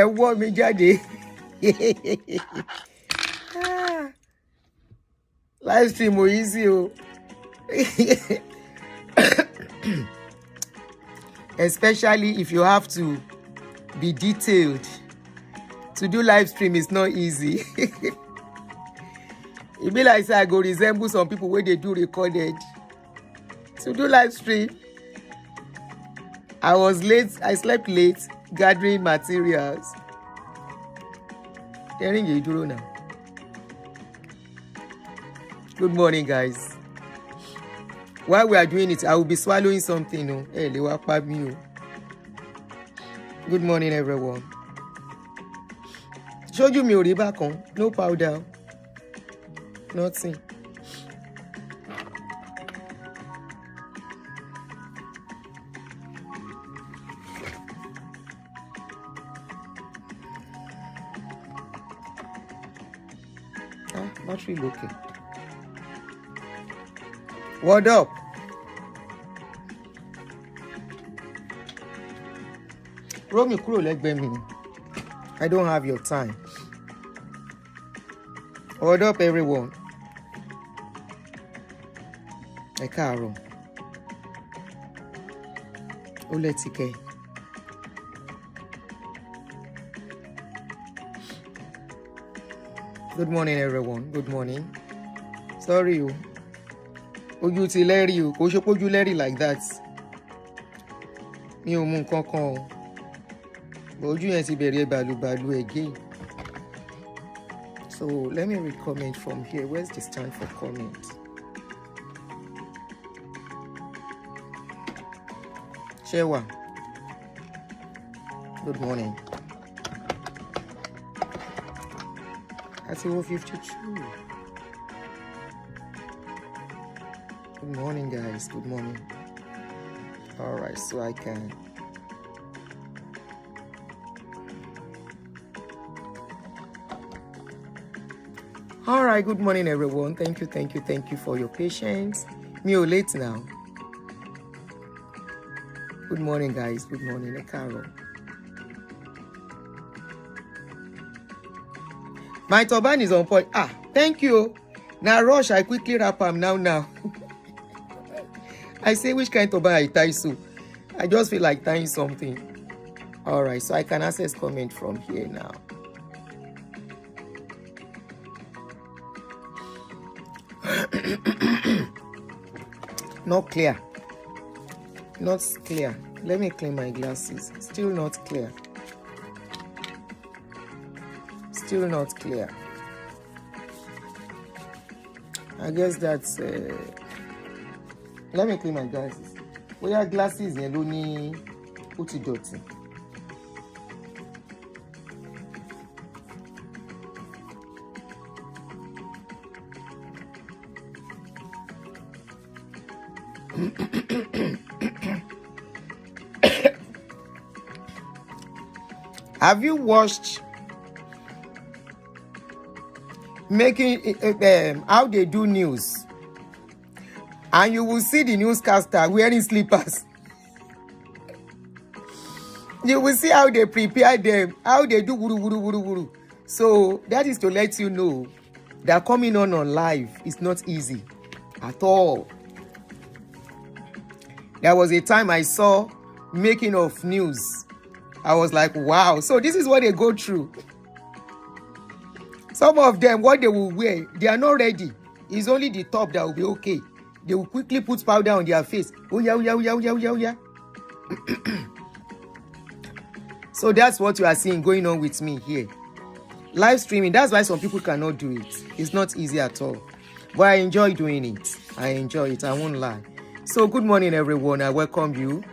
wọ́ mi jáde. Live stream o easy o. Especially if you have to be detailed. To do live stream is not easy. It be like say I go resemble some people where they do recorded. To do live stream, I was late. I slept late gathering materials. Hearing you do now. Good morning, guys. While we are doing it, I will be swallowing something. No, hey, good morning, everyone. Show you me Oribakon, no powder, nothing. Battery looking. What up? Romi kúrò lẹ́gbẹ̀ẹ́ mi. I don't have your time. What up, everyone? Ẹ káàárọ̀. Ó lẹ́tìkẹ́. Good morning, everyone. Good morning. Sorry, you. Ojú ti lẹ́rìí o. Kò ṣe pójú lẹ́rìí like that. Mi ò mú nǹkan kan o. Ojú yẹn ti bẹ̀rẹ̀ bàlúbàlú again. So let me read comment from here. Where's the stand for comment? Shewa. Good morning. That's 52. Good morning, guys. Good morning. All right, so I can. All right, good morning, everyone. Thank you for your patience. Me ò late now. Good morning, guys. Good morning, Carol. My turban is on point. Thank you. Now rush, I quickly wrap am now. I say which kind of turban I tie so. I just feel like tying something. All right, so I can access comment from here now. Not clear. Not clear. Let me clean my glasses. Still not clear. Still not clear. I guess that's let me clean my glasses. We have glasses yellow ni uti doti. Have you watched making how they do news? And you will see the newscaster wearing slippers. You will see how they prepare them, how they do wuru. So that is to let you know that coming on live is not easy at all. There was a time I saw making of news. I was like, wow. So this is what they go through. Some of them, what they will wear, they are not ready. It's only the top that will be okay. They will quickly put powder on their face. Oh yeah. So that's what you are seeing going on with me here. Live streaming, that's why some people cannot do it. It's not easy at all. But I enjoy doing it. I won't lie. So good morning, everyone. I welcome you.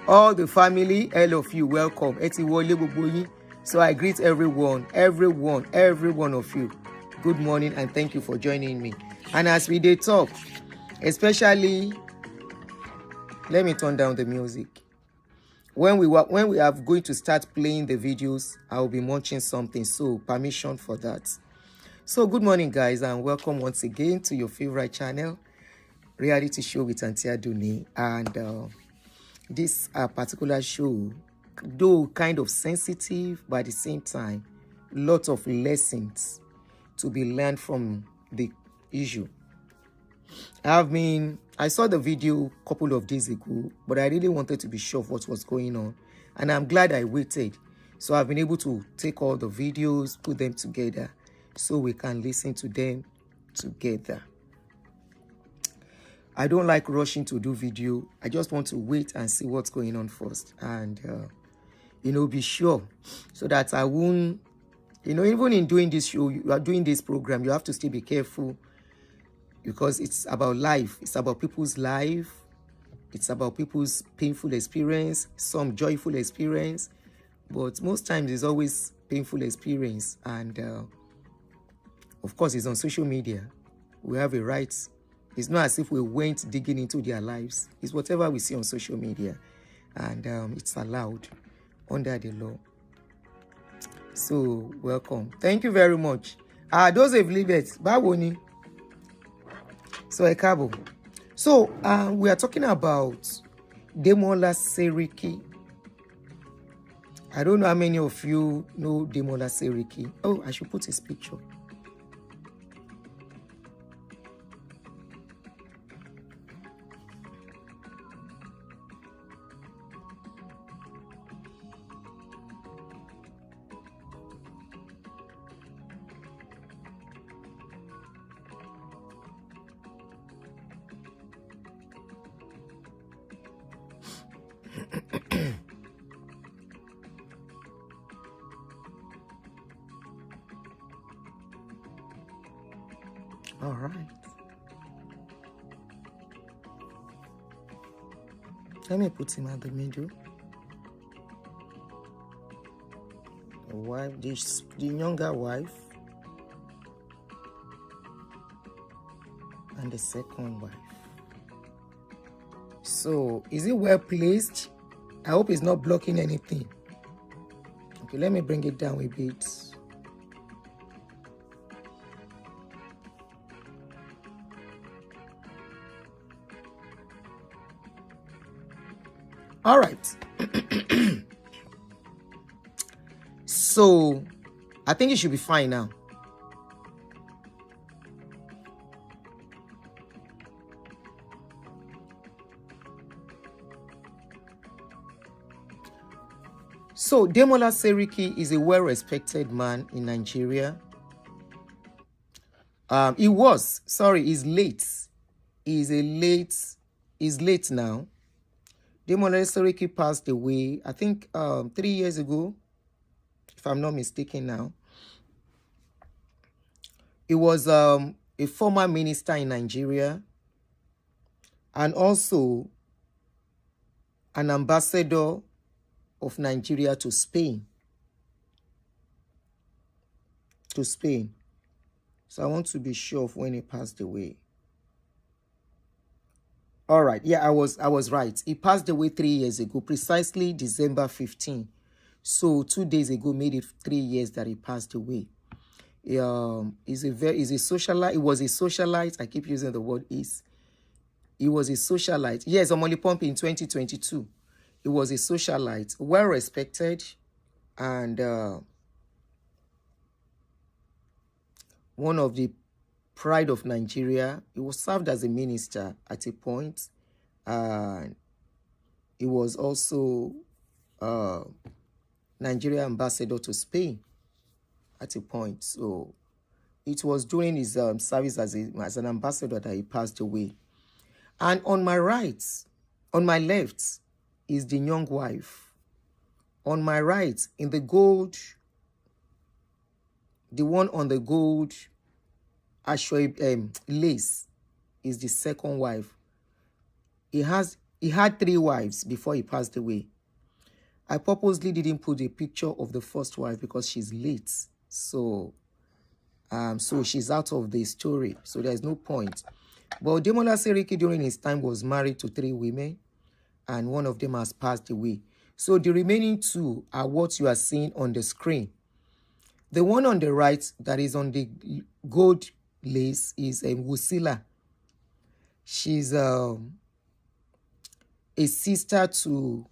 All the family, all of you, welcome. So I greet every one of you. Good morning and thank you for joining me. And as we did talk, especially, let me turn down the music. When we are going to start playing the videos, I will be munching something. So permission for that. So good morning, guys, and welcome once again to your favorite channel, Reality Show with Auntie Aduni. And this particular show though kind of sensitive, but at the same time, lots of lessons to be learned from the issue. I saw the video a couple of days ago, but I really wanted to be sure of what was going on. And I'm glad I waited. So I've been able to take all the videos, put them together, so we can listen to them together. I don't like rushing to do video. I just want to wait and see what's going on first. And, be sure so that I won't, even in doing this show, you are doing this program, you have to still be careful because it's about life. It's about people's life. It's about people's painful experience, some joyful experience. But most times it's always painful experience. And, of course, it's on social media. We have a right. It's not as if we went digging into their lives. It's whatever we see on social media. And it's allowed under the law. So, welcome. Thank you very much. Those have lived it. Bawoni. So, Ekabo. So, we are talking about Demola Seriki. I don't know how many of you know Demola Seriki. Oh, I should put his picture. All right. Let me put him at the middle. The wife, the younger wife, and the second wife. So, is it well placed? I hope it's not blocking anything. Okay, let me bring it down a bit. All right. So, I think it should be fine now. So, Demola Seriki is a well-respected man in Nigeria. He's late. He's late now. Demola Seriki passed away, I think 3 years ago, if I'm not mistaken now. He was a former minister in Nigeria and also an ambassador of Nigeria to Spain. So I want to be sure of when he passed away. All right. Yeah, I was right. He passed away 3 years ago, precisely December 15. So 2 days ago made it 3 years that he passed away. He's a socialite. He was a socialite. I keep using the word is. He was a socialite. Yes, I'm only pumping in 2022. He was a socialite, well respected, and one of the pride of Nigeria. He was served as a minister at a point. He was also Nigeria ambassador to Spain at a point. So it was during his service as an ambassador that he passed away. And on my left is the young wife. On my right, in the gold, the one on the gold lace is the second wife. He had 3 wives before he passed away. I purposely didn't put a picture of the first wife because she's late. So she's out of the story. So there's no point. But Demola Seriki during his time was married to 3 women, and one of them has passed away. So the remaining 2 are what you are seeing on the screen. The one on the right that is on the gold lace is Wusila. She's a sister to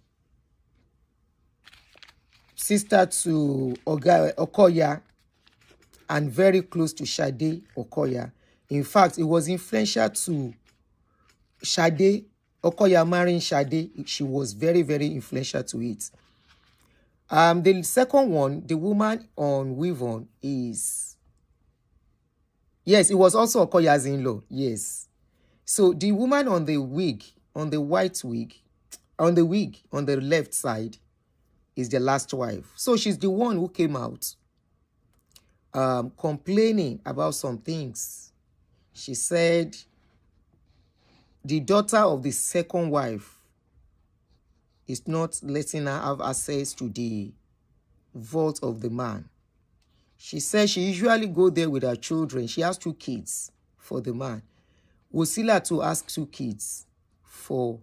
sister to Okoya and very close to Sade Okoya. In fact, it was influential to Sade Okoya marrying Sade. She was very, very influential to it. The second one, the woman on Weavon is, yes, it was also Okoya's in-law. Yes. So the woman on the wig, on the white wig, on the left side is the last wife. So she's the one who came out complaining about some things. She said the daughter of the second wife is not letting her have access to the vault of the man. She said she usually go there with her children. She has 2 kids for the man. Wosila to ask 2 kids for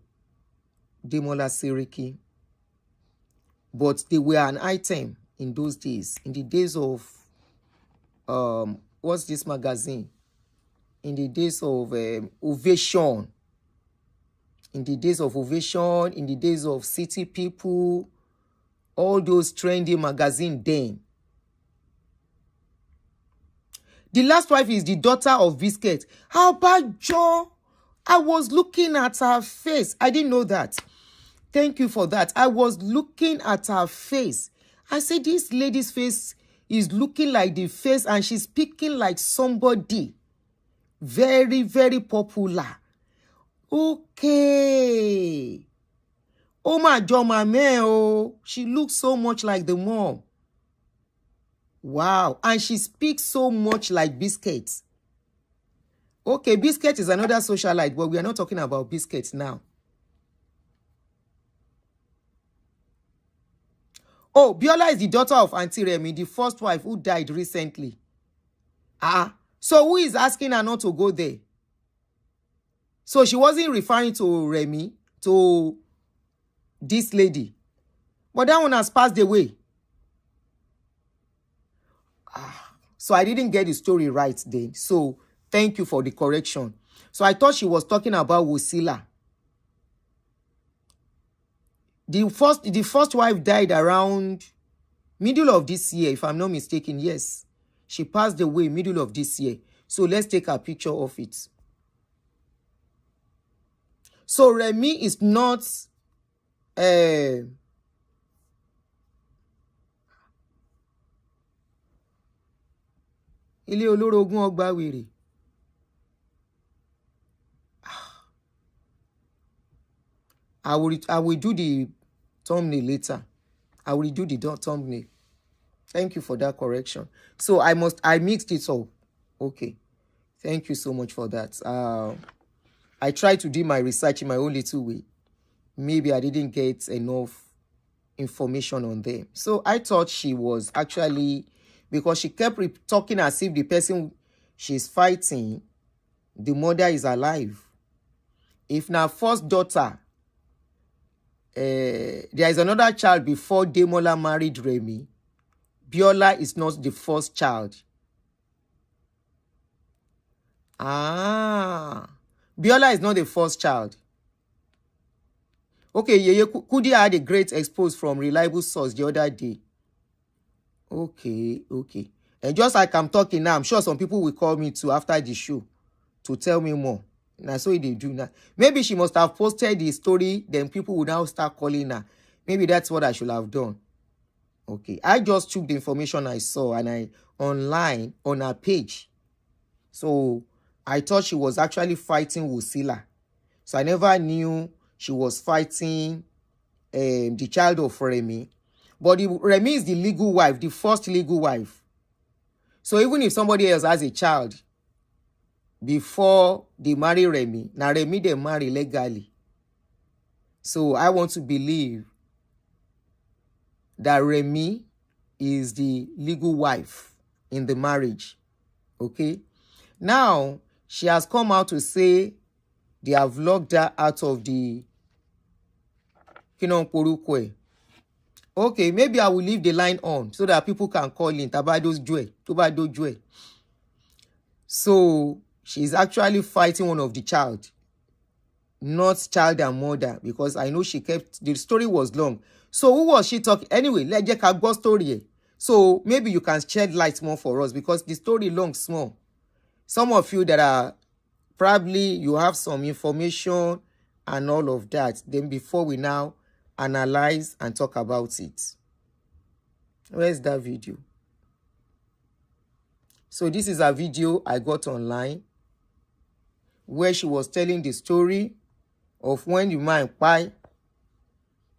Demola Seriki. But they were an item in those days. In the days of, what's this magazine? In the days of Ovation. In the days of Ovation, in the days of City People, all those trendy magazines then. The last wife is the daughter of Biscuit. How about Joe? I was looking at her face. I didn't know that. Thank you for that. I was looking at her face. I said, this lady's face is looking like the face and she's speaking like somebody very, very popular. Okay. Oh my God, my man, oh, she looks so much like the mom. Wow. And she speaks so much like Biscuit. Okay, Biscuit is another socialite, but we are not talking about Biscuit now. Oh, Biola is the daughter of Auntie Remy, the first wife who died recently. So who is asking her not to go there? So she wasn't referring to Remy, to this lady. But that one has passed away. So I didn't get the story right then. So thank you for the correction. So I thought she was talking about Wosila. The first wife died around middle of this year, if I'm not mistaken. Yes. She passed away middle of this year. So let's take a picture of it. So Remy is not Ilé olórogún ọgbà wèrè. I will do the thumbnail later. I will do the thumbnail. Thank you for that correction. So I mixed it up. Okay. Thank you so much for that. I tried to do my research in my own little way. Maybe I didn't get enough information on them. So I thought she was actually, because she kept talking as if the person she's fighting, the mother is alive. If now first daughter, there is another child before Demola married Remy. Biola is not the first child. Biola is not the first child. Okay, Yeye Kudi had a great expose from reliable source the other day. Okay. And just like I'm talking now, I'm sure some people will call me too after the show to tell me more. Now, so they do now. Maybe she must have posted the story, then people would now start calling her. Maybe that's what I should have done. Okay, I just took the information I saw and I online on her page. So I thought she was actually fighting Wosila. So I never knew she was fighting the child of Remy. But Remy is the legal wife, the first legal wife. So even if somebody else has a child before they marry Remy, now Remy they marry legally. So I want to believe that Remy is the legal wife in the marriage. Okay? Now, she has come out to say they have locked her out of the Kinonporukwe. Okay, maybe I will leave the line on so that people can call in Tabado's Joy, Tobado Joy. So, she's actually fighting one of the child, not child and mother, because I know she kept, the story was long. So who was she talking? Anyway, let's get a go story here. So maybe you can shed light more for us because the story long small. Some of you that are probably you have some information and all of that. Then before we now analyze and talk about it. Where's that video? So this is a video I got online where she was telling the story of when the man pie.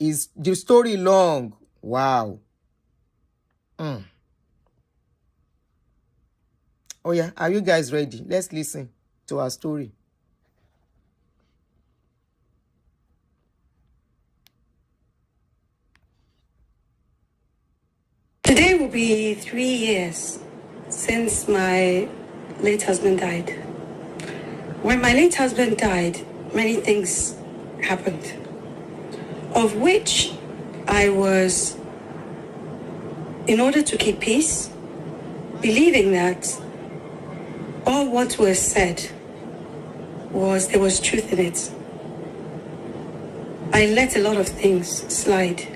Is the story long? Wow. Oh yeah, are you guys ready? Let's listen to our story. Today will be 3 years since my late husband died. When my late husband died, many things happened, of which I was, in order to keep peace, believing that all what was said there was truth in it. I let a lot of things slide.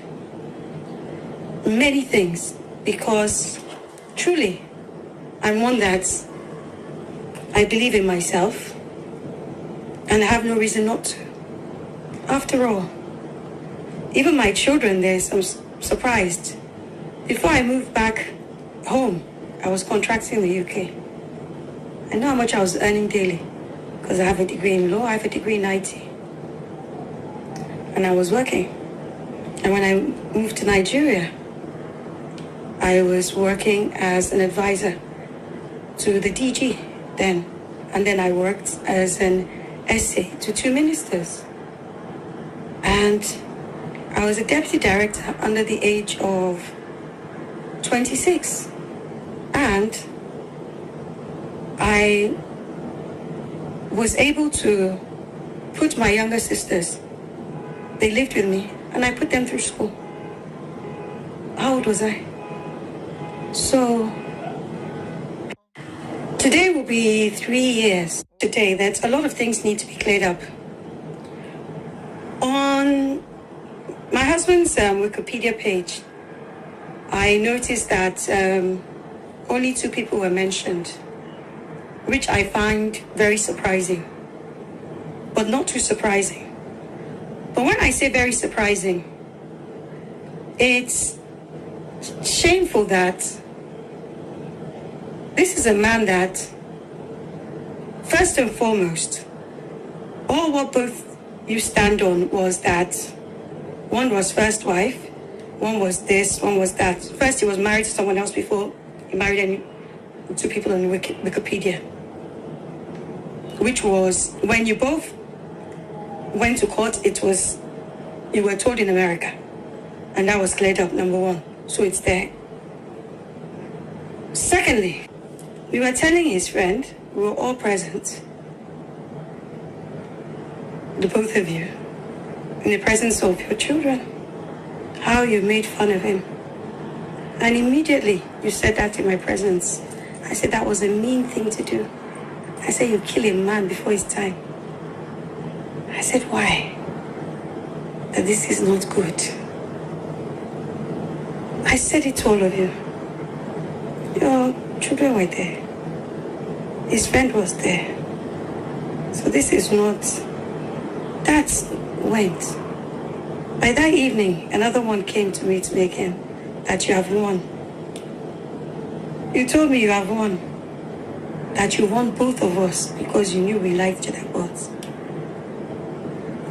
Many things, because truly, I'm one that I believe in myself and I have no reason not to. After all, even my children, I'm surprised. Before I moved back home, I was contracting in the UK. I know how much I was earning daily because I have a degree in law, I have a degree in IT. And I was working. And when I moved to Nigeria, I was working as an advisor to the DG then. And then I worked as an SA to 2 ministers. And I was a deputy director under the age of 26. And I was able to put my younger sisters, they lived with me, and I put them through school. How old was I? So today will be 3 years. Today, that a lot of things need to be cleared up. On my husband's Wikipedia page, I noticed that only 2 people were mentioned, which I find very surprising, but not too surprising. But when I say very surprising, it's shameful that this is a man that, first and foremost, all what both you stand on was that one was first wife, one was this, one was that. First, he was married to someone else before he married any 2 people on Wikipedia, which was when you both went to court, you were told in America, and that was cleared up, number 1. So it's there. Secondly, we were telling his friend, we were all present, the both of you, in the presence of your children, how you made fun of him. And immediately you said that in my presence. I said that was a mean thing to do. I said you kill a man before his time. I said why? That this is not good. I said it to all of you. Your children were there. His friend was there. So this is not... That went. By that evening, another one came to meet me again, that you have won. You told me you have won. That you won both of us because you knew we liked each other both.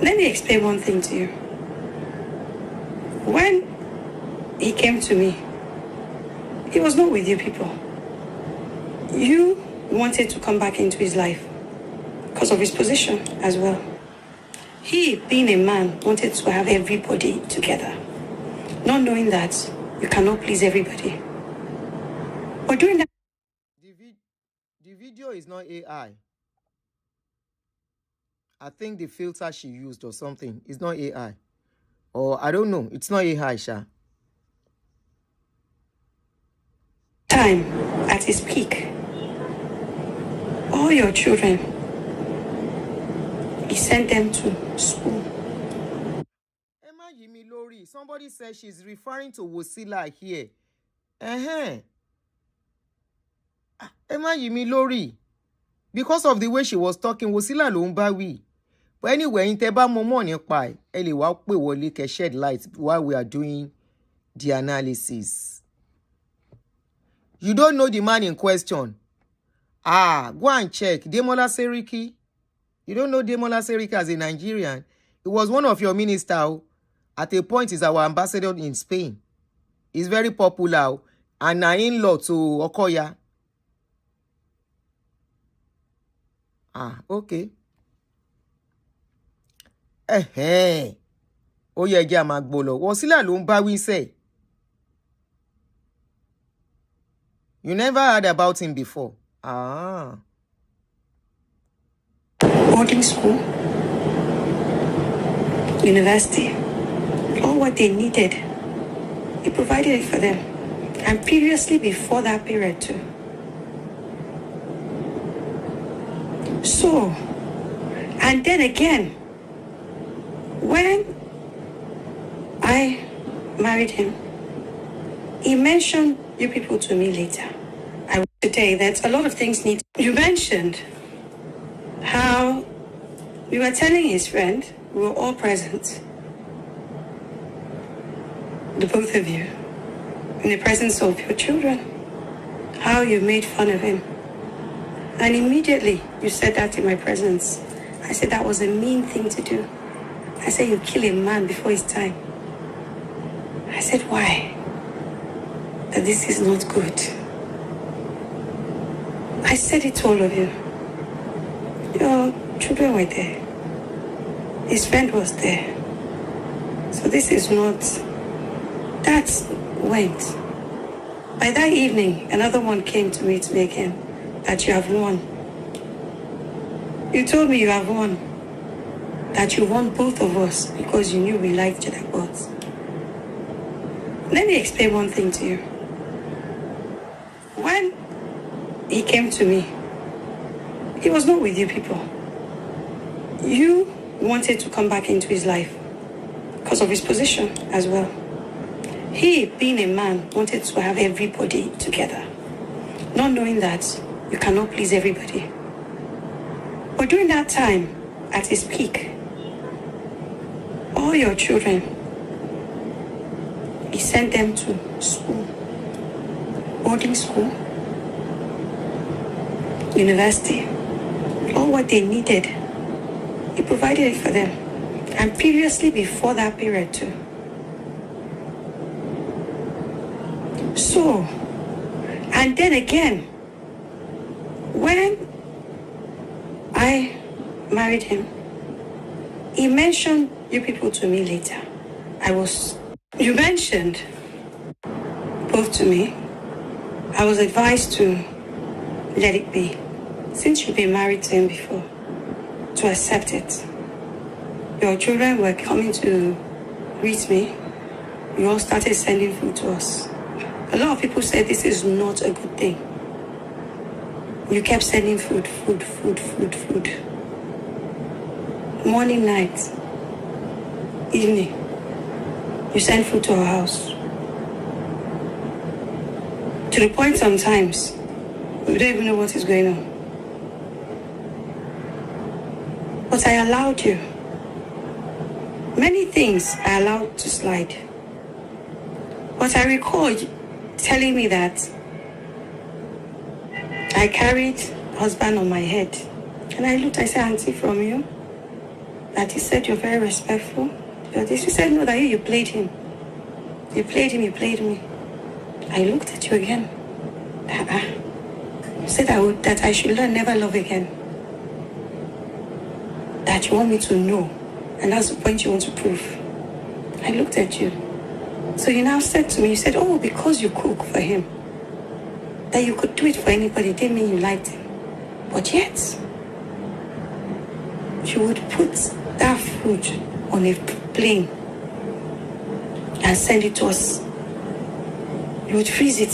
Let me explain one thing to you. When he came to me, he was not with you people. You wanted to come back into his life because of his position as well. He, being a man, wanted to have everybody together, not knowing that you cannot please everybody. But during that... The video is not AI. I think the filter she used or something is not AI. Or I don't know. It's not AI, Sha. Time, at his peak, all your children, he sent them to school. Emma Yimi Lori, somebody Somebody says she's referring to Wosila here. Ẹ má yí mi lórí. Because of the way she was talking, Wosila ló ń bá wí. But anyway, in tẹ́ bá mọ̀ mọ̀ nípa ẹ̀, ẹ lè wá pè wọlé kẹ́ shed light while we are doing the analysis. You don't know the man in question. Go and check. Demola Seriki. You don't know Demola Seriki as a Nigerian. He was one of your ministers. At a point, he's our ambassador in Spain. He's very popular. And an in-law to Okoya. Okay. Ó yẹ jẹ́ a máa gbọ́ lọ. Wosila ló ń bá wí sẹ́. You never heard about him before. Boarding school, university, all what they needed, he provided it for them. And previously, before that period too. So, and then again, when I married him, he mentioned you people to me later. I want to tell you that a lot of things need. You mentioned how we were telling his friend, we were all present, the both of you, in the presence of your children, how you made fun of him. And immediately you said that in my presence. I said that was a mean thing to do. I said you kill a man before his time. I said why? That this is not good. I said it to all of you. Your children were there. His friend was there. So this is not... That went. By that evening, another one came to meet me again. That you have won. You told me you have won. That you won both of us because you knew we liked each other both. Let me explain one thing to you. When he came to me, he was not with you people. You wanted to come back into his life because of his position as well. He, being a man, wanted to have everybody together, not knowing that you cannot please everybody. But during that time, at his peak, all your children, he sent them to school, boarding school, university, all what they needed. He provided it for them. And previously, before that period too. So, and then again, when I married him, he mentioned you people to me later. You mentioned both to me. I was advised to let it be, since you've been married to him before, to accept it. Your children were coming to greet me. You all started sending food to us. A lot of people said this is not a good thing. You kept sending food. Morning, night, evening. You send food to our house. To the point sometimes, we don't even know what is going on. But I allowed you. Many things I allowed to slide. But I recall you telling me that I carried husband on my head. And I looked, I said, Auntie, from you, that he said you're very respectful. She said, no, that you played him. You played him, you played me. I looked at you again. You said that I should learn never love again. That you want me to know. And that's the point you want to prove. I looked at you. So you now said to me, you said, oh, because you cook for him, that you could do it for anybody, didn't mean you liked him. But yet, you would put that food on a plane and send it to us. You would freeze it,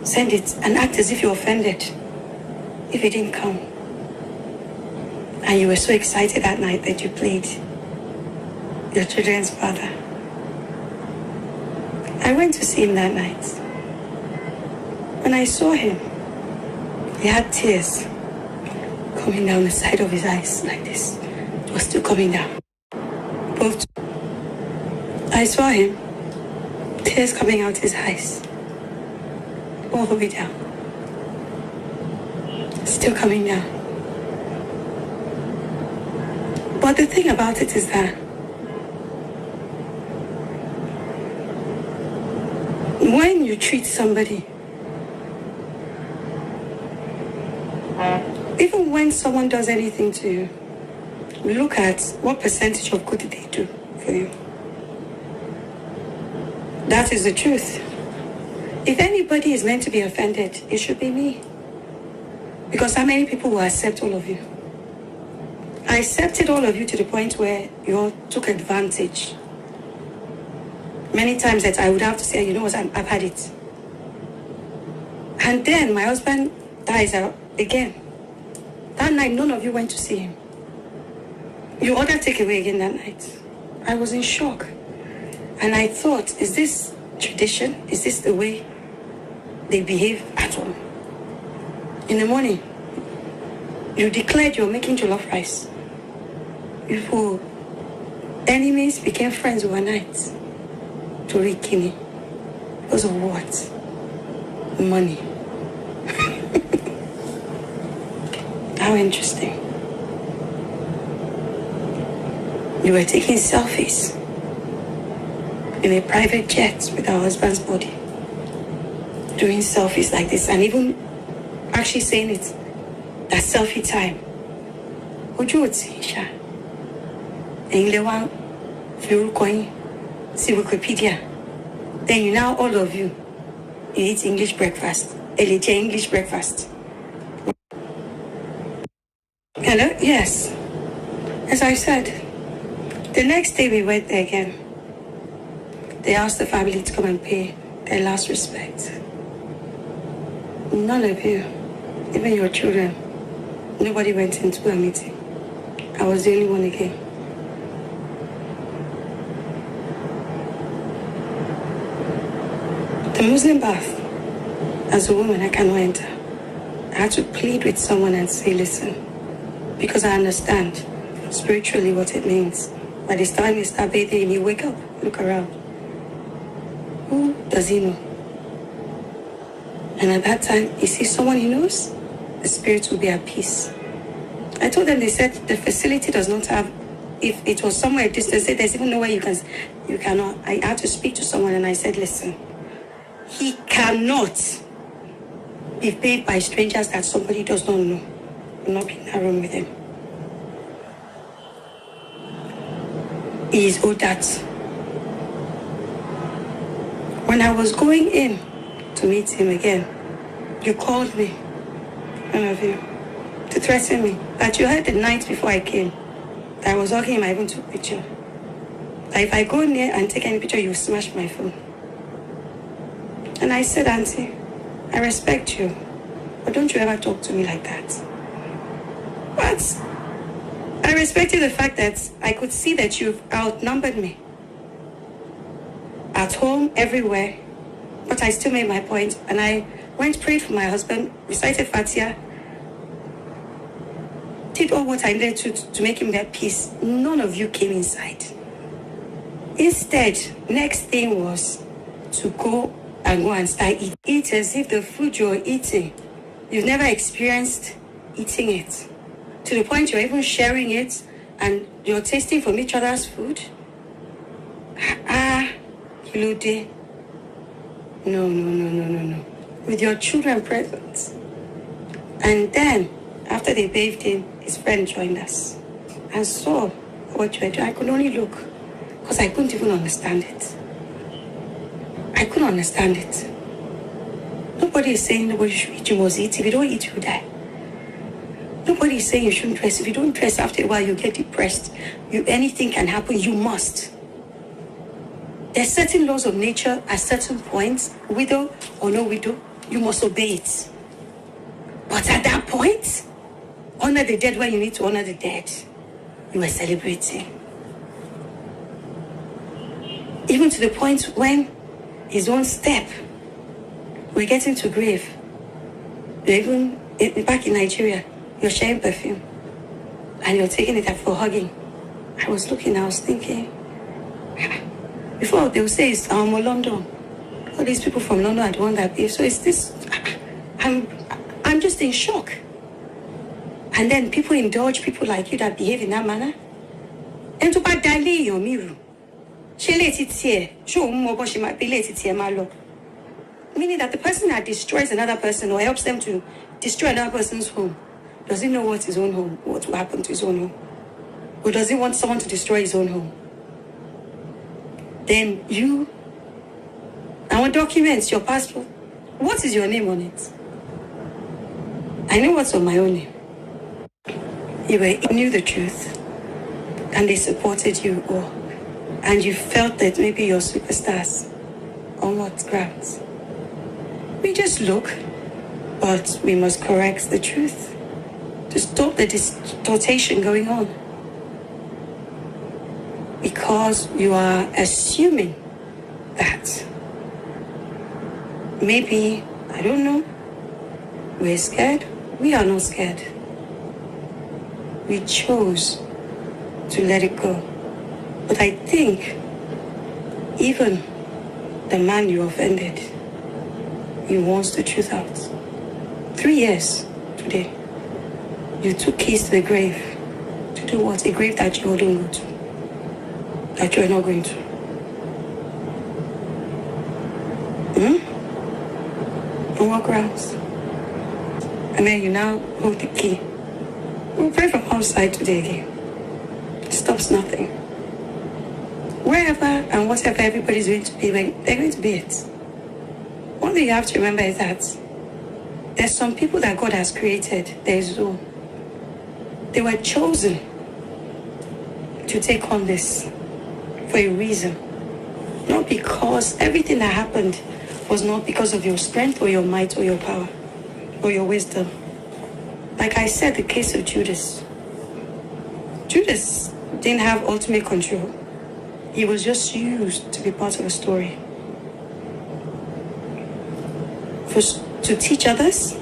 send it, and act as if you're offended if it didn't come. And you were so excited that night that you played your children's father. I went to see him that night. When I saw him, he had tears coming down the side of his eyes like this. It was still coming down. Both. I saw him, tears coming out his eyes, all the way down. Still coming down. But the thing about it is that when you treat somebody, even when someone does anything to you, look at what percentage of good they do for you. That is the truth. If anybody is meant to be offended, it should be me. Because how many people will accept all of you? I accepted all of you to the point where you all took advantage. Many times that I would have to say, you know what, I've had it. And then my husband dies out again. That night, none of you went to see him. You ordered takeaway again that night. I was in shock. And I thought, is this tradition? Is this the way they behave at home? In the morning, you declared you were making jollof rice. Your enemies became friends overnight. To Rikini. Because of what? Money. How interesting. You were taking selfies in a private jet with our husband's body. Doing selfies like this and even actually saying it. That selfie time. Would you see, Sha? And you want to see Wikipedia. Then you now, all of you eat English breakfast. English breakfast. Hello? Yes. As I said, the next day we went there again. They asked the family to come and pay their last respect. None of you, even your children, nobody went into a meeting. I was the only one again. The Muslim bath, as a woman, I cannot enter. I had to plead with someone and say, listen, because I understand spiritually what it means. By this time you start bathing and you wake up, look around. Who does he know? And at that time, you see someone he knows, the spirit will be at peace. I told them, they said the facility does not have, if it was somewhere distant, they said there's even no way you cannot. I had to speak to someone and I said, listen, he cannot be paid by strangers that somebody does not know. Will not be in that room with him. He is owed that. When I was going in to meet him again, you called me, one of you, to threaten me that you heard the night before I came that I was hugging him. I even took a picture. That if I go near and take any picture, you smash my phone. And I said, Auntie, I respect you, but don't you ever talk to me like that. But I respected the fact that I could see that you've outnumbered me. At home, everywhere. But I still made my point. And I went, prayed for my husband, recited Fatiha, did all what I needed to make him get peace. None of you came inside. Instead, next thing was to go and start eating. Eat as if the food you're eating, you've never experienced eating it. To the point you're even sharing it and you're tasting from each other's food. Hilode. No. With your children present. And then, after they bathed him, his friend joined us and saw what you were doing. I could only look because I couldn't even understand it. I couldn't understand it. Nobody is saying nobody should eat. You must eat. If you don't eat, you die. Nobody is saying you shouldn't dress. If you don't dress, after a while, you get depressed. Anything can happen. You must. There's certain laws of nature at certain points, widow or no widow, you must obey it. But at that point, honor the dead when you need to honor the dead. You were celebrating. Even to the point when his own step. We're getting to grave. Even back in Nigeria, you're sharing perfume and you're taking it up for hugging. I was thinking, before they would say it's London. All these people from London are the one that behave. So it's this, I'm just in shock. And then people indulge people like you that behave in that manner. And to bad daily your mirror. She let it here. Show more, but she might be late it here, my lord. Meaning that the person that destroys another person or helps them to destroy another person's home, does he know what's his own home? What will happen to his own home? Or does he want someone to destroy his own home? Then you, I want documents, your passport. What is your name on it? I know what's on my own name. You knew the truth and they supported you, or and you felt that maybe you're superstars. On what grounds? We just look, but we must correct the truth to stop the distortion going on. Because you are assuming that maybe, I don't know, we're scared. We are not scared. We chose to let it go. But I think even the man you offended, he wants the truth out. 3 years today. You took keys to the grave. To do what? A grave that you wouldn't go to. That you're not going to. On what grounds? And then you now hold the key. We'll pray from outside today again. It stops nothing. Wherever and whatever everybody's going to be, they're going to be it. One thing you have to remember is that there's some people that God has created. There's Zoe. They were chosen to take on this for a reason. Not because everything that happened was not because of your strength or your might or your power or your wisdom. Like I said, the case of Judas. Judas didn't have ultimate control. He was just used to be part of a story. To teach others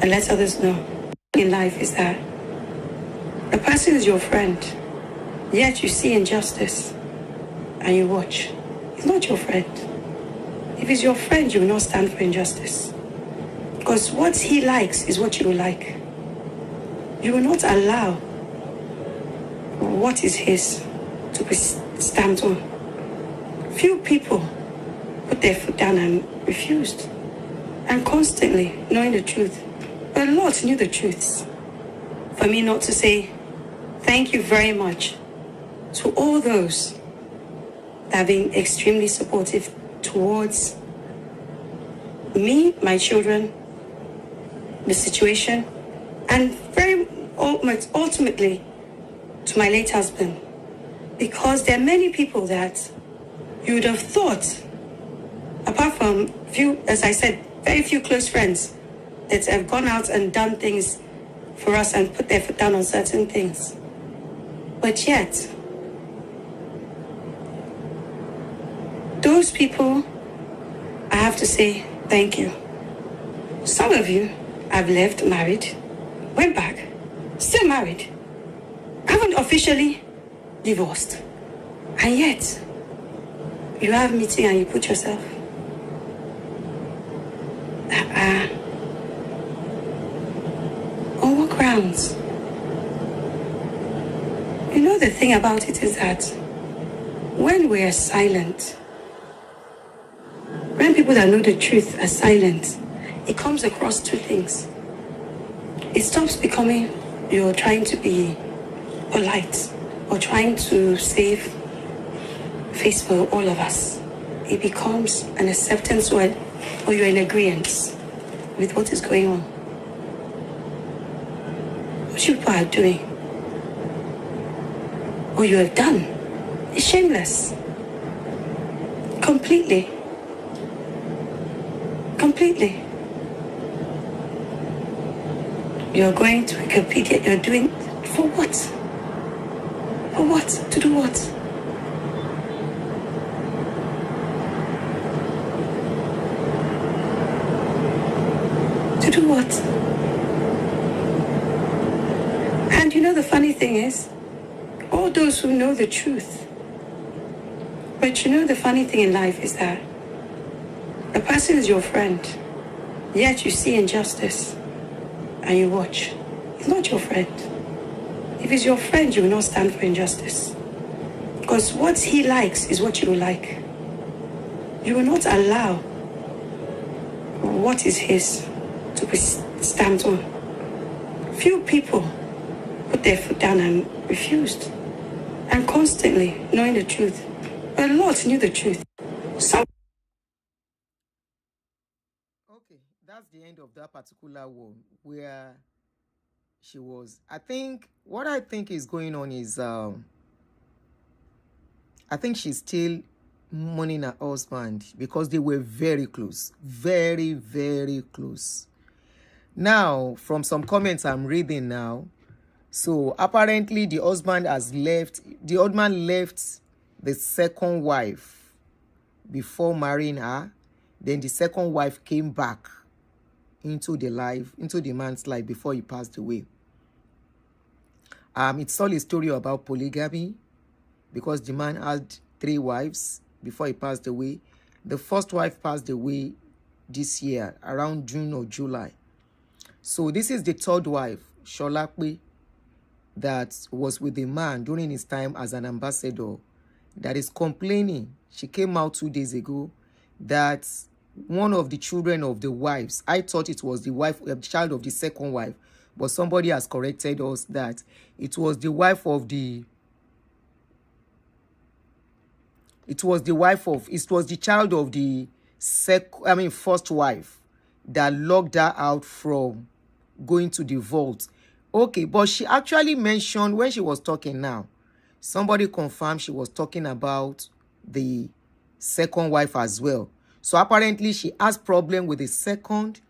and let others know in life is that a person is your friend, yet you see injustice and you watch. He's not your friend. If he's your friend, you will not stand for injustice. Because what he likes is what you will like. You will not allow what is his to be stamped on. Few people put their foot down and refused. And constantly knowing the truth. But a lot knew the truths. For me not to say thank you very much to all those that have been extremely supportive towards me, my children, the situation, and very ultimately to my late husband. Because there are many people that you would have thought, apart from few, as I said, very few close friends that have gone out and done things for us and put their foot down on certain things. But yet, those people, I have to say thank you. Some of you have left married, went back, still married, haven't officially divorced. And yet, you have meeting and you put yourself. On what grounds? You know, the thing about it is that when we are silent, when people that know the truth are silent, it comes across two things. It stops becoming you're trying to be polite or trying to save face for all of us. It becomes an acceptance or you're in agreement with what is going on. What you people are doing, or you have done, is shameless. Completely. You're going to Wikipedia, you're doing, for what? For what? To do what? To do what? And you know the funny thing is, all those who know the truth. But you know the funny thing in life is that a person is your friend, yet you see injustice and you watch. He's not your friend. If he's your friend, you will not stand for injustice. Because what he likes is what you will like. You will not allow what is his to be stamped on. Few people put their foot down and refused. And constantly knowing the truth. A lot knew the truth. Some Okay, that's the end of that particular one where she was. I think what I think is going on is I think she's still mourning her husband because they were very close. Very, very close. Now, from some comments I'm reading now, so apparently the husband left the second wife before marrying her. Then the second wife came back into the man's life before he passed away. It's all a story about polygamy because the man had 3 wives before he passed away. The first wife passed away this year around June or July. So this is the third wife, Sholakwe, that was with the man during his time as an ambassador, that is complaining. She came out 2 days ago that one of the children of the wives, I thought it was the child of the second wife, but somebody has corrected us that it was the child of the first wife that locked her out from going to the vault. Okay, but she actually mentioned when she was talking now, somebody confirmed she was talking about the second wife as well. So apparently she has problem with the second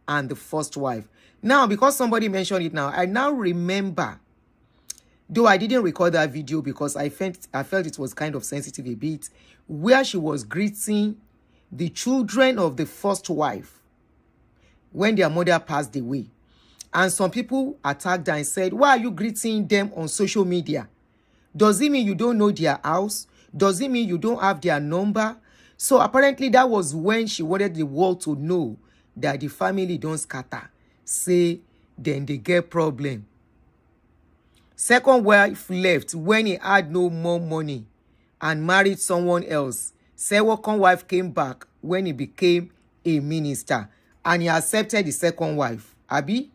and the first wife. Now, because somebody mentioned it now, I now remember, though I didn't record that video because I felt it was kind of sensitive a bit, where she was greeting the children of the first wife when their mother passed away. And some people attacked her and said, why are you greeting them on social media? Does it mean you don't know their house? Does it mean you don't have their number? So apparently that was when she wanted the world to know that the family don't scatter. Say, then they get problem. Second wife left when he had no more money and married someone else. Second wife came back when he became a minister and he accepted the second wife. Abi?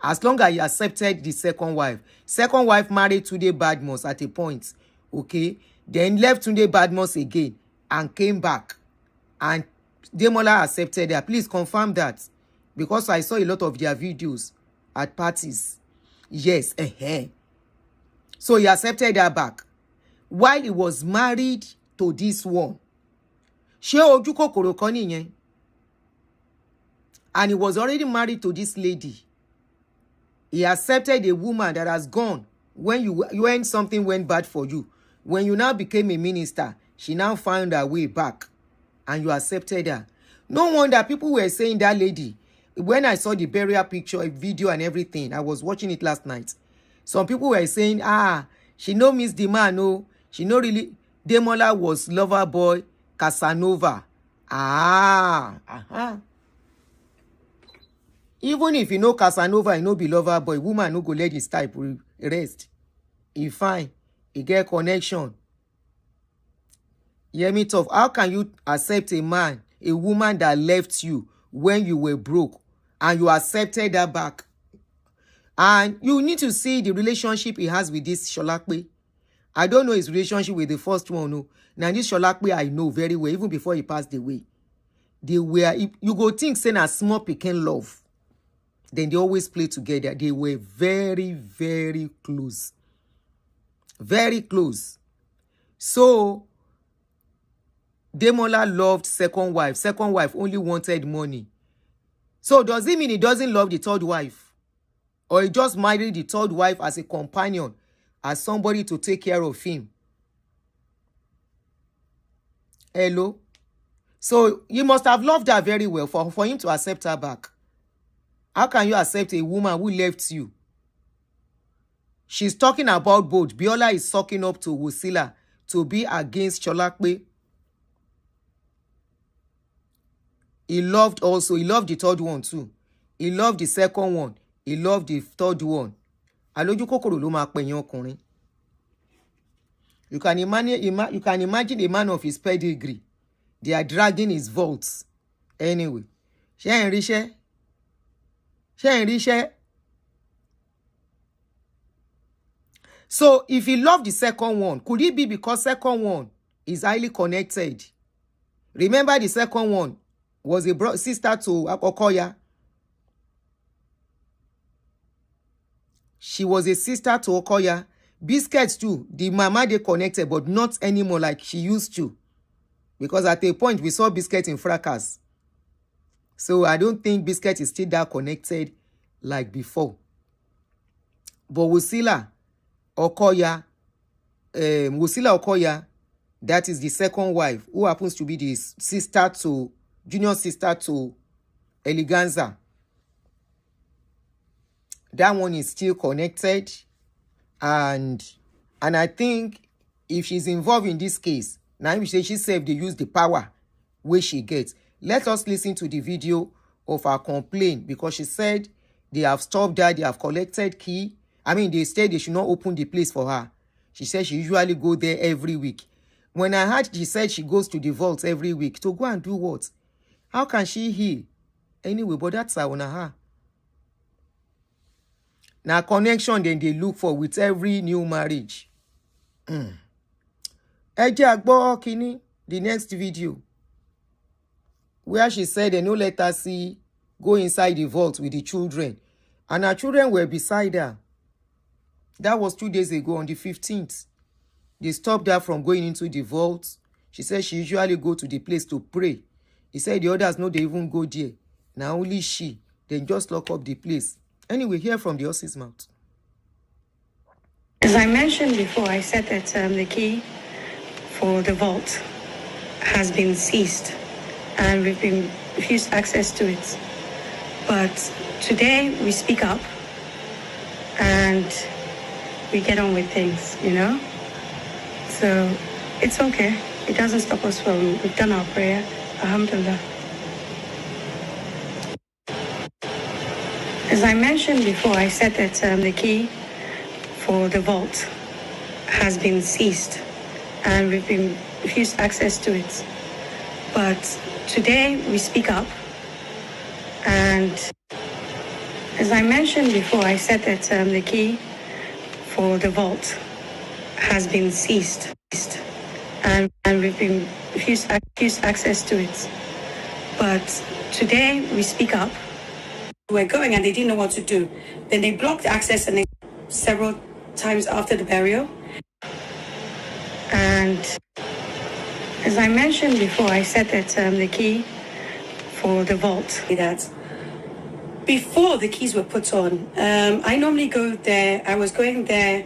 As long as he accepted the second wife married Tunde Badmus at a point, okay? Then left Tunde Badmus again and came back. And Demola accepted her. Please confirm that. Because I saw a lot of their videos at parties. Yes, So he accepted her back. While he was married to this one. Ṣé ojú kòkòrò kan nìyẹn? And he was already married to this lady. He accepted a woman that has gone when something went bad for you. When you now became a minister, she now found her way back and you accepted her. No wonder people were saying that lady. When I saw the burial picture, a video and everything, I was watching it last night. Some people were saying, she no miss the man, no. She no really. Demola was lover boy, Casanova. Even if you know Casanova, you know be lover boy, woman no go let his type rest. He fine. He get connection. Hear me tough. How can you accept a woman that left you when you were broke and you accepted her back? And you need to see the relationship he has with this Sholakwe. I don't know his relationship with the first one. No. Now this Sholakwe I know very well, even before he passed away. They were, you go think saying a small pikin love. Then they always play together. They were very, very close. Very close. So, Demola loved second wife. Second wife only wanted money. So, does it mean he doesn't love the third wife? Or he just married the third wife as a companion, as somebody to take care of him? Hello? So, you must have loved her very well for him to accept her back. How can you accept a woman who left you? She's talking about both. Biola is sucking up to Wosila to be against Cholakpe. He loved the third one too. He loved the second one. He loved the third one. Alójú kòkòrò ló máa pẹ̀yìn ọkùnrin. You can imagine a man of his pedigree. They are dragging his vaults. Anyway. Ṣé ń ríṣẹ́? So if he loved the second one, could it be because second one is highly connected? Remember the second one was a sister to Okoya. She was a sister to Okoya. Biscuits too, the mama they connected, but not anymore like she used to. Because at a point we saw Biscuit in fracas. So I don't think Biscuit is still that connected like before. But Wosila Okoya, that is the second wife, who happens to be the junior sister to Eleganza. That one is still connected. And I think if she's involved in this case, now we say she said they use the power where she gets. Let us listen to the video of her complaint, because she said they have stopped her, they have collected key. I mean, they said they should not open the place for her. She said she usually go there every week. When I heard she said she goes to the vault every week, to go and do what? How can she heal? Anyway, but that's her. Now, connection then they look for with every new marriage. Ẹ jẹ́ a gbọ́ kíní, the next video, where she said they no let her go inside the vault with the children. And her children were beside her. That was 2 days ago on the 15th. They stopped her from going into the vault. She said she usually go to the place to pray. He said the others know they even go there. Now only she. Then just lock up the place. Anyway, hear from the horse's mouth. As I mentioned before, I said that the key for the vault has been seized and we've been refused access to it. But today we speak up and we get on with things, you know? So it's okay. It doesn't stop us from, we've done our prayer. Alhamdulillah. As I mentioned before, I said that the key for the vault has been seized and we've been refused access to it. But today we speak up and as I mentioned before, I said that the key for the vault has been seized and we've been refused access to it. But today we speak up. We're going and they didn't know what to do. Then they blocked access and several times after the burial. And as I mentioned before, I said that the key for the vault, that before the keys were put on, I normally go there. I was going there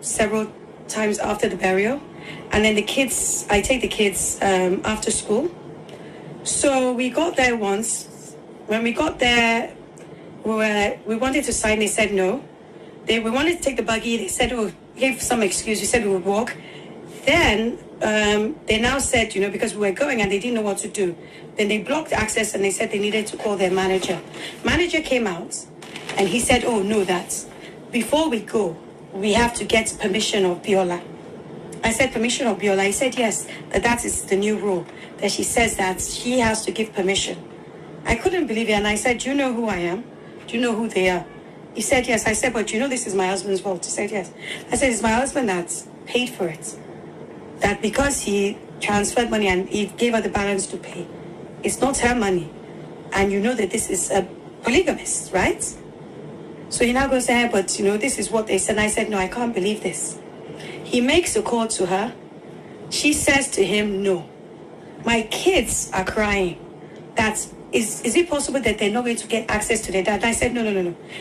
several times after the burial. And then I take the kids after school. So we got there once. When we got there, we wanted to sign. They said no. We wanted to take the buggy. They said, gave some excuse. We said we would walk. Then they now said, because we were going and they didn't know what to do. Then they blocked access and they said they needed to call their manager. Manager came out and he said, oh, no, that before we go, we have to get permission of Biola. I said, permission of Biola? He said, yes, that is the new rule. That she says that she has to give permission. I couldn't believe it. And I said, do you know who I am? Do you know who they are? He said, yes. I said, but this is my husband's fault. He said, yes. I said, it's my husband that's paid for it. That because he transferred money and he gave her the balance to pay, it's not her money. And you know that this is a polygamist, right? So he now goes there, but this is what they said. And I said, no, I can't believe this. He makes a call to her. She says to him, no. My kids are crying. Is it possible that they're not going to get access to their dad? And I said, no.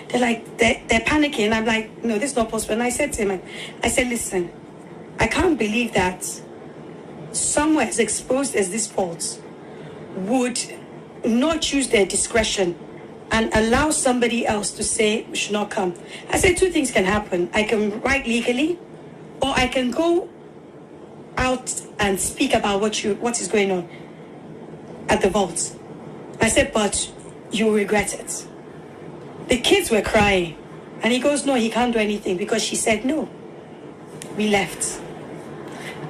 They're like, they're panicking. And I'm like, no, this is not possible. And I said to him, I said, listen, I can't believe that someone as exposed as this fault would not choose their discretion and allow somebody else to say we should not come. I said two things can happen. I can write legally, or I can go out and speak about what is going on at the vault. I said, but you'll regret it. The kids were crying. And he goes, no, he can't do anything because she said no. We left.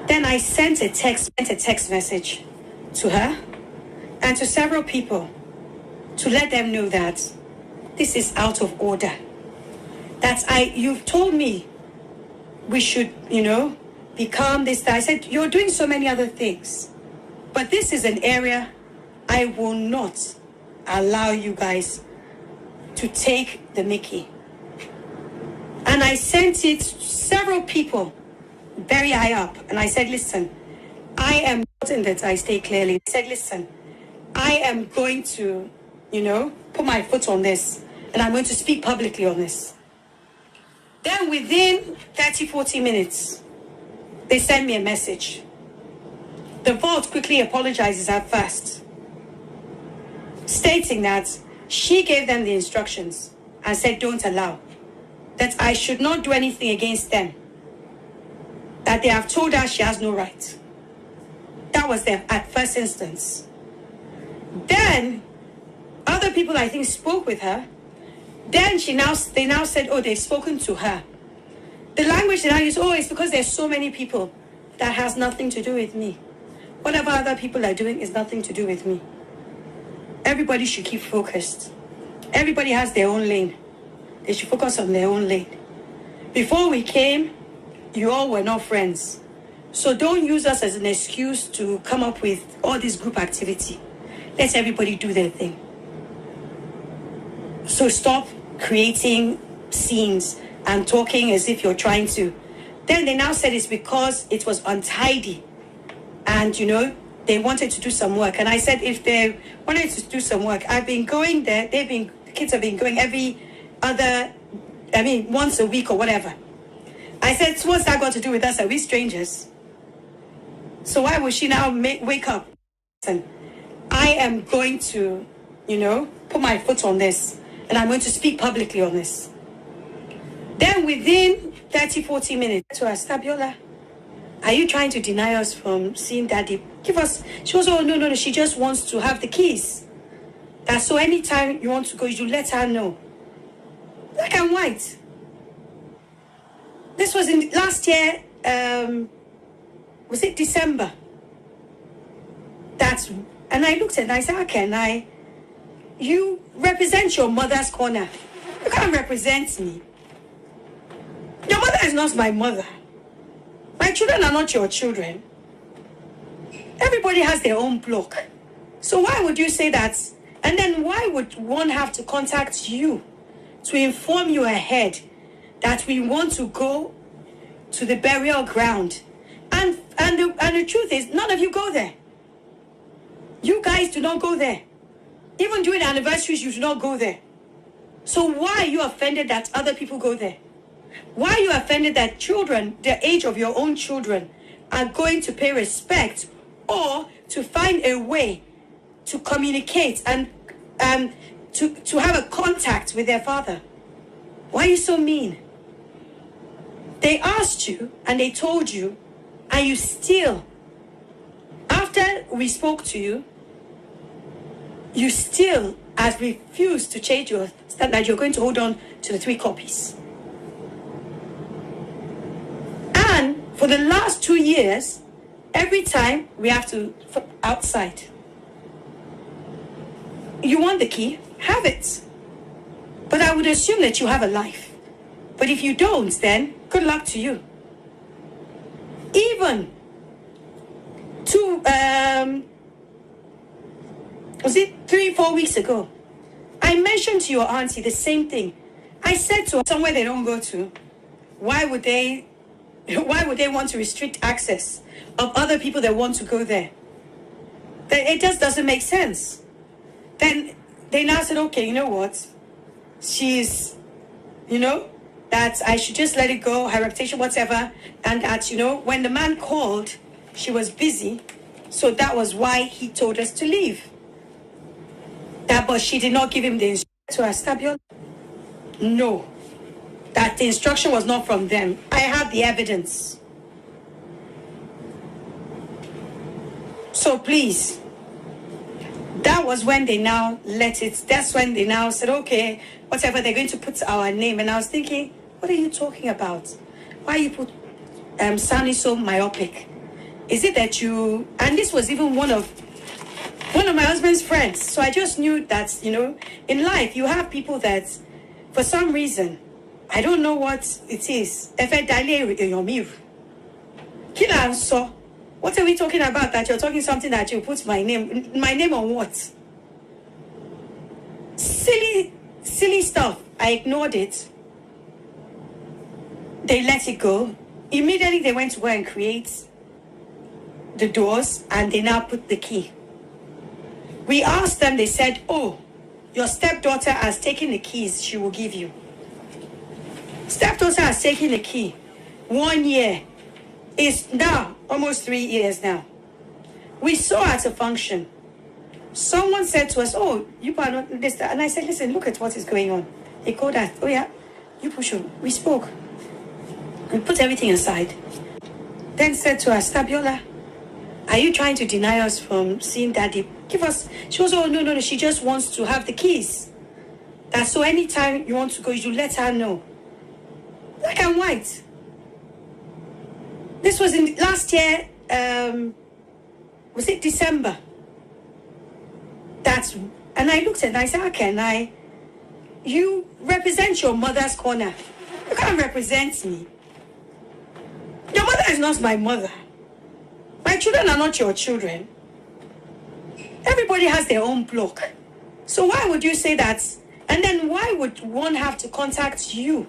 Then I sent a text message to her and to several people to let them know that this is out of order. You've told me we should, be calm this time. I said, you're doing so many other things. But this is an area I will not allow you guys to take the mickey. And I sent it to several people very high up. And I said, listen, I am important that I stay clearly. I said, listen, I am going to, put my foot on this. And I'm going to speak publicly on this. Then within 30, 40 minutes, they send me a message. The vault quickly apologizes at first, stating that she gave them the instructions and said, don't allow. That I should not do anything against them. That they have told her she has no right. That was their at first instance. Then, other people I think spoke with her. Then they now said, oh, they've spoken to her. The language they now use, oh, it's because there's so many people. That has nothing to do with me. Whatever other people are doing is nothing to do with me. Everybody should keep focused. Everybody has their own lane. They should focus on their own lane. Before we came, you all were not friends. So don't use us as an excuse to come up with all this group activity. Let everybody do their thing. So stop creating scenes and talking as if you're trying to. Then they now said it's because it was untidy. And, they wanted to do some work. And I said if they wanted to do some work, I've been going there. The kids have been going once a week or whatever. I said, so what's that got to do with us? Are we strangers? So why would she now wake up? Listen, I am going to, put my foot on this. And I'm going to speak publicly on this. Then within 30, 40 minutes, to her, Stabiola, are you trying to deny us from seeing Daddy? Give us. She goes, oh, no. She just wants to have the keys. So anytime you want to go, you let her know. Black and white. This was in last year, was it December? And I looked at it and I said, okay, you represent your mother's corner. You can't represent me. Your mother is not my mother. My children are not your children. Everybody has their own block. So why would you say that? And then why would one have to contact you to inform you ahead that we want to go to the burial ground? And the truth is, none of you go there. You guys do not go there. Even during anniversaries, you do not go there. So why are you offended that other people go there? Why are you offended that children, the age of your own children, are going to pay respect or to find a way to communicate and to have a contact with their father? Why are you so mean? They asked you and they told you, and you still, after we spoke to you, you still have refused to change your stand that you're going to hold on to the 3 copies. And for the last 2 years, every time we have to outside. You want the key? Have it. But I would assume that you have a life. But if you don't, then good luck to you. Even was it 3-4 weeks ago, I mentioned to your auntie the same thing. I said to her, somewhere they don't go to, why would they want to restrict access of other people that want to go there? It just doesn't make sense. Then they now said, okay, you know what? She's, that I should just let it go, her reputation, whatever. And that, when the man called, she was busy. So that was why he told us to leave. But she did not give him the instructions. to Astabiola, no, that the instruction was not from them. I have the evidence. So please, that was when they now let it. That's when they now said, okay, whatever, they're going to put our name. And I was thinking, what are you talking about? Why you put sounding so myopic? Is it that you? And this was even one of my husband's friends. So I just knew that, in life you have people that, for some reason, I don't know what it is. So, what are we talking about? That you're talking something that you put my name on what? Silly stuff. I ignored it. They let it go. Immediately they went to go and create the doors, and they now put the key. We asked them, they said, oh, your stepdaughter has taken the keys, she will give you. Stepdaughter has taken the key. 1 year. It's now almost 3 years now. We saw at a function. Someone said to us, oh, you are not this. And I said, listen, look at what is going on. They called us, oh yeah, you push on. We spoke. We put everything aside. Then said to us, Stabiola, are you trying to deny us from seeing Daddy? Give us. She was, oh, no. She just wants to have the keys. That so anytime you want to go, you let her know. Black and white. This was in last year, was it December? And I looked at it and I said, okay, you represent your mother's corner. You can't represent me. Your mother is not my mother. My children are not your children. Everybody has their own block. So why would you say that? And then why would one have to contact you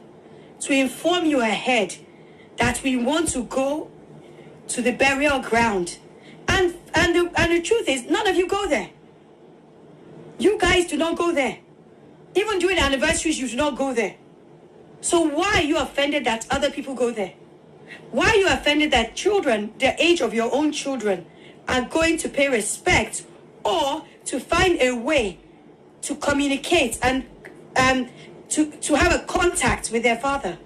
to inform you ahead that we want to go to the burial ground? And the truth is, none of you go there. You guys do not go there. Even during anniversaries, you do not go there. So why are you offended that other people go there? Why are you offended that children, the age of your own children, are going to pay respect or to find a way to communicate and to have a contact with their father?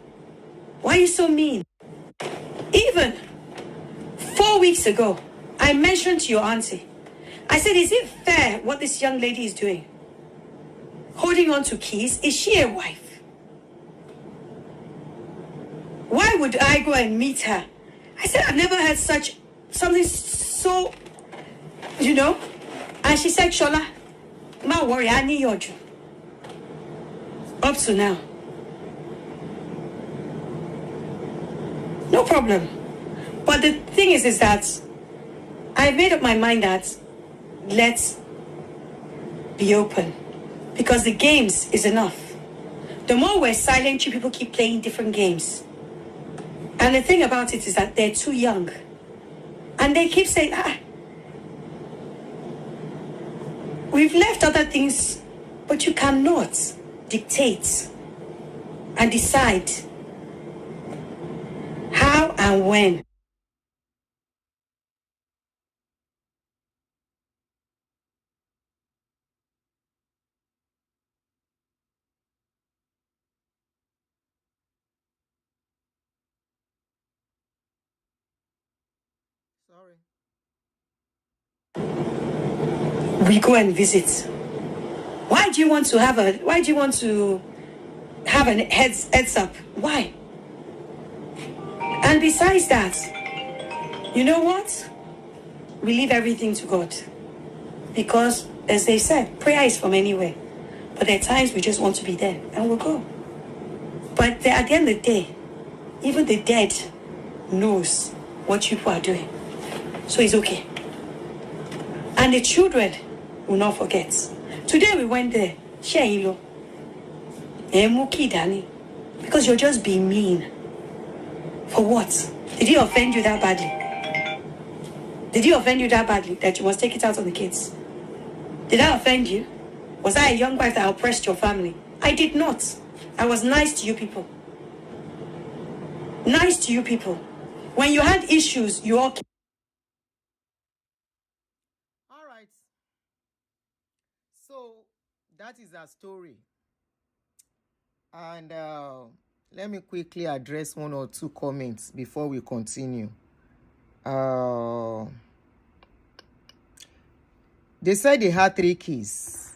Why are you so mean? Even 4 weeks ago, I mentioned to your auntie, I said, is it fair what this young lady is doing? Holding on to keys? Is she a wife? Why would I go and meet her? I said, I've never had something so, And she said, Shola, ma worry, I need your job. Up to now. No problem. But the thing is that I made up my mind that let's be open. Because the games is enough. The more we're silent, you people keep playing different games. And the thing about it is that they're too young. And they keep saying, we've left other things, but you cannot dictate and decide how and when. Sorry. We go and visit. Why do you want to have an heads up? Why? And besides that, you know what? We leave everything to God. Because, as they said, prayer is from anywhere. But there are times we just want to be there, and we'll go. But at the end of the day, even the dead knows what you people are doing. So it's okay. And the children will not forget. Today we went there. Because you're just being mean. For what? Did he offend you that badly? Did he offend you that badly that you must take it out on the kids? Did I offend you? Was I a young wife that oppressed your family? I did not. I was nice to you people. Nice to you people. When you had issues, you all... All right. So that is our story. And let me quickly address one or two comments before we continue. They said they had 3 kids.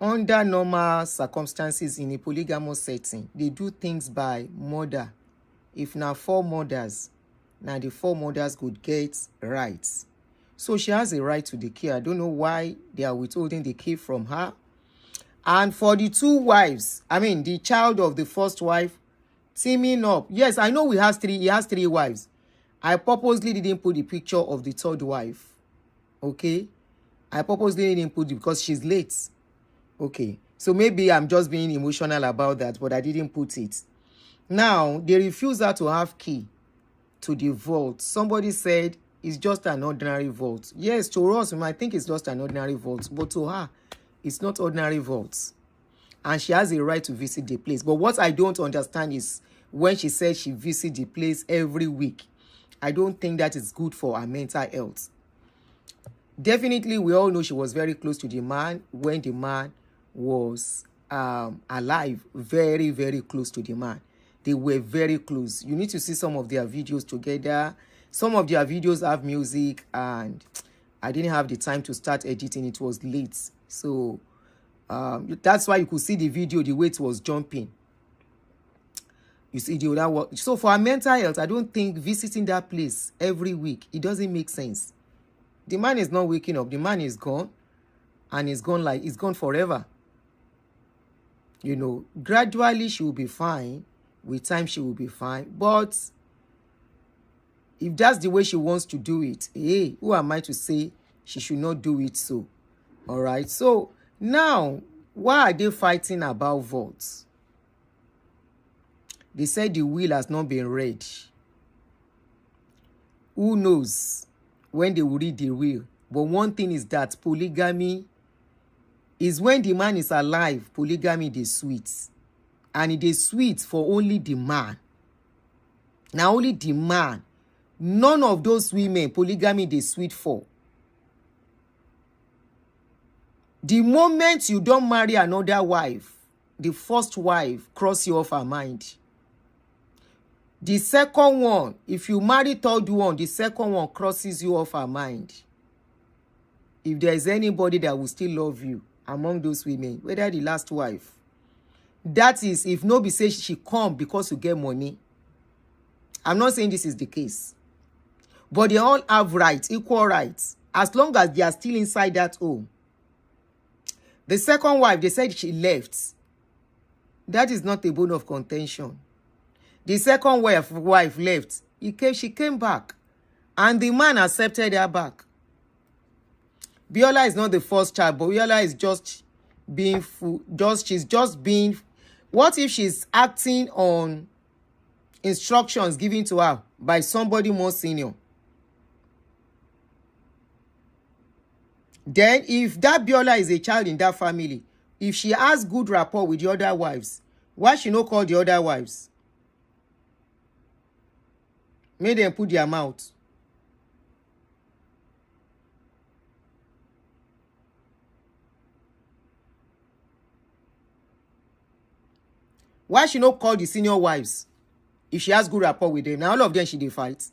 Under normal circumstances in a polygamous setting, they do things by mother. If now 4 mothers, now the 4 mothers could get rights. So she has a right to the key. I don't know why they are withholding the key from her. And for the 2 wives, I mean the child of the first wife, teaming up. Yes, I know he has 3 wives. I purposely didn't put the picture of the 3rd wife. Okay? I purposely didn't put it because she's late. Okay, so maybe I'm just being emotional about that, but I didn't put it. Now, they refuse her to have key to the vault. Somebody said it's just an ordinary vault. Yes, to us, we might think it's just an ordinary vault, but to her, it's not ordinary vault. And she has a right to visit the place. But what I don't understand is when she said she visits the place every week. I don't think that is good for her mental health. Definitely, we all know she was very close to the man when the man was alive, very, very close to the man. They were very close. You need to see some of their videos together. Some of their videos have music, and I didn't have the time to start editing. It was late. So that's why you could see the video, the way it was jumping. You see the other one. So for our mental health, I don't think visiting that place every week, it doesn't make sense. The man is not waking up. The man is gone. And it's gone forever. You know, gradually she will be fine. With time she will be fine. But if that's the way she wants to do it, hey, who am I to say she should not do it so? All right. So now, why are they fighting about votes? They said the will has not been read. Who knows when they will read the will? But one thing is that polygamy is when the man is alive, polygamy is sweet. And it is sweet for only the man. Now only the man. None of those women, polygamy is sweet for. The moment you don't marry another wife, the first wife cross you off her mind. The second one, if you marry 3rd one, the second one crosses you off her mind. If there is anybody that will still love you among those women, whether the last wife, that is if nobody says she come because you get money. I'm not saying this is the case, but they all have rights, equal rights, as long as they are still inside that home. The second wife, they said she left. That is not a bone of contention. The second wife left. She came back, and the man accepted her back. Biola is not the first child, but Biola is just being she's just being. What if she's acting on instructions given to her by somebody more senior? Then if that Biola is a child in that family, if she has good rapport with the other wives, why she no call the other wives? Make them put their mouth. Why she no call the senior wives if she has good rapport with them? Now all of them she dey fight.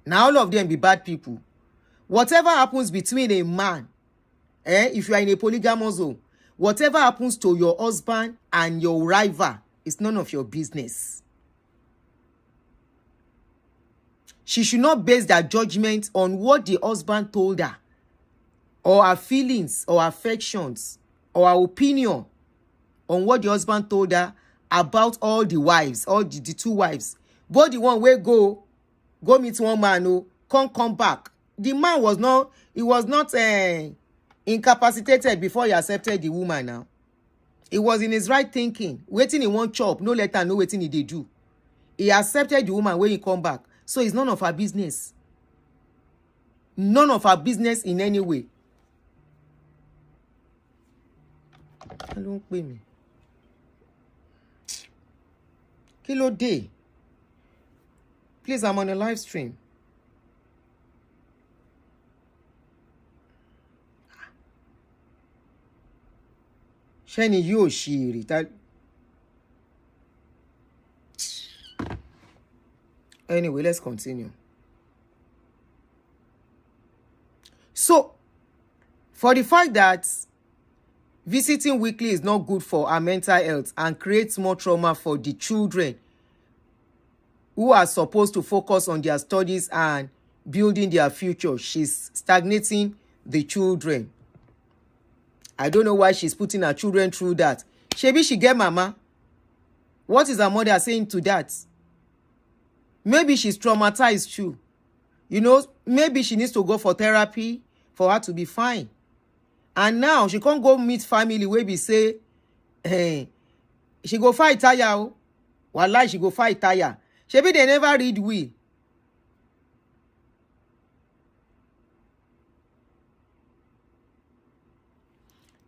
Now all of them be bad people. Whatever happens between a man, if you are in a polygamous zone, whatever happens to your husband and your rival is none of your business. She should not base that judgment on what the husband told her, or her feelings, or affections, or her opinion on what the husband told her about all the wives, all the 2 wives. But the one where go meet one man, come back. The man was not, incapacitated before he accepted the woman now. He was in his right thinking. Waiting in one chop, no letter, no waiting he did do. He accepted the woman when he come back. So it's none of her business. None of her business in any way. Don't pay me. Kilo day. Please, I'm on a live stream. Sheni yóò ṣì rí. Anyway, let's continue. So, for the fact that visiting weekly is not good for our mental health and creates more trauma for the children who are supposed to focus on their studies and building their future, she's stagnating the children. I don't know why she's putting her children through that. Shebi she get mama. What is her mother saying to that? Maybe she's traumatized too. You know, maybe she needs to go for therapy for her to be fine. And now she can't go meet family where we say, hey, she go fight tire. Wallahi, she go fight tire. Shebi they never read will.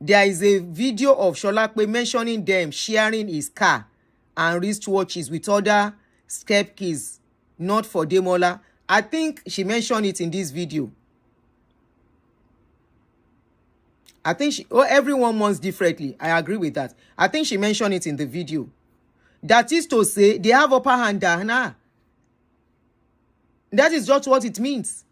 There is a video of Sholakpe mentioning them sharing his car and wristwatches with other Seriki'S, not for Demola. I think she mentioned it in this video. I think everyone wants differently. I agree with that. I think she mentioned it in the video. That is to say, they have upper hand. Nah. That is just what it means.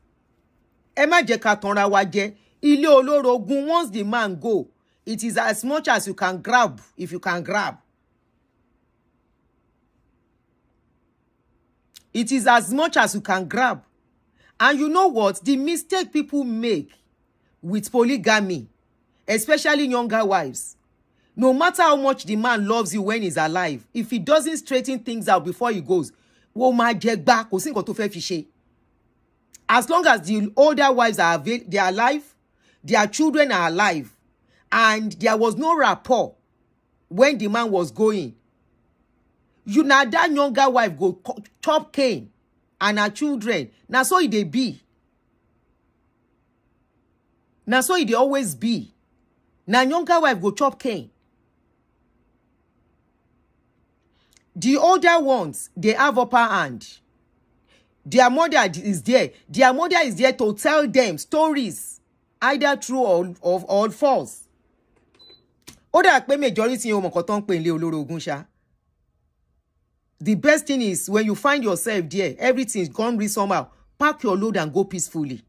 Emma jeka tonra waje. Ile olorogun, once the man go, it is as much as you can grab, if you can grab. It is as much as you can grab. And you know what? The mistake people make with polygamy, especially younger wives, no matter how much the man loves you when he's alive, if he doesn't straighten things out before he goes, wo ma jẹ gbá, kò sí nǹkan tó fẹ́ fi ṣe. As long as the older wives are alive, their children are alive, and there was no rapport when the man was going, you na that younger wife go chop cane and her children. Na so it dey be. Na so it dey always be. Na younger wife go chop cane. The older ones, they have upper hand. Their mother is there. Their mother is there to tell them stories, either true or false. Ó dà pé majority o mọ̀ nǹkan tó ń pè nílé olórogún ṣá. The best thing is when you find yourself there, everything's gone real somehow. Pack your load and go peacefully.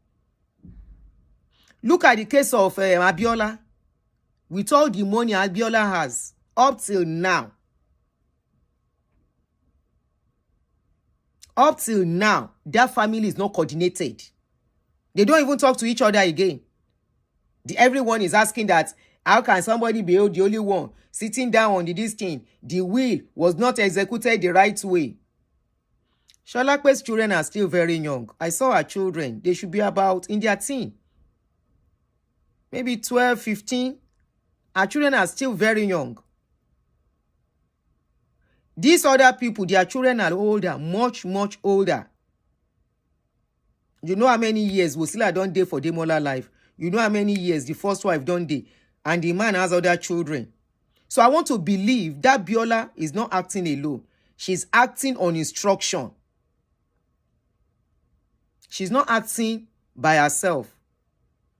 Look at the case of Abiola. With all the money Abiola has up till now, that family is not coordinated. They don't even talk to each other again. Everyone is asking that, how can somebody be the only one sitting down on this thing? The will was not executed the right way. Sholakpe's children are still very young. I saw her children. They should be about in their teen. Maybe 12, 15. Her children are still very young. These other people, their children are older, much, much older. You know how many years Wosila done day for Demola life. You know how many years the first wife done day. And the man has other children. So I want to believe that Biola is not acting alone. She's acting on instruction. She's not acting by herself.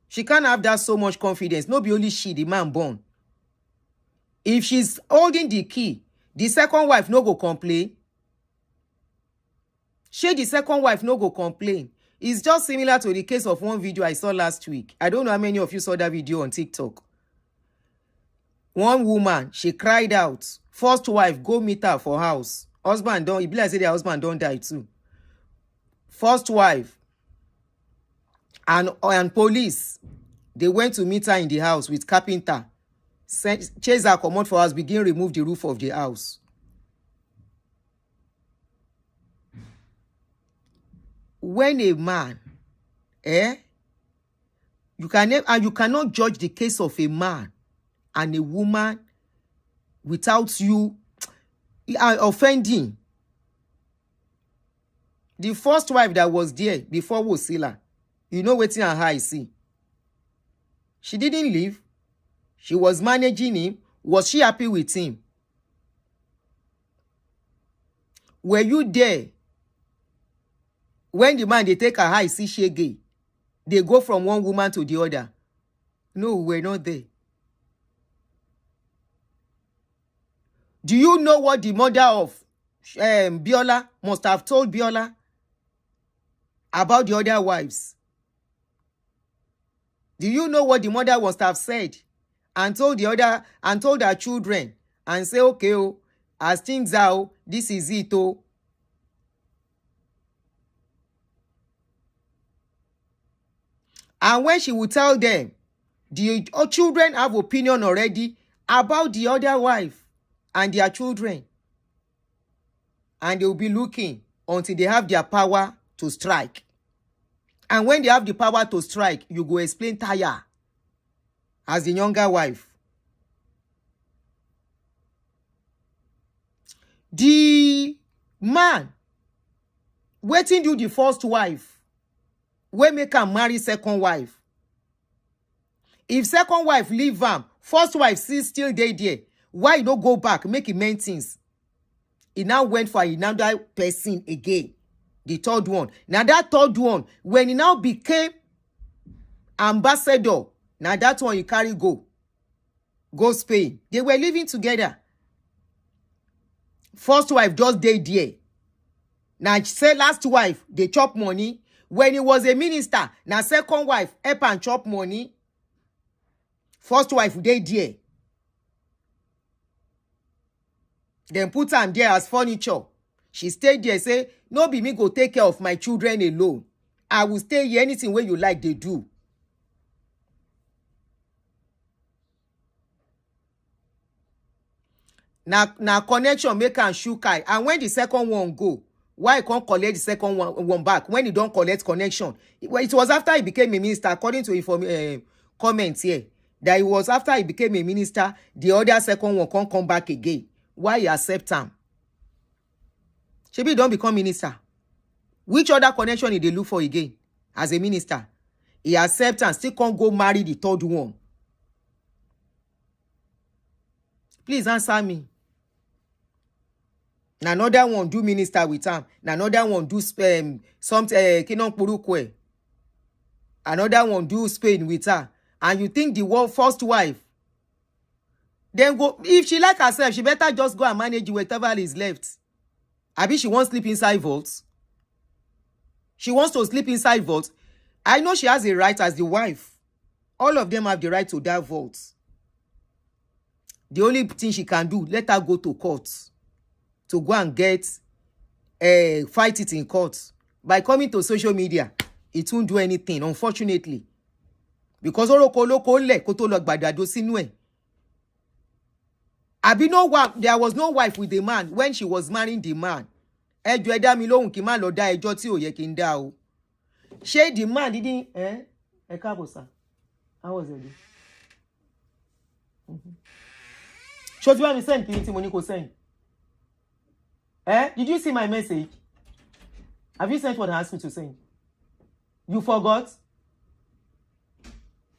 She can't have that so much confidence. No be only she, the man born. If she's holding the key, the second wife no go complain. The second wife no go complain. It's just similar to the case of one video I saw last week. I don't know how many of you saw that video on TikTok. One woman, she cried out. First wife, go meet her for house. Husband don't, it be like say their husband don't die too. First wife and police, they went to meet her in the house with carpenter. Chase her comot for house, begin remove the roof of the house. When a man, you cannot judge the case of a man and a woman without you offending. The first wife that was there before Wosila, you know wetin her eye see. She didn't leave. She was managing him. Was she happy with him? Were you there when the man they take her eye see shege? They go from one woman to the other. No, we're not there. Do you know what the mother of Biola must have told Biola about the other wives? Do you know what the mother must have said and told her children and say, okay, oh, as things are, oh, this is it, oh. And when she will tell them, the children have opinion already about the other wife and their children. And they will be looking until they have their power to strike. And when they have the power to strike, you go explain tire as the younger wife. The man waiting do the first wife, wey make am marry second wife. If second wife leave am, first wife still dey there. Why you no go back, make him mend things? He now went for another person again, the third one. Now that third one, when he now became ambassador, now that one he carry go Spain. They were living together. First wife just dey there. Now say last wife, they chop money. When he was a minister, now second wife help and chop money. First wife dey there. Then put am there as furniture. She stayed there, say, no be me go take care of my children alone. I will stay here, anything where you like, they do. Now connection make am shook eye. And when the second one go, why he can't collect the second one back? When he don't collect connection. It was after he became a minister, according to comments here, that it was after he became a minister, the other second one can't come back again. Why he accept him? Shebi don't become minister. Which other connection did they look for again as a minister? He accept and still can't go marry the third one. Please answer me. Now another one do minister with him. Now another one do something Kinon Purukwe. Another one do Spain with her. And you think the first wife, then go, if she like herself, she better just go and manage whatever is left. Abi she wants to sleep inside vaults. She wants to sleep inside vaults. I know she has a right as the wife. All of them have the right to that vault. The only thing she can do, let her go to court to go and get fight it in court. By coming to social media, it won't do anything, unfortunately. Because there was no wife with the man when she was marrying the man. Shey the man didn't how was it? Show you me send Moniko send. Did you see my message? Have you sent what I asked you to send? You forgot?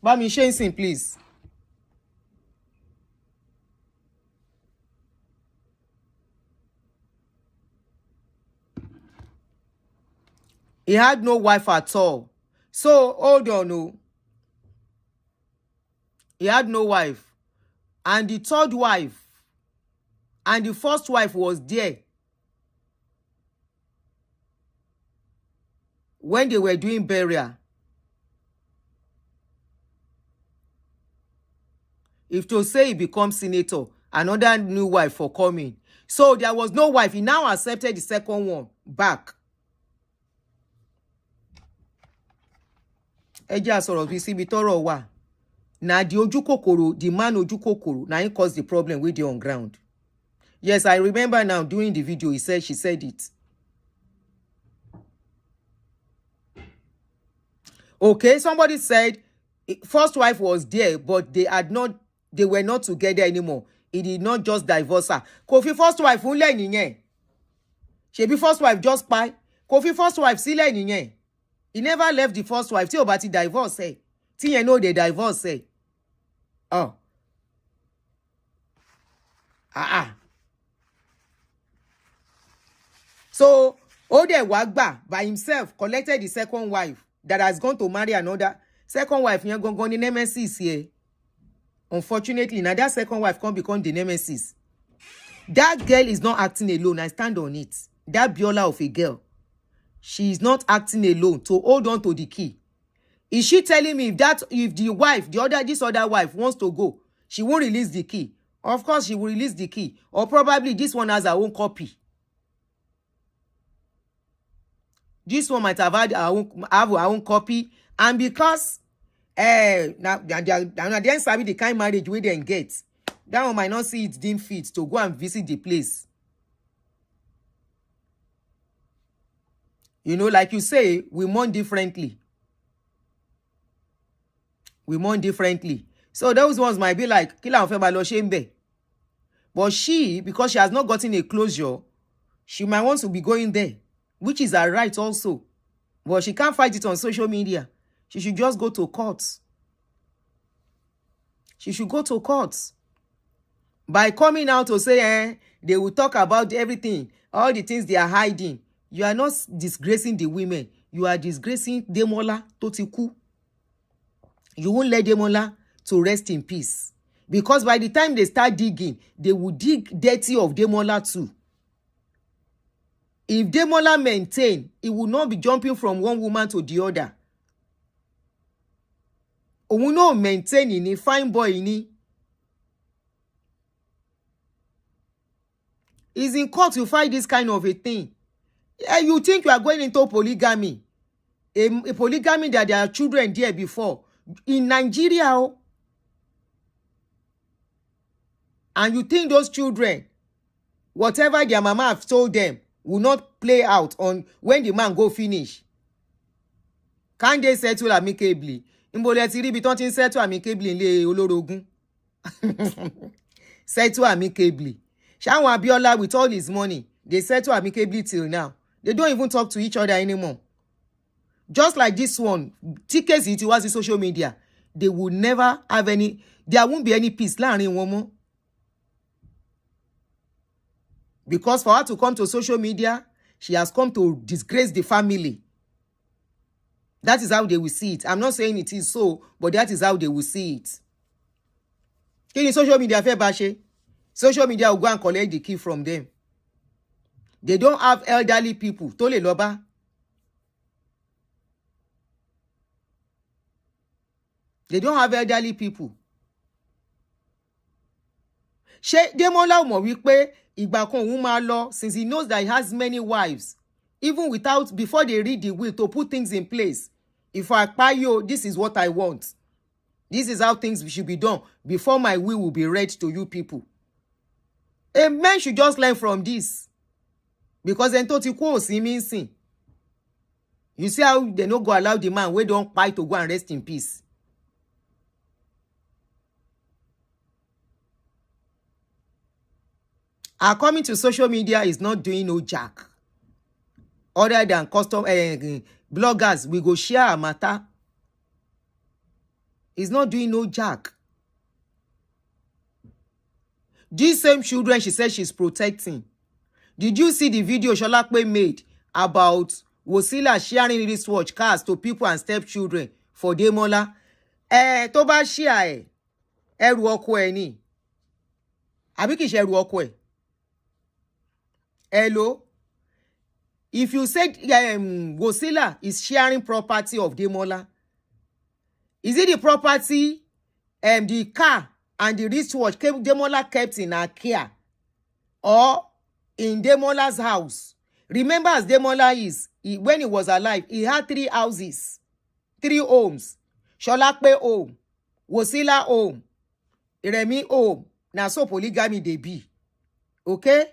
But me Shensin, please. He had no wife at all. So, hold on, no. He had no wife. And the third wife and the first wife was there when they were doing burial. If to say he becomes senator, another new wife for coming. So there was no wife. He now accepted the second one back. Eja sọ̀rọ̀ bí síbi tọ́rọ̀ wà. Na the ojukokoro, the man ojukokoro, na him caused the problem with the on ground. Yes, I remember now during the video, she said it. Okay, somebody said first wife was there, but they were not together anymore. He did not just divorce her. Kofi first wife unle niyen. Shebi first wife just pie. Kofi first wife sile niyen. He never left the first wife. Tí ó bá ti divorce eh. Tí yẹn know they divorce eh. Oh. So, Ode Wagba by himself collected the second wife that has gone to marry another. Second wife yẹn gangan ni nemesis here. Unfortunately, now that second wife can't become the nemesis. That girl is not acting alone. I stand on it. That Biola of a girl, she is not acting alone to hold on to the key. Is she telling me if the wife, this other wife wants to go, she won't release the key? Of course, she will release the key. Or probably this one has her own copy. This one might have had her own copy. And because now they didn't sabi the kind of marriage we then get, that one might not see it deemed fit to go and visit the place. You know, like you say, we mourn differently. We mourn differently. So those ones might be like, Kila Ofeba lo shembe. But she, because she has not gotten a closure, she might want to be going there, which is her right also. But she can't fight it on social media. She should just go to court. She should go to court. By coming out to say, they will talk about everything, all the things they are hiding. You are not disgracing the women. You are disgracing Demola Totiku. You won't let Demola to rest in peace. Because by the time they start digging, they will dig dirty of Demola too. If Demola maintain, it will not be jumping from one woman to the other. Òun náà maintain ni fine boy ni. Is in court to fight this kind of a thing. Yeah, you think you are going into polygamy. A polygamy that there are children there before. In Nigeria, and you think those children, whatever their mama have told them, will not play out on when the man go finish. Can they settle amicably? Imbole ti ri bi ton tin settle amicably nle olorogun. Settle amicably. Shanwa Abiola with all his money, they settle amicably till now. They don't even talk to each other anymore. Just like this one, tickets it was in social media. They will never have any, there won't be any peace láàrin wọn mọ́. Because for her to come to social media, she has come to disgrace the family. That is how they will see it. I'm not saying it is so, but that is how they will see it. Kí ni social media fẹ́ bá ṣe? Social media will go and collect the key from them. They don't have elderly people. Tó lè lọ bá. They don't have elderly people. Ṣé Demola mọ̀ wípé ìgbà kan òun máa lọ, since he knows that he has many wives, even without, before they read the will, to put things in place. If I pay you, this is what I want. This is how things should be done before my will be read to you people. A man should just learn from this. Because then to ti kú òsì mi nsìn. You see how they no go allow the man wey don kpai to go and rest in peace. Our coming to social media is not doing no jack. Other than custom bloggers, we go share our matter. It's not doing no jack. These same children she said she's protecting. Did you see the video Sholakwe made about Wasila sharing wristwatch cars to people and stepchildren for Demola? Tó bá share ẹrù ọkọ ẹ̀ ni. Àbí kìí ṣe ẹrù ọkọ ẹ̀. Hello? If you said Wasila is sharing property of Demola, is it the property, the car and the wristwatch Demola kept in her care, or in Demola's house? Remember, as Demola is, when he was alive, he had 3 houses, 3 homes. Sholakwe home, Wasila home, Remi home. Now so polygamy they be. Okay?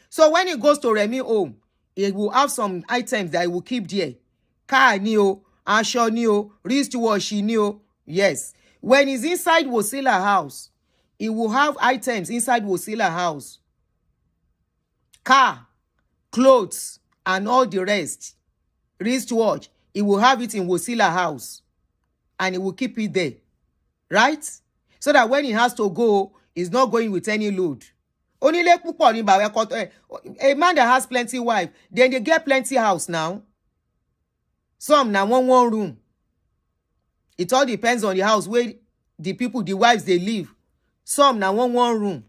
So when he goes to Remi home, he will have some items that he will keep there. Car ni o, aṣọ ni o, wristwatch ni o. Yes. When he's inside Wasila house, he will have items inside Wasila house. Car, clothes, and all the rest. Wristwatch, he will have it in Wasila house. And he will keep it there. Right? So that when he has to go, he's not going with any load. Only a man that has plenty wife, then they get plenty house now. Some now one room. It all depends on the house where the people, the wives, they live. Some now one room.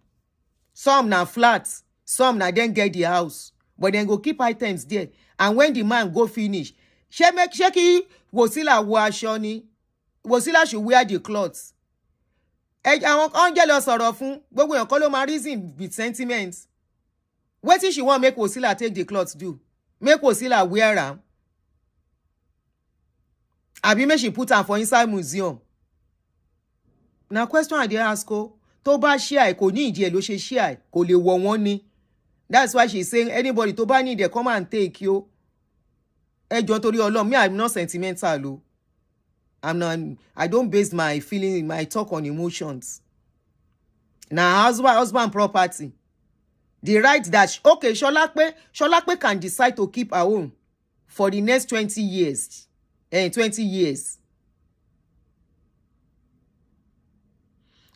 Some now flats. some na then get the house, but then go keep items there. And when the man go finish, she Wosila wọ aṣọ ni. Wosila should wear the clothes. Àwọn kan jẹ́ lọ sọ̀rọ̀ fún gbogbo èèyàn kọ́ ló máa reason with sentiments. Wetin she want make Wosila take the clothes do? Make Wosila wear am? Abi make she put am for inside museum? Na question I dey ask o. Tó bá share kò ní ìdí ẹ̀ ló ṣe share kò lè wọ̀ wọ́n ni. That's why she's saying anybody tó bá need it come and take you. Ẹ jọ̀ọ́ torí Ọlọ́run, me I'm not sentimental o. I don't base my feeling, my talk on emotions. Now, husband property. The right that, okay, Sholape can decide to keep her own for the next 20 years. 20 years.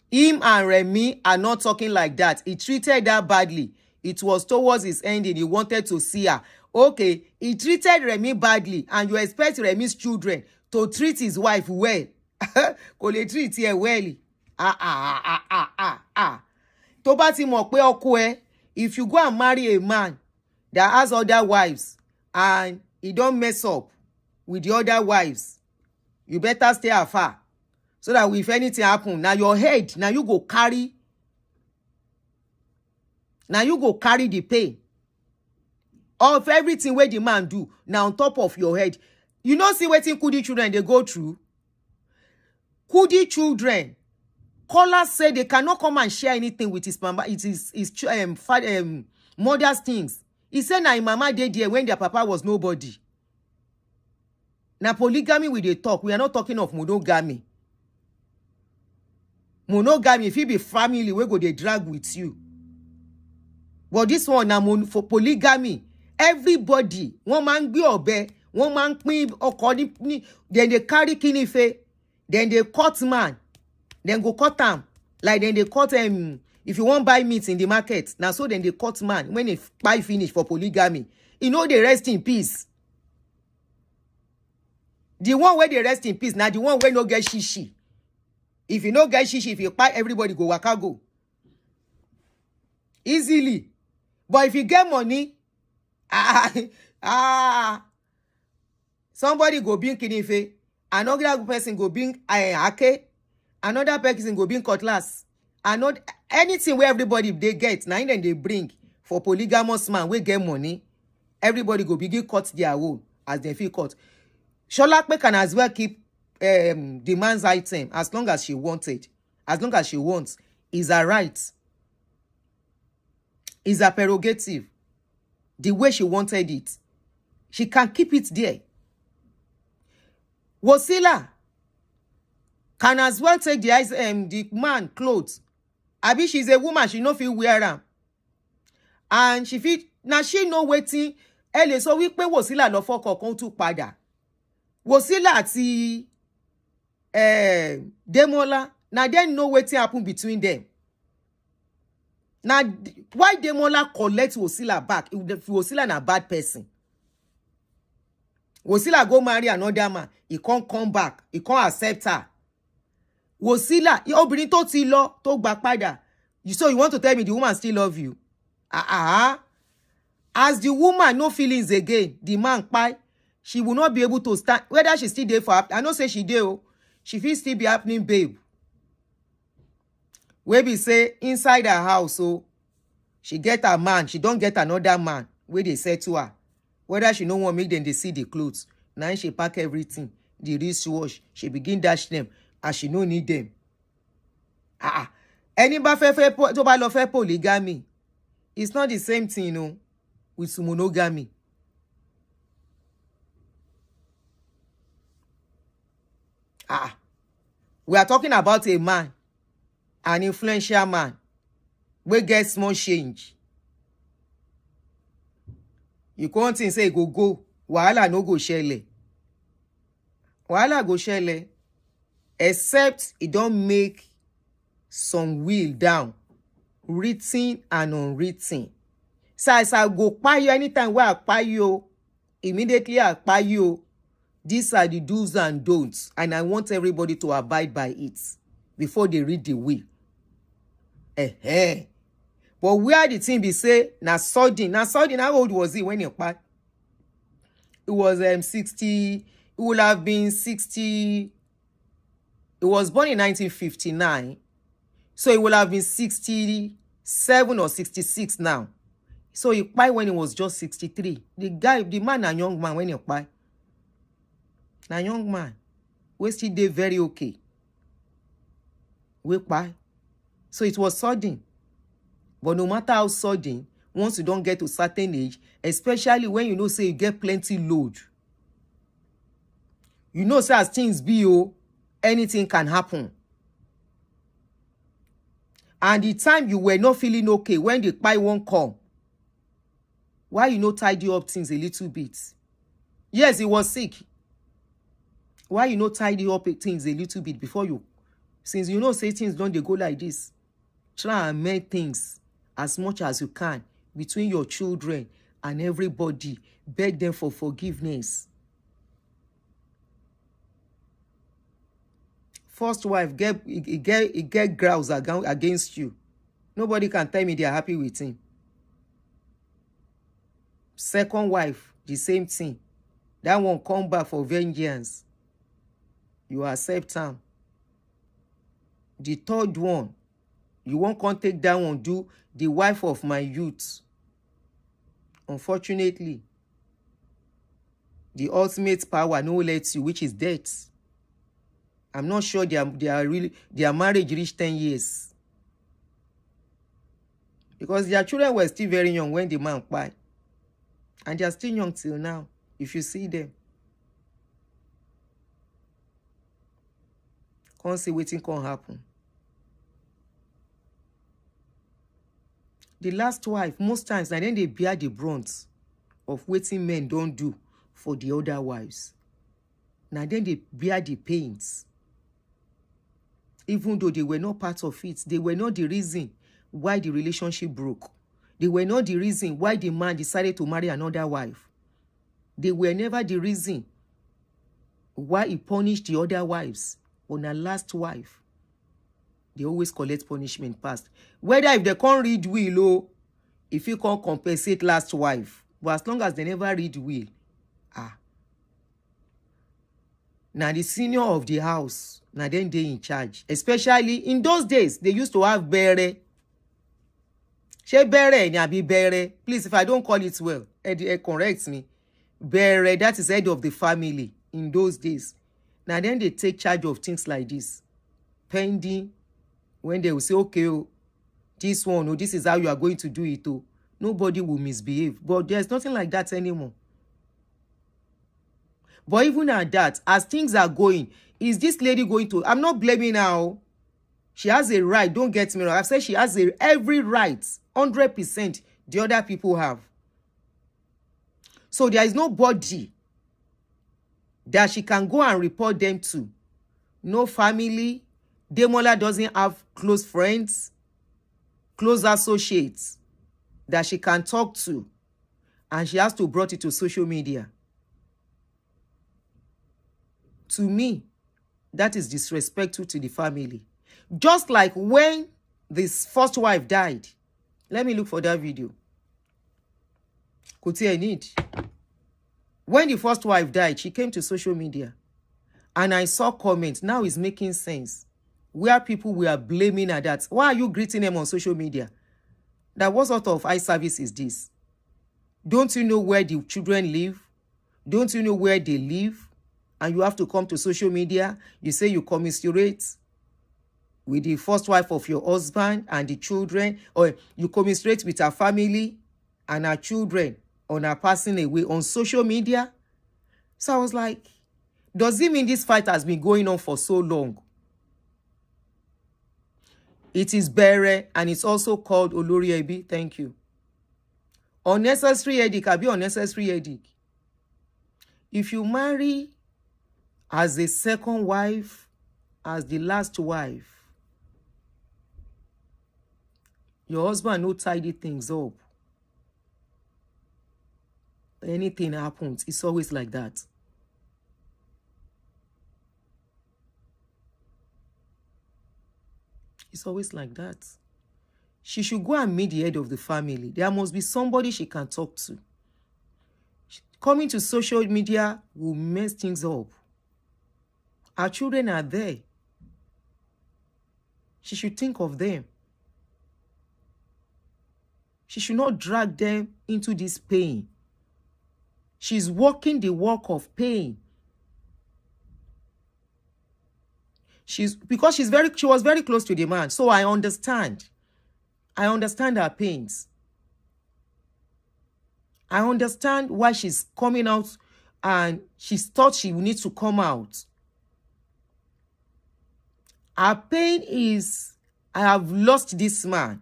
Him and Remy are not talking like that. He treated her badly. It was towards his ending. He wanted to see her. Okay, he treated Remy badly, and you expect Remy's children to treat his wife well. Kò lè treat her well. Tó bá ti mọ̀ pé ọkọ ẹ, if you go and marry a man that has other wives and he don't mess up with the other wives, you better stay afar. So that if anything happen, now your head, now you go carry the pain of everything where the man do. Now on top of your head. You know, see wetin Kudi children they go through. Kudi children, callers say they cannot come and share anything with his mama. It is his mother's things. He said na his mama dey there when their papa was nobody. Now polygamy we dey talk. We are not talking of monogamy. Monogamy, if it be family, we go they drag with you. But this one now for polygamy, everybody, one man be obey. One man pin according, then they carry kinife, then they cut man, then go cut him. Like then they cut him. If you want buy meat in the market, now so then they cut man when they buy finish for polygamy. You know they rest in peace. The one where they rest in peace, now the one where no get shishi. If you no get shishi, if you buy everybody go waka go. Easily. But if you get money, somebody go bring kinife, another person go bring ake, another person go bring cutlass, another anything where everybody they get, now then they bring for polygamous man we get money, everybody go begin cut their own as they feel cut. Sholape can as well keep the man's item as long as she wanted, as long as she wants. Is her right. Is her prerogative. The way she wanted it, she can keep it there. Wosila can as well take the man clothes. Abi she's a woman, she no fit wear them. And she fit now she no waiting. Ele so we pe Wosila lọ fọkọ kan tún padà. Wosila àti Demola now they know wetin happen between them. Now why Demola collect Wosila back if Wosila na bad person? Wosila go marry another man, he can't come back, he can't accept her. Wosila, obìnrin tó ti lọ tó gbà padà. So you want to tell me the woman still love you? As the woman no feelings again, the man kpai, she will not be able to stand. Whether she still there for, I know say she there, she feel still be happening, babe. Where we say inside her house, so she get a man, she don't get another man. Where they say to her, whether she no want make them they see the clothes. Now she pack everything, the wristwatch, she begin dash them, as she no need them. Anybody to buy love polygamy. It's not the same thing, you know, with monogamy. We are talking about a man, an influential man, we get small change. You can't say go, wahala no go shele. Wahala go shele, except it don't make some will down, written and unwritten. So as I go pay you anytime where I pay you, immediately I pay you. These are the do's and don'ts, and I want everybody to abide by it before they read the will. But But where the thing be say, na sudden, how old was he when he kpai? It was 60, it would have been 60. It was born in 1959. So it would have been 67 or 66 now. So he kpai when he was just 63. The man a young man when he kpai. Na young man. We still dey very okay. We kpai. So it was sudden. But no matter how sudden, once you don't get to a certain age, especially when you know say you get plenty load, you know say as things be, anything can happen. And the time you were not feeling okay, when the kpai won't come, why you no tidy up things a little bit? Yes, he was sick. Why you no tidy up things a little bit before you, since you know say things don't they go like this, try and make things as much as you can between your children and everybody. Beg them for forgiveness. First wife get grouse against you. Nobody can tell me they are happy with him. Second wife, the same thing. That one come back for vengeance. You accept him. The third one, you won't come take that one, do the wife of my youth. Unfortunately, the ultimate power no lets you, which is death. I'm not sure their marriage reached 10 years. Because their children were still very young when the man died. And they are still young till now, if you see them. Can't see waiting can happen. The last wife, most times, and then they bear the brunt of waiting men don't do for the other wives. Now then they bear the pains. Even though they were not part of it, they were not the reason why the relationship broke. They were not the reason why the man decided to marry another wife. They were never the reason why he punished the other wives. On her last wife, they always collect punishment past. Whether if they can't read will, if you can't compensate last wife, but as long as they never read will, now the senior of the house, now then they in charge. Especially in those days, they used to have bere. She bere, nyabi bere. Please, if I don't call it well, correct me. Bere, that is head of the family in those days. Now then they take charge of things like this. Pending, when they will say, okay, this one, this is how you are going to do it. Nobody will misbehave. But there's nothing like that anymore. But even at that, as things are going, is this lady going to... I'm not blaming her. She has a right. Don't get me wrong. I've said she has every right. 100% the other people have. So there is nobody that she can go and report them to. No family. Demola doesn't have close friends, close associates that she can talk to. And she has to brought it to social media. To me, that is disrespectful to the family. Just like when this first wife died. Let me look for that video. Could I need? When the first wife died, she came to social media. And I saw comments. Now it's making sense. Where people were blaming her that. Why are you greeting them on social media? That what sort of eye service is this? Don't you know where the children live? Don't you know where they live? And you have to come to social media. You say you commiserate with the first wife of your husband and the children. Or you commiserate with her family and her children on her passing away on social media. So I was like, does it mean this fight has been going on for so long? It is Bere and it's also called Olori Ebi. Thank you. Unnecessary headache. Abi unnecessary headache. If you marry as a second wife, as the last wife, your husband no tidy things up. Anything happens, it's always like that. It's always like that. she should go and meet the head of the family. There must be somebody she can talk to. Coming to social media will mess things up. Our children are there. She should think of them. She should not drag them into this pain. She's walking the walk of pain. She was very close to the man. So I understand. I understand her pains. I understand why she's coming out and she thought she needs to come out. Her pain is, I have lost this man.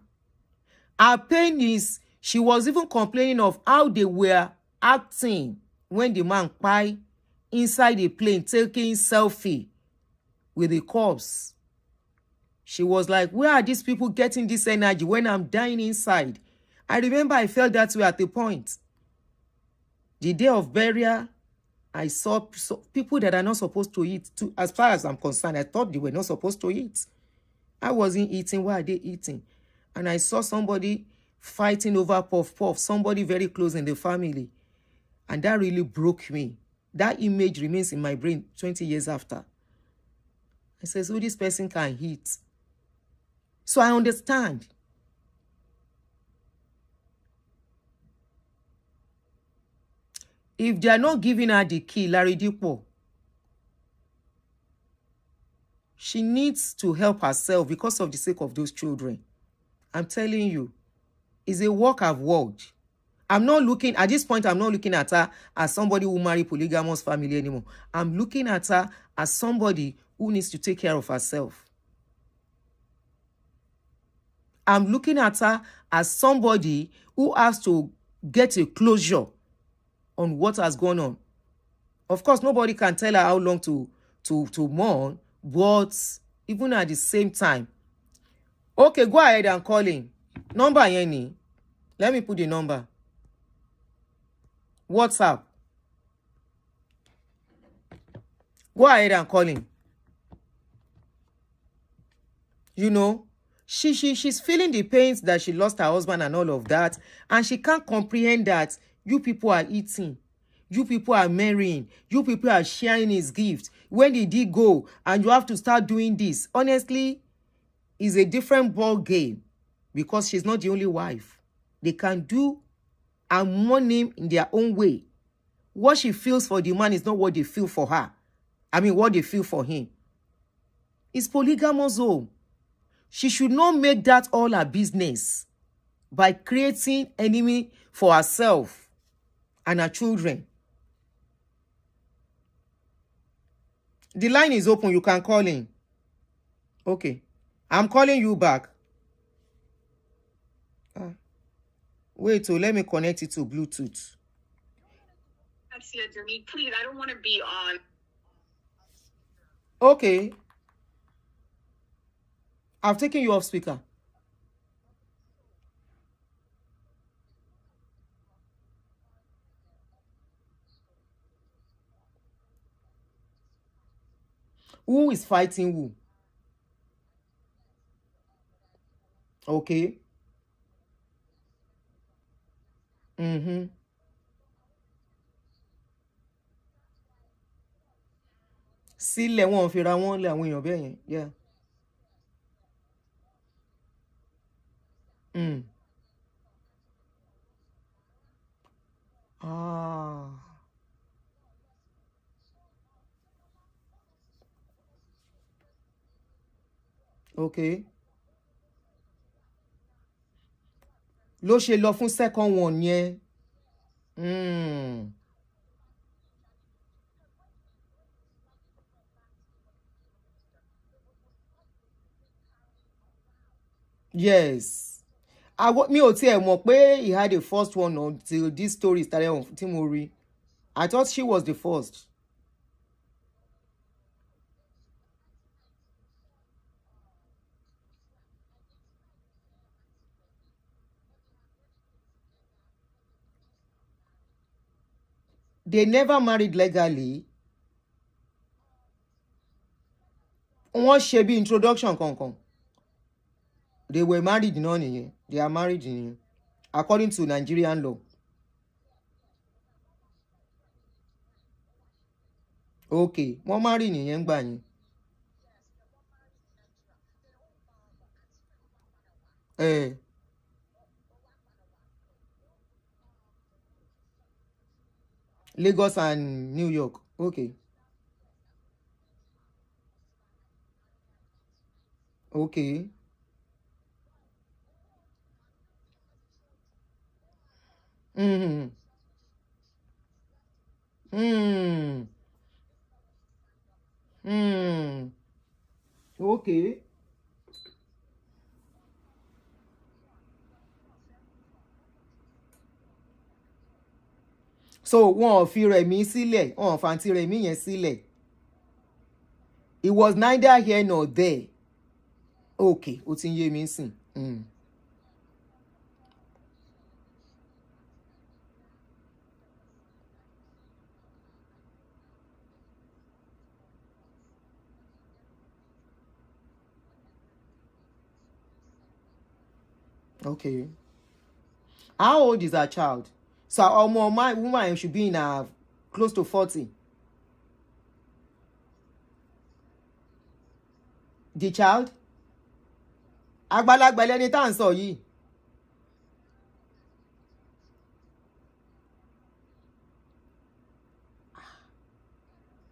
Her pain is, she was even complaining of how they were acting when the man pie inside the plane taking selfie with the corpse. She was like, where are these people getting this energy when I'm dying inside? I remember I felt that way at the point. The day of burial, I saw people that are not supposed to eat. As far as I'm concerned, I thought they were not supposed to eat. I wasn't eating. Why are they eating? And I saw somebody fighting over puff puff, somebody very close in the family. And that really broke me. That image remains in my brain 20 years after. I said, so this person can eat. So I understand. If they are not giving her the key, Larry Dipo, she needs to help herself because of the sake of those children. I'm telling you, it's a work I've worked. I'm not looking, at this point, I'm not looking at her as somebody who marry polygamous family anymore. I'm looking at her as somebody who needs to take care of herself. I'm looking at her as somebody who has to get a closure on what has gone on. Of course, nobody can tell her how long to mourn, but even at the same time. Okay, go ahead and call in. Number Yenny. Let me put the number. WhatsApp. Go ahead and call in. You know, she's feeling the pains that she lost her husband and all of that, and she can't comprehend that you people are eating, you people are marrying, you people are sharing his gift. When did he go? And you have to start doing this. Honestly, it's a different ball game because she's not the only wife. They can do and mourn him in their own way. What she feels for the man is not what they feel for her. I mean, what they feel for him. It's polygamous home. She should not make that all her business by creating enemy for herself and her children. The line is open. You can call in. Okay. I'm calling you back. Wait, let me connect it to Bluetooth. Please, I don't want to be on. Okay. I've taken you off speaker. Who is fighting who? Okay. Mm-hmm. Sílẹ̀ wọn fi ra wọn lé àwọn èèyàn bẹ́ẹ̀ yẹn. Yeah. Ah. Okay. Ló ṣe lọ fún second one yẹn. Yes. Mi ò tiẹ̀ mọ̀ pé he had the first one until this story started on Timori. I thought she was the first. They never married legally. Wọ́n ṣe bí introduction kankan. They were married náà nìyẹn. They are married nìyẹn. According to Nigerian law. Okay, wọ́n marry nìyẹn gbà yẹn. Lagos and New York. Okay. Okay. Mm-hmm. Mm. Mm. Okay. So wọn ò fi Rẹ̀mí sílẹ̀, wọn ò fàǹtí Rẹ̀mí yẹn sílẹ̀. It was neither here nor there. Okay, ó ti ń yé mi sìn. Okay. How old is her child? So my woman should be in her close to 40. The child? Àgbàlagbà lẹni tá à ń sọ yìí.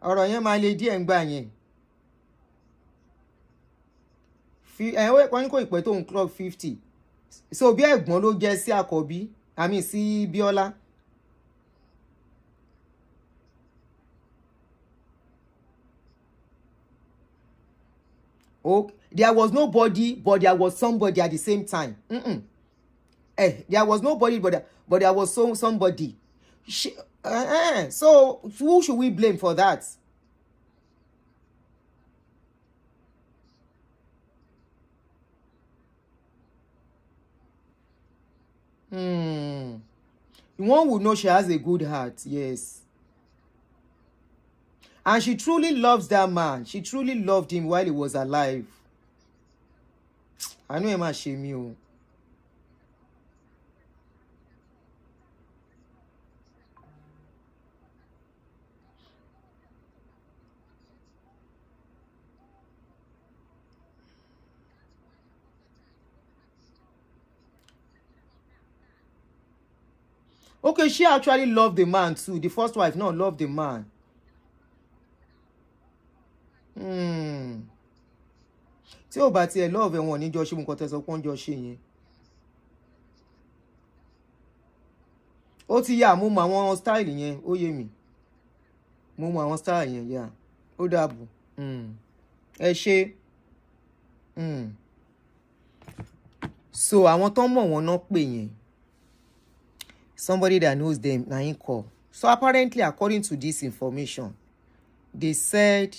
Ọ̀rọ̀ yẹn máa le díẹ̀ ń gbà yẹn. Wọ́n ní kò ìpẹ́ tó ń clock 50. So bí ẹ̀gbọ́n ló jẹ́ sí àkọ́bí, àmì sí Bíọ́lá. Okay. There was nobody, but there was somebody at the same time. There was nobody, but there was somebody. So who should we blame for that? One would know she has a good heart, yes. And she truly loves that man. She truly loved him while he was alive. I know ẹ máa ṣe mí o. Okay, she actually loved the man too. The first wife no loved the man. Tí ò bá tiẹ̀ love wọn níjọ ṣe nǹkan tẹ̀sán pọ́n jọ ṣe yẹn. Ó ti yá mo mọ àwọn style yẹn, ó yé mi. Mo mọ àwọn style yẹn yá. Ó dàbọ̀. Ẹ ṣé. So àwọn tó mọ̀ wọ́n náà pè yẹn. Somebody that knows them na him call. So apparently, according to this information, they said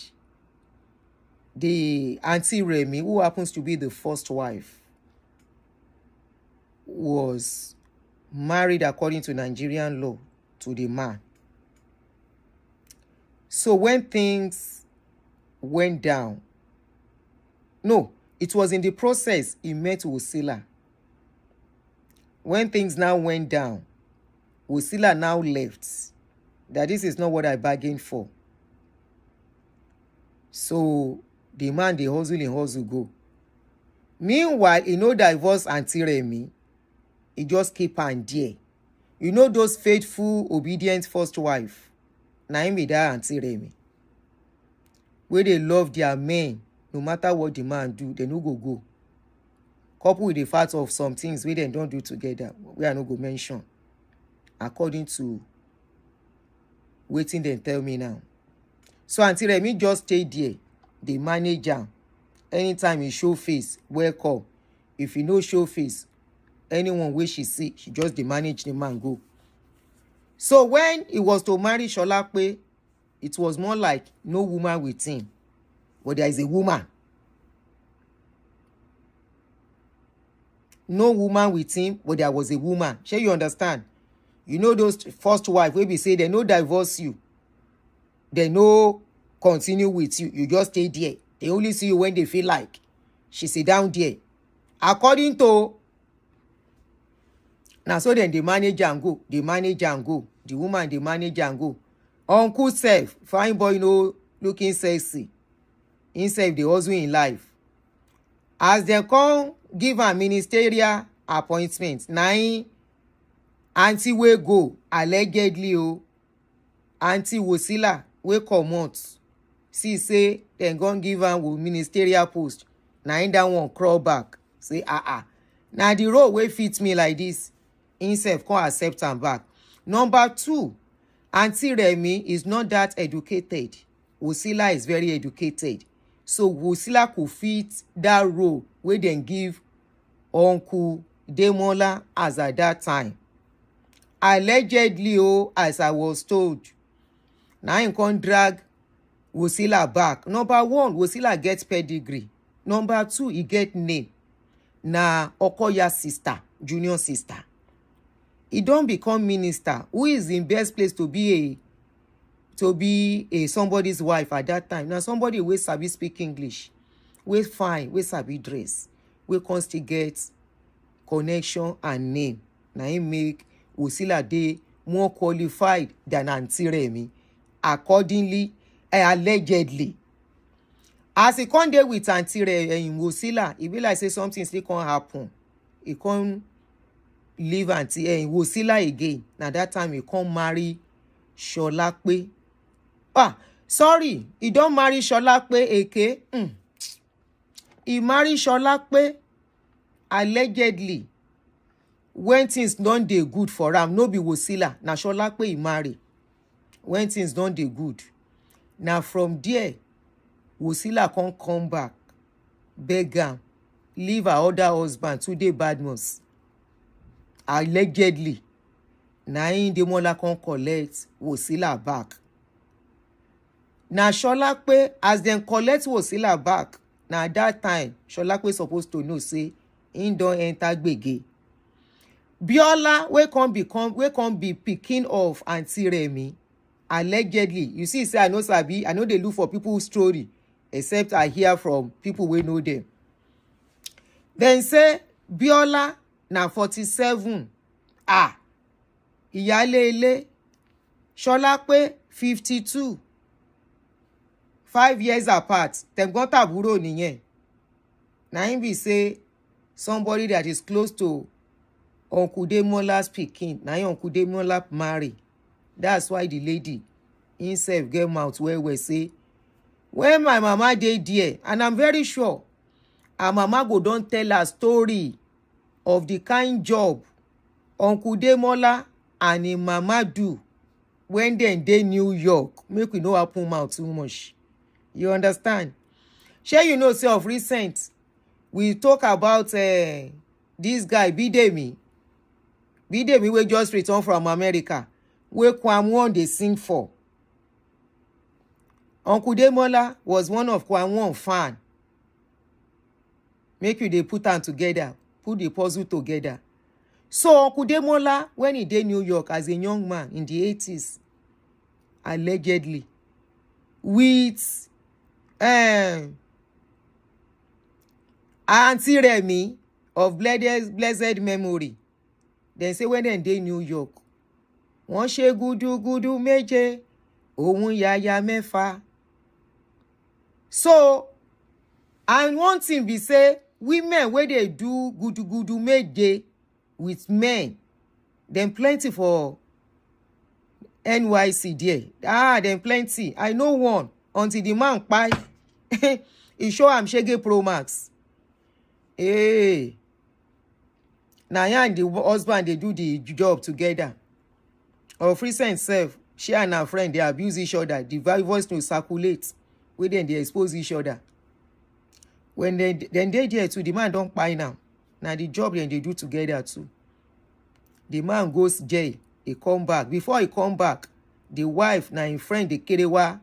the Auntie Remy, who happens to be the first wife, was married according to Nigerian law to the man. So when things went down, no, it was in the process he met Wosila. When things now went down, Wosila now left. That this is not what I bargained for. So the man, they hustle go. Meanwhile, he no divorce Auntie Remy. He just keep her there. You know those faithful, obedient first wife. Na him be that Auntie Remy. Where they love their men, no matter what the man do, they no go. Couple with the fact of some things we they don't do together, we are no go mention. According to wetin dem tell me now. So Auntie Remy just stay there. The manager, anytime he show face, welcome. If he no show face, anyone wey she see, she just dey manage the man go. So when he was to marry Sholape, it was more like no woman with him, but there is a woman. No woman with him, but there was a woman. Shey you understand? You know those first wife wey be say they no divorce you, they no continue with you, you just stay there. They only see you when they feel like. She sit down there. according to na so then they manage and go, they manage and go. The woman they manage and go. Uncle self, fine boy, no looking sexy. Himself, they also in life. As they come give a ministerial appointment, nine auntie we go allegedly auntie Wosila we comot. See say dem gon give am ministerial post. Na that one crawl back. Say na the role wey fit me like this. Himself come accept am back. Number 2, Auntie Remi is not that educated. Wosila is very educated. So Wosila could fit that role wey dem give Uncle Demola as at that time. Allegedly, as I was told, na him come drag Wosila back. Number 1, Wosila get pedigree. Number 2, he get name. Na Okoya sister, junior sister. He don't become minister. Who is in best place to be a somebody's wife at that time? Now somebody wey sabi speak English, wey fine, wey sabi dress, wey can still get connection and name. Na him make Wosila dey more qualified than Auntie Remi. Accordingly, allegedly. As he come there with Auntie Remi, Wosila, e be like say something still can't happen. He can't leave Auntie Wosila again. Now that time he come marry Sholape. Sorry, he don't marry Sholape Eke. He marry Sholape allegedly. When things don't dey good for am, no be Wosila. Na Sholape he marry. When things don't dey good. Now from there, Wosila can't come back, beg am, leave her other husband, today Badmus. Allegedly, na him Demola can collect Wosila back. Na Sholape, as dem collect Wosila back, na that time Sholape supposed to know say him don enter gbege. Biola wey come be pikin of Auntie Remi. Allegedly, you see say I no sabi, I no dey look for people's story except I hear from people wey know them. Then say Biola na 47. Ìyálé ilé. Sholape 52. 5 years apart. Dem gon taburo nìyẹn. Na him be say somebody that is close to Uncle Demola's pikin. Na him Uncle Demola marry. That's why the lady himself get mouth well say, when my mama dey there, and I'm very sure her mama go don tell her story of the kind job Uncle Demola and him mama do when dem dey New York. Make we no open mouth too much. You understand? Shey you know say of recent we talk about this guy Bidemi wey just return from America, wey Kwamwon dey sing for. Uncle Demola was one of Kwamwon fan. Make you dey put am together, put the puzzle together. So Uncle Demola, when he dey New York as a young man in the 80s, allegedly, with Auntie Remi of blessed memory, dem say when dem dey New York, wọ́n ṣe gudugudu méje, òun yaya mẹ́fà. So, and one thing be say, women wey dey do gudugudu méje with men, dem plenty for NYC there. Dem plenty. I know one until the man kpai. He show am Shege Pro Max. Na him and the husband dey do the job together. Of recent self, she and her friend dey abuse each other. The voice no circulate. Wey dem dey expose each other. When dem dey there too, the man don kpai now. Na the job dem dey do together too. The man goes jail. He come back. Before he come back, the wife na him friend dey kerewa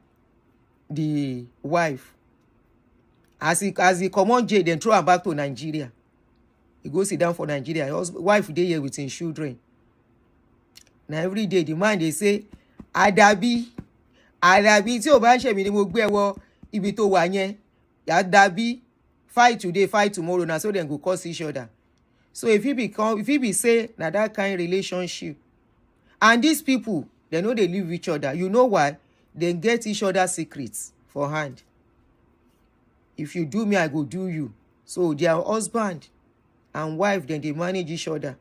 the wife. As he comot jail, dem throw am back to Nigeria. He go sit down for Nigeria. His wife dey here with him children. Na every day the man dey say, Adabi tí o bá ṣe mí ni mo gbé wọ ibi tó wà yẹn. Adabi fight today, fight tomorrow, now so then go cause each other. So if he be say na that kind relationship, and these people, they know they live with each other. You know why? They get each other's secrets for hand. If you do me, I go do you. So their husband and wife, then they manage each other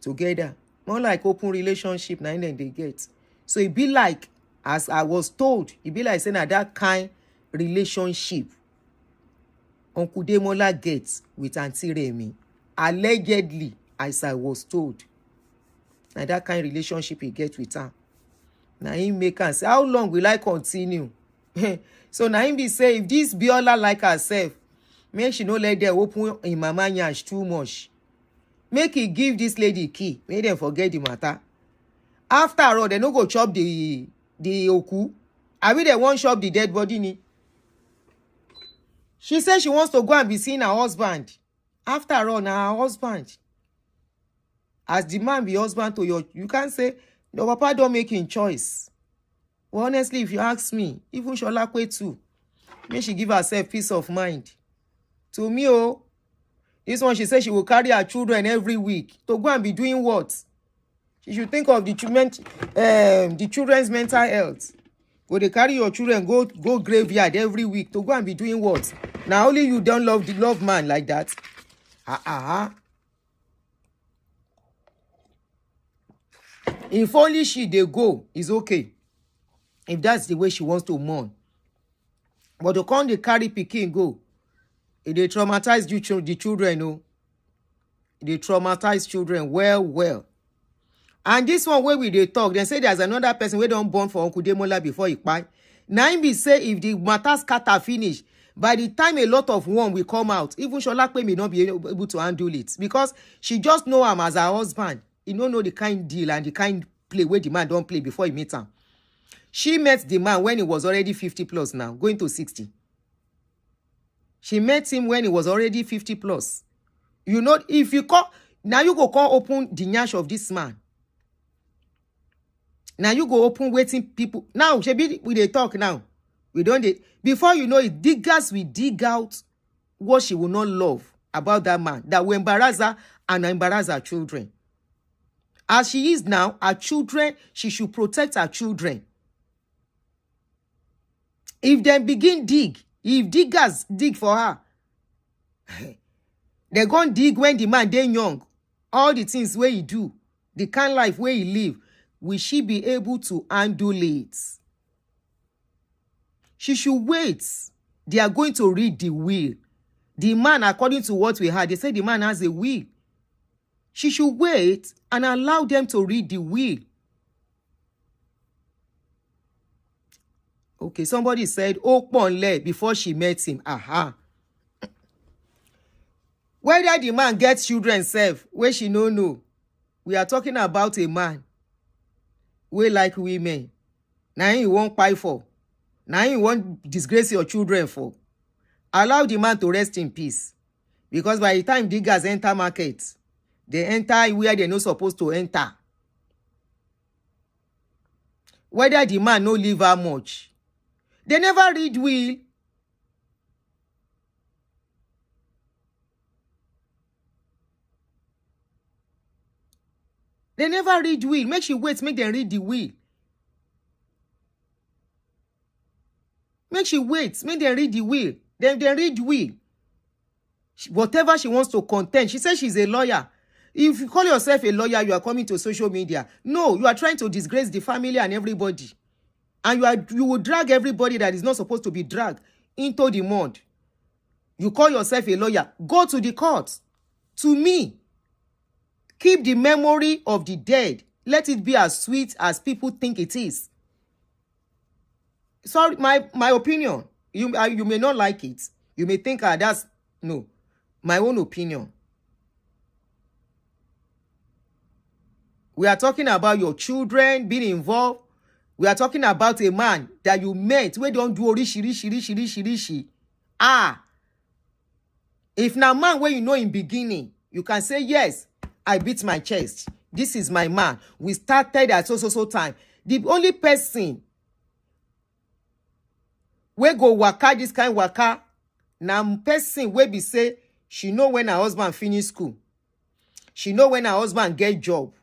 together. More like open relationship, now then they get. So it be like, as I was told, it be like saying that kind relationship Uncle Demola gets with Auntie Remy. Allegedly, as I was told. Now that kind of relationship he gets with her. Now he make her say, how long will I continue? So now him be say, if this Biola like herself, make she no let them open in mama nyash too much. Make he give this lady key. Make them forget the matter. After all, they no go chop the oku. I mean, they won't chop the dead body ni. She said she wants to go and be seeing her husband. After all, now her husband. As the man be husband to you can't say, no, papa don't make him choice. Well, honestly, if you ask me, even Sholakwe too, may she give herself peace of mind. To me, oh, this one, she said she will carry her children every week. To go and be doing what? She should think of the children's mental health. Go they carry your children, go graveyard every week. To go and be doing what? Now only you don't love the love man like that. If only she they go, is okay. If that's the way she wants to mourn. But to come they carry pikin go, if they traumatize the children, no. They traumatize children well. And this one where we they talk, they say there's another person we don't born for Uncle Demola before he pie. Now him be say if the matter scatter finish, by the time a lot of one will come out, even Sholakwe may not be able to handle it. Because she just know him as her husband. He don't know the kind deal and the kind play where the man don't play before he meet him. She met the man when he was already 50 plus now, going to 60. She met him when he was already 50 plus. You know, if you call, now you go call open the nyash of this man. Now you go open waiting people. Now, we they talk now. We don't, before you know it, diggers will dig out what she will not love about that man. That will embarrass her and embarrass her children. As she is now, her children, she should protect her children. If they begin dig, if diggers dig for her, they're going to dig when the man they young. All the things where he do, the kind of life where he live, will she be able to handle it? She should wait. They are going to read the will. The man, according to what we heard, they say the man has a will. She should wait and allow them to read the will. Okay, somebody said, Oponle, before she met him. Whether the man gets children self, where she no know. We are talking about a man. We like women. Now you won't pay for. Now you won't disgrace your children for. Allow the man to rest in peace. Because by the time diggers enter market, they enter where they're not supposed to enter. Whether the man no live how much. They never read will. They never read will. Make she wait, make them read the will. Make she wait, make them read the will. Then they read will. Whatever she wants to contend. She says she's a lawyer. If you call yourself a lawyer, you are coming to social media. No, you are trying to disgrace the family and everybody. And you will drag everybody that is not supposed to be dragged into the mud. You call yourself a lawyer. Go to the court. To me, keep the memory of the dead. Let it be as sweet as people think it is. Sorry, my opinion. You may not like it. You may think that's no. My own opinion. We are talking about your children being involved. We are talking about a man that you met. We don't do rishi. If now man where you know in beginning, you can say, yes, I beat my chest. This is my man. We started at so time. The only person we go waka this kind waka na person wey be say she know when her husband finish school, she know when her husband get job,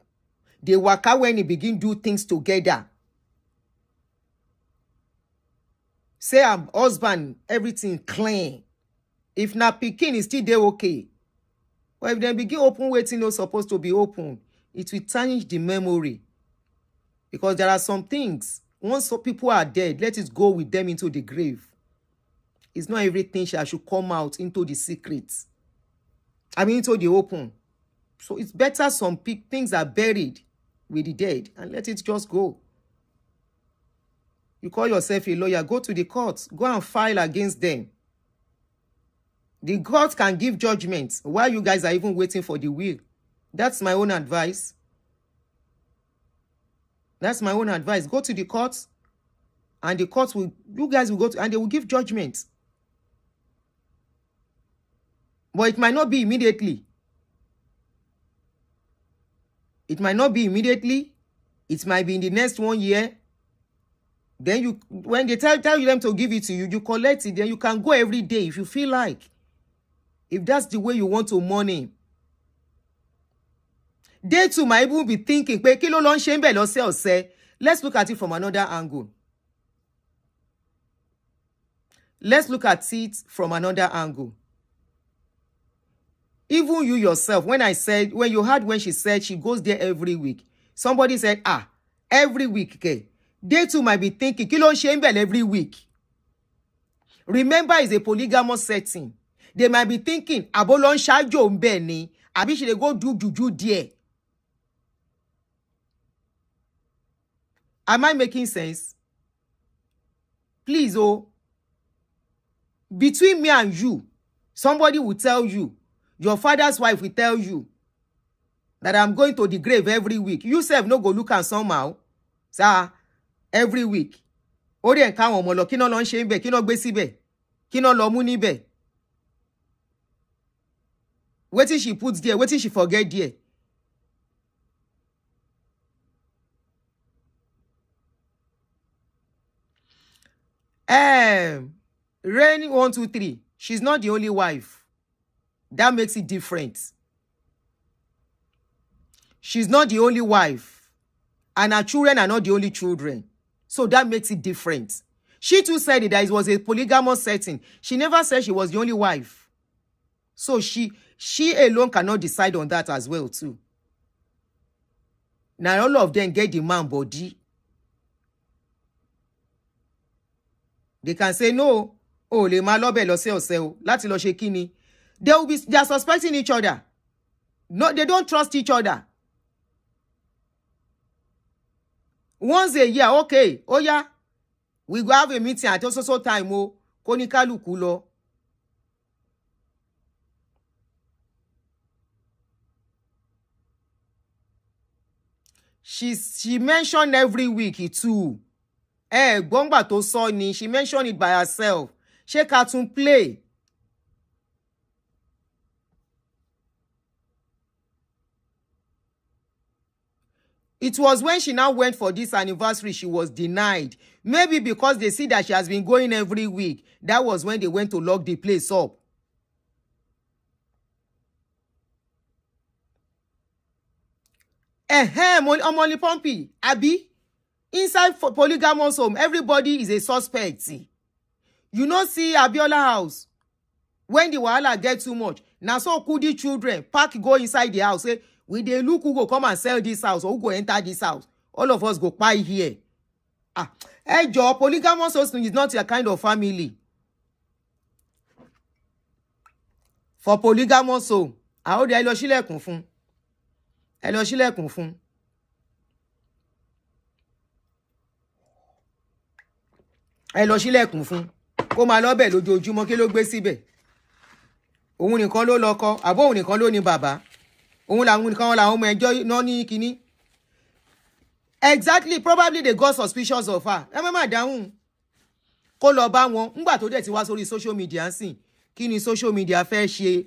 they waka when he begin do things together. Say her husband everything clean. If na pikin is still dey okay, but if they begin open wetin no supposed to be open, it will tarnish the memory. Because there are some things, once people are dead, let it go with them into the grave. It's not everything should come out into the secrets. I mean, into the open. So it's better some things are buried with the dead and let it just go. You call yourself a lawyer, go to the court, go and file against them. The court can give judgment while you guys are even waiting for the will. That's my own advice. That's my own advice. Go to the court, and the court will, you guys will go to, and they will give judgment. But it might not be immediately. It might not be immediately. It might be in the next 1 year. Then you, when they tell you them to give it to you, you collect it. Then you can go every day if you feel like. If that's the way you want to money. They too might even be thinking, let's look at it from another angle. Let's look at it from another angle. Even you yourself, when you heard when she said she goes there every week, somebody said, every week, okay. They too might be thinking, every week. Remember, it's a polygamous setting. They might be thinking, abolon shajo mbeni, abi she dey go do juju there. Am I making sense? Please, between me and you, somebody will tell you, your father's wife will tell you that I'm going to the grave every week. You self no go look at somehow. Sir, every week. Ori en ka won mo lo kino lo nse nbe, kino gbe síbẹ̀, kino lo mu níbẹ̀. Wetin she puts there, wetin she forget there. Rain 1, 2, 3. She's not the only wife. That makes it different. She's not the only wife. And her children are not the only children. So that makes it different. She too said that it was a polygamous setting. She never said she was the only wife. So she alone cannot decide on that as well too. Now all of them get the man body. They can say no. Oh, le ma lobe lo se o. Lati lo se kini. They are suspecting each other. No, they don't trust each other. Once a year, okay. Oh yeah. We go have a meeting at so time. Konikaluku lo. She mentioned every week too. Gbongba to so ni, she mentioned it by herself. She cartoon play. It was when she now went for this anniversary, she was denied. Maybe because they see that she has been going every week. That was when they went to lock the place up. Omoli Pompey, Abi, inside polygamous home, everybody is a suspect. You know, see Abiola house. When the wahala get too much, now so Kudi children pack go inside the house. Say, we dey look who go come and sell this house or who go enter this house. All of us go buy here. Joe, polygamous house is not your kind of family. For polygamous home, how do I lo ṣílẹ̀kùn fún? Ẹ lọ ṣílẹ̀kùn fún. Ẹ lọ ṣílẹ̀kùn fún. Kó máa lọ bẹ̀ lójoojúmọ́, kí ló gbé síbẹ̀? Òun nìkan ló lọ́kọ, àbó òun nìkan ló ní bàbá. Òun làwọn nìkan làwọn ọmọ ẹjọ́ náà ní kíní. Exactly, probably they got suspicious of her. Ẹ má dáhùn. Kó lọ bá wọn, ńgbà tó dẹ̀ ti wá sórí social media ń sìn. Kí ni social media fẹ́ ṣe?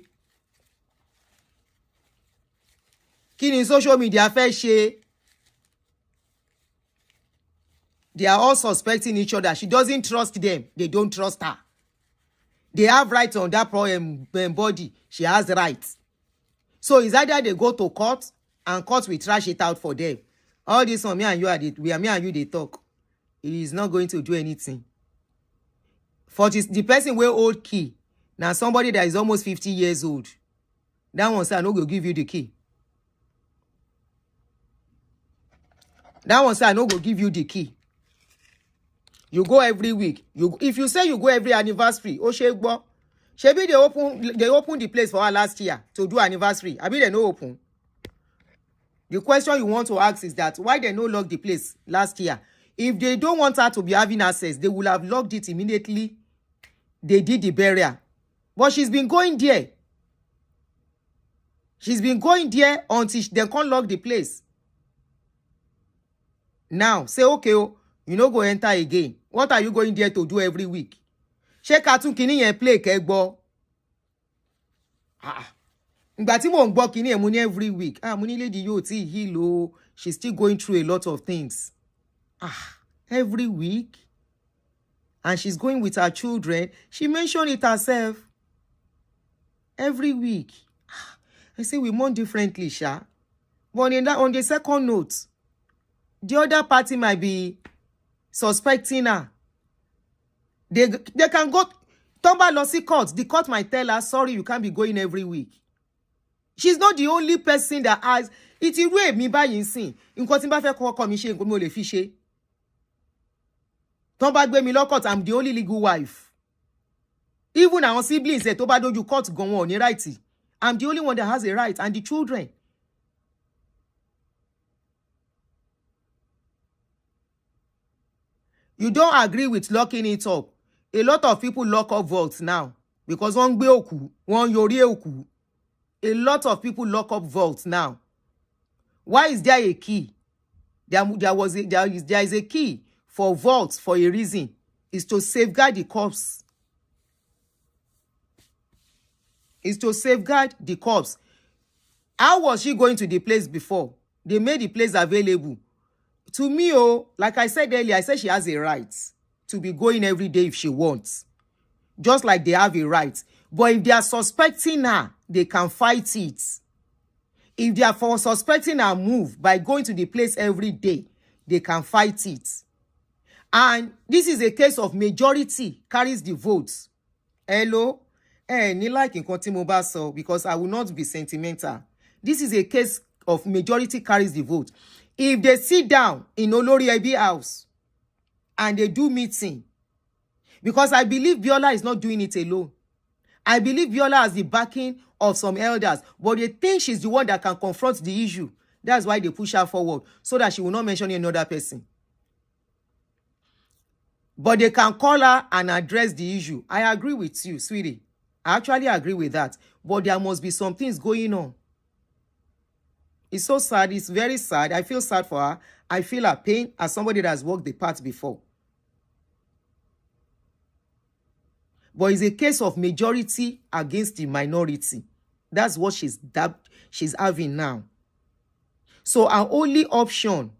Kí ni social media fẹ́ ṣe? They are all suspecting each other. She doesn't trust them. They don't trust her. They have rights on that body. She has rights. So it's either they go to court and court will trash it out for them. All this on me and you they talk. It is not going to do anything. For this, the person wey hold key, now somebody that is almost 50 years old. That one say I no go give you the key. That one say I no go give you the key. You go every week. If you say you go every anniversary, oh shegbo. Shebi they open the place for her last year to do anniversary. Abi they no open. The question you want to ask is that why they no lock the place last year? If they don't want her to be having access, they will have locked it immediately. They did the burial. But she's been going there. She's been going there until they can't lock the place. Now, say, okay, oh, you no go enter again. What are you going there to do every week? She cartoon kini yen play kegbo. Ìgbà tí mo ń gbọ́ kini yen mo ní every week. Mo ní lady yo ti heal o. She's still going through a lot of things. Every week. And she's going with her children. She mentioned it herself. Every week. I say we mourn differently, Sha. But on the second note, the other party might be suspecting her. They can go Tomba Lossy court. The court might tell her, sorry, you can't be going every week. She's not the only person that has it. Irú mi báyìí nsìn. Nǹkan tí n bá fẹ́ kọ́kọ́ mi ṣe nǹkan mi ò lè fi ṣe. Tomba gbé mi lọ court, I'm the only legal wife. Even our siblings say tó bá dojú court gan wọn ò ní right. I'm the only one that has a right, and the children. You don't agree with locking it up. A lot of people lock up vaults now because one gbé òkú, one yori òkú. A lot of people lock up vaults now. Why is there a key? There is a key for vaults for a reason. Is to safeguard the corpse. Is to safeguard the corpse. How was she going to the place before? They made the place available. To me, like I said earlier, I said she has a right to be going every day if she wants. Just like they have a right. But if they are suspecting her, they can fight it. If they are for suspecting her move by going to the place every day, they can fight it. And this is a case of majority carries the votes. Hello? Ni like nǹkan tí mo bá sọ, because I will not be sentimental. This is a case of majority carries the vote. If they sit down in Olori Ebi house and they do meeting, because I believe Biola is not doing it alone. I believe Biola has the backing of some elders, but they think she's the one that can confront the issue. That's why they push her forward, so that she will not mention another person. But they can call her and address the issue. I agree with you, sweetie. I actually agree with that. But there must be some things going on. It's so sad. It's very sad. I feel sad for her. I feel her pain as somebody that has walked the path before. But it's a case of majority against the minority. That's what she's having now. So our only option,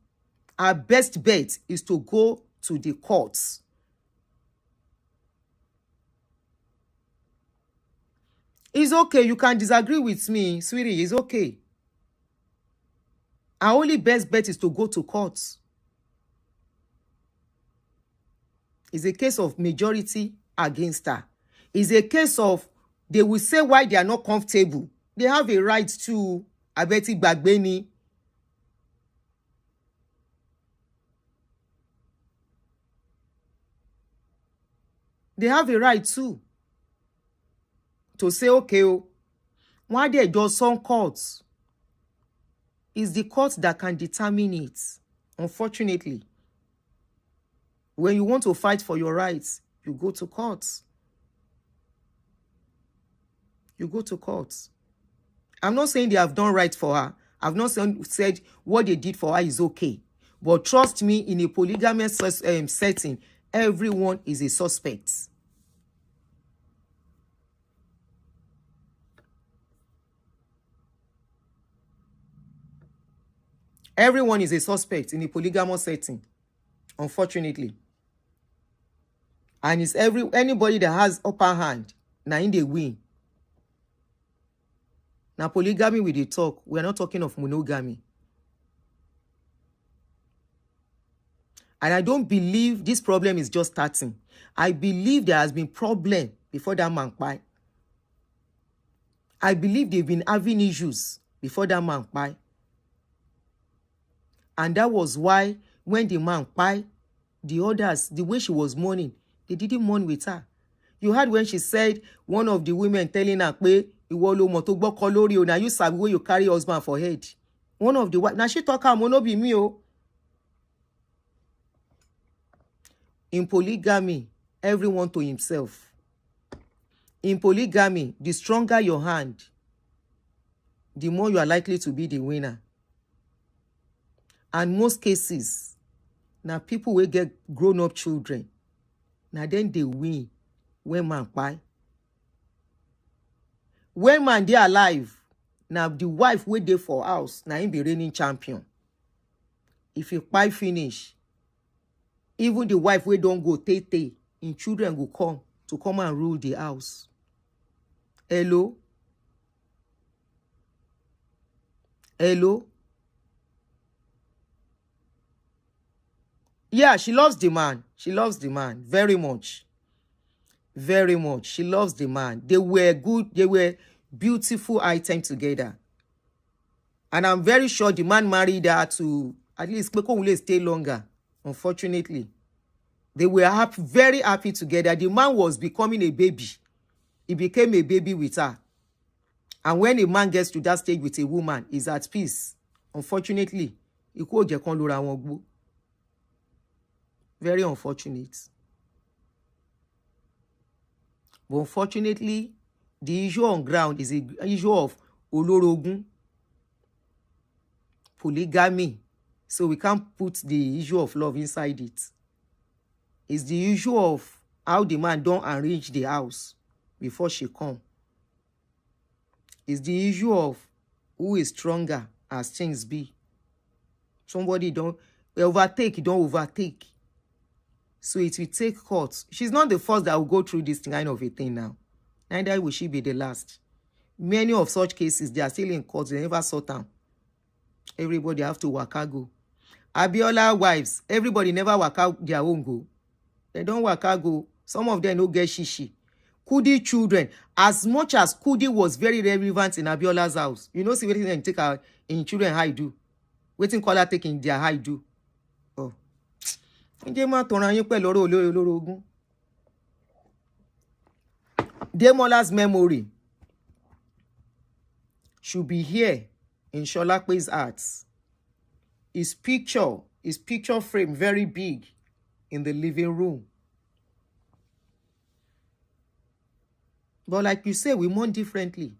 our best bet, is to go to the courts. It's okay. You can disagree with me, sweetie. It's okay. Our only best bet is to go to courts. It's a case of majority against her. It's a case of they will say why they are not comfortable. They have a right to Abeti Gbagbeni. They have a right to say, okay, why they just some courts? It's the court that can determine it. Unfortunately, when you want to fight for your rights, you go to courts. You go to courts. I'm not saying they have done right for her. I've not said what they did for her is okay. But trust me, in a polygamous setting, everyone is a suspect. Everyone is a suspect in a polygamous setting, unfortunately. And it's anybody that has upper hand na in dey win. Na polygamy we dey talk. We are not talking of monogamy. And I don't believe this problem is just starting. I believe there has been problem before that man kpai. I believe they've been having issues before that man kpai. And that was why when the man kpai, the others, the way she was mourning, they didn't mourn with her. You heard when she said, one of the women telling her, "Pe, iwo lo mo to gboko lori o, na you sabi where you carry husband for head." One of the wife, now she talk am, no be me o. In polygamy, everyone to himself. In polygamy, the stronger your hand, the more you are likely to be the winner. And most cases, now people will get grown-up children. Now then they win when man kpai. When man they alive, now the wife will dey for house, now him be reigning champion. If you kpai finish, even the wife will don't go tete, in children will come and rule the house. Hello? Hello? Yeah, she loves the man. She loves the man very much. Very much. She loves the man. They were good. They were beautiful items together. And I'm very sure the man married her to at least stay longer. Unfortunately, they were happy, very happy together. The man was becoming a baby. He became a baby with her. And when a man gets to that stage with a woman, he's at peace. Unfortunately, very unfortunate. But unfortunately, the issue on ground is an issue of olorogun, polygamy. So we can't put the issue of love inside it. It's the issue of how the man don't arrange the house before she come. It's the issue of who is stronger as things be. Somebody don't overtake, don't overtake. So it will take court. She's not the first that will go through this kind of a thing now. Neither will she be the last. Many of such cases, they are still in court. They never sort them. Everybody have to waka go. Abiola wives, everybody never waka their own go. They don't waka go. Some of them no get shishi. Kudi children, as much as Kudi was very relevant in Abiola's house, you know, see what they take out in children high do. Waiting color taking their high do. Oh. Demola's memory should be here in Sholape's arts. His picture frame very big in the living room. But like you say, we mourn differently.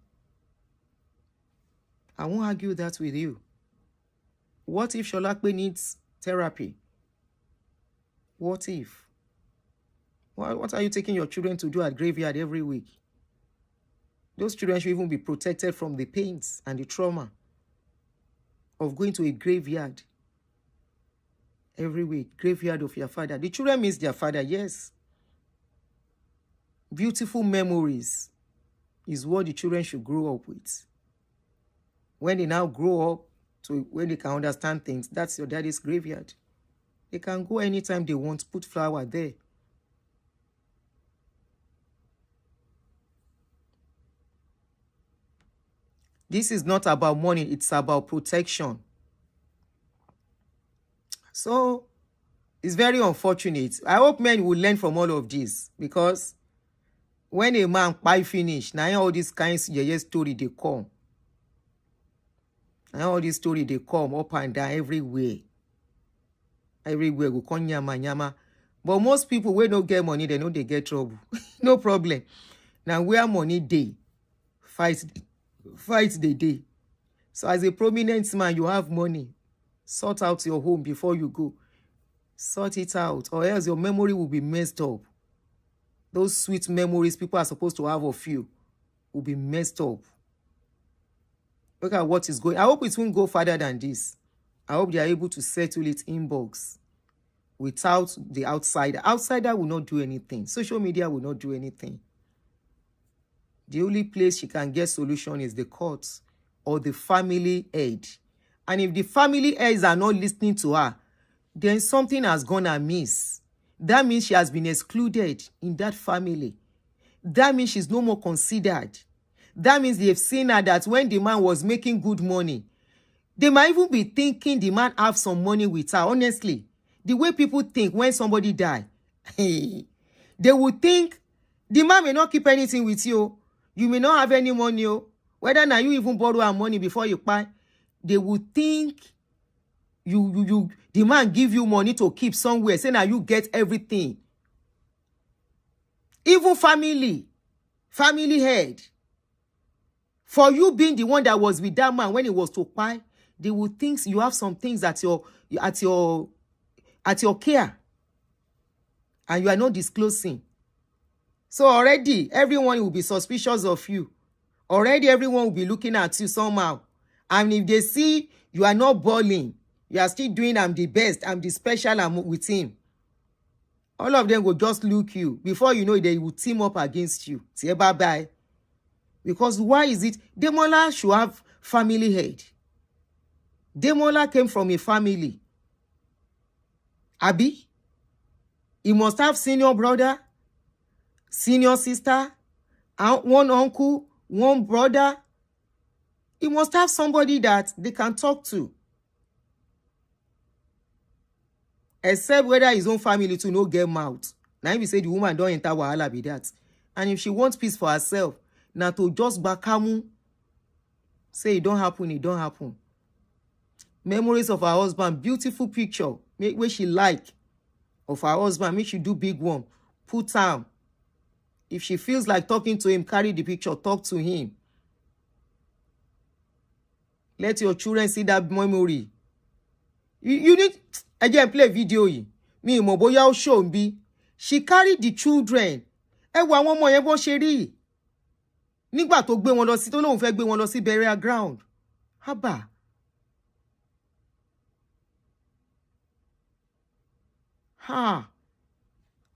I won't argue that with you. What if Sholape needs therapy? What if? What are you taking your children to do at graveyard every week? Those children should even be protected from the pains and the trauma of going to a graveyard every week. Graveyard of your father. The children miss their father, yes. Beautiful memories is what the children should grow up with. When they now grow up, to when they can understand things, that's your daddy's graveyard. They can go anytime they want, put flower there. This is not about money, it's about protection. So, it's very unfortunate. I hope men will learn from all of this, because when a man kpai finish, now all these kinds of story they come. Now all these story they come up and down everywhere. Everywhere go come nyama nyama. But most people wey no get money, they know they get trouble. No problem. Now where money dey, fight the day. So as a prominent man, you have money. Sort out your home before you go. Sort it out, or else your memory will be messed up. Those sweet memories people are supposed to have of you will be messed up. Look at what is going. I hope it won't go further than this. I hope they are able to settle it inbox without the outsider. Outsider will not do anything. Social media will not do anything. The only place she can get solution is the courts or the family head. And if the family heads are not listening to her, then something has gone amiss. That means she has been excluded in that family. That means she's no more considered. That means they've seen her that when the man was making good money, they might even be thinking the man have some money with her. Honestly, the way people think when somebody die, they would think the man may not keep anything with you. You may not have any money. Whether now you even borrow her money before you pay, they would think the man give you money to keep somewhere. Say now you get everything. Even family head. For you being the one that was with that man when he was to pay, they would think you have some things at your care, and you are not disclosing. So already everyone will be suspicious of you. Already everyone will be looking at you somehow. And if they see you are not balling, you are still doing I'm the best, I'm the special, I'm with him, all of them will just look you. Before you know it, they will team up against you. Say bye-bye. Because why is it? Demola should have family head. Demola came from a family. Abi? He must have senior brother, senior sister, and one uncle, one brother. He must have somebody that they can talk to. Except whether his own family to no get mouth. Now if you say the woman don't enter wahala be that. And if she wants peace for herself, now to just bakamu, say it don't happen, it don't happen. Memories of her husband, beautiful picture, make where she like of her husband, make she do big one, put time. If she feels like talking to him, carry the picture, talk to him. Let your children see that memory. You need again play video yìí. Me mo bóyá ó show nbi. She carried the children. Ẹ wo àwọn ọmọ yẹn bó ṣe rí. Nígbà tó gbé wọn lọ sí tó lóun fẹ́ gbé wọn lọ sí burial ground. Haba.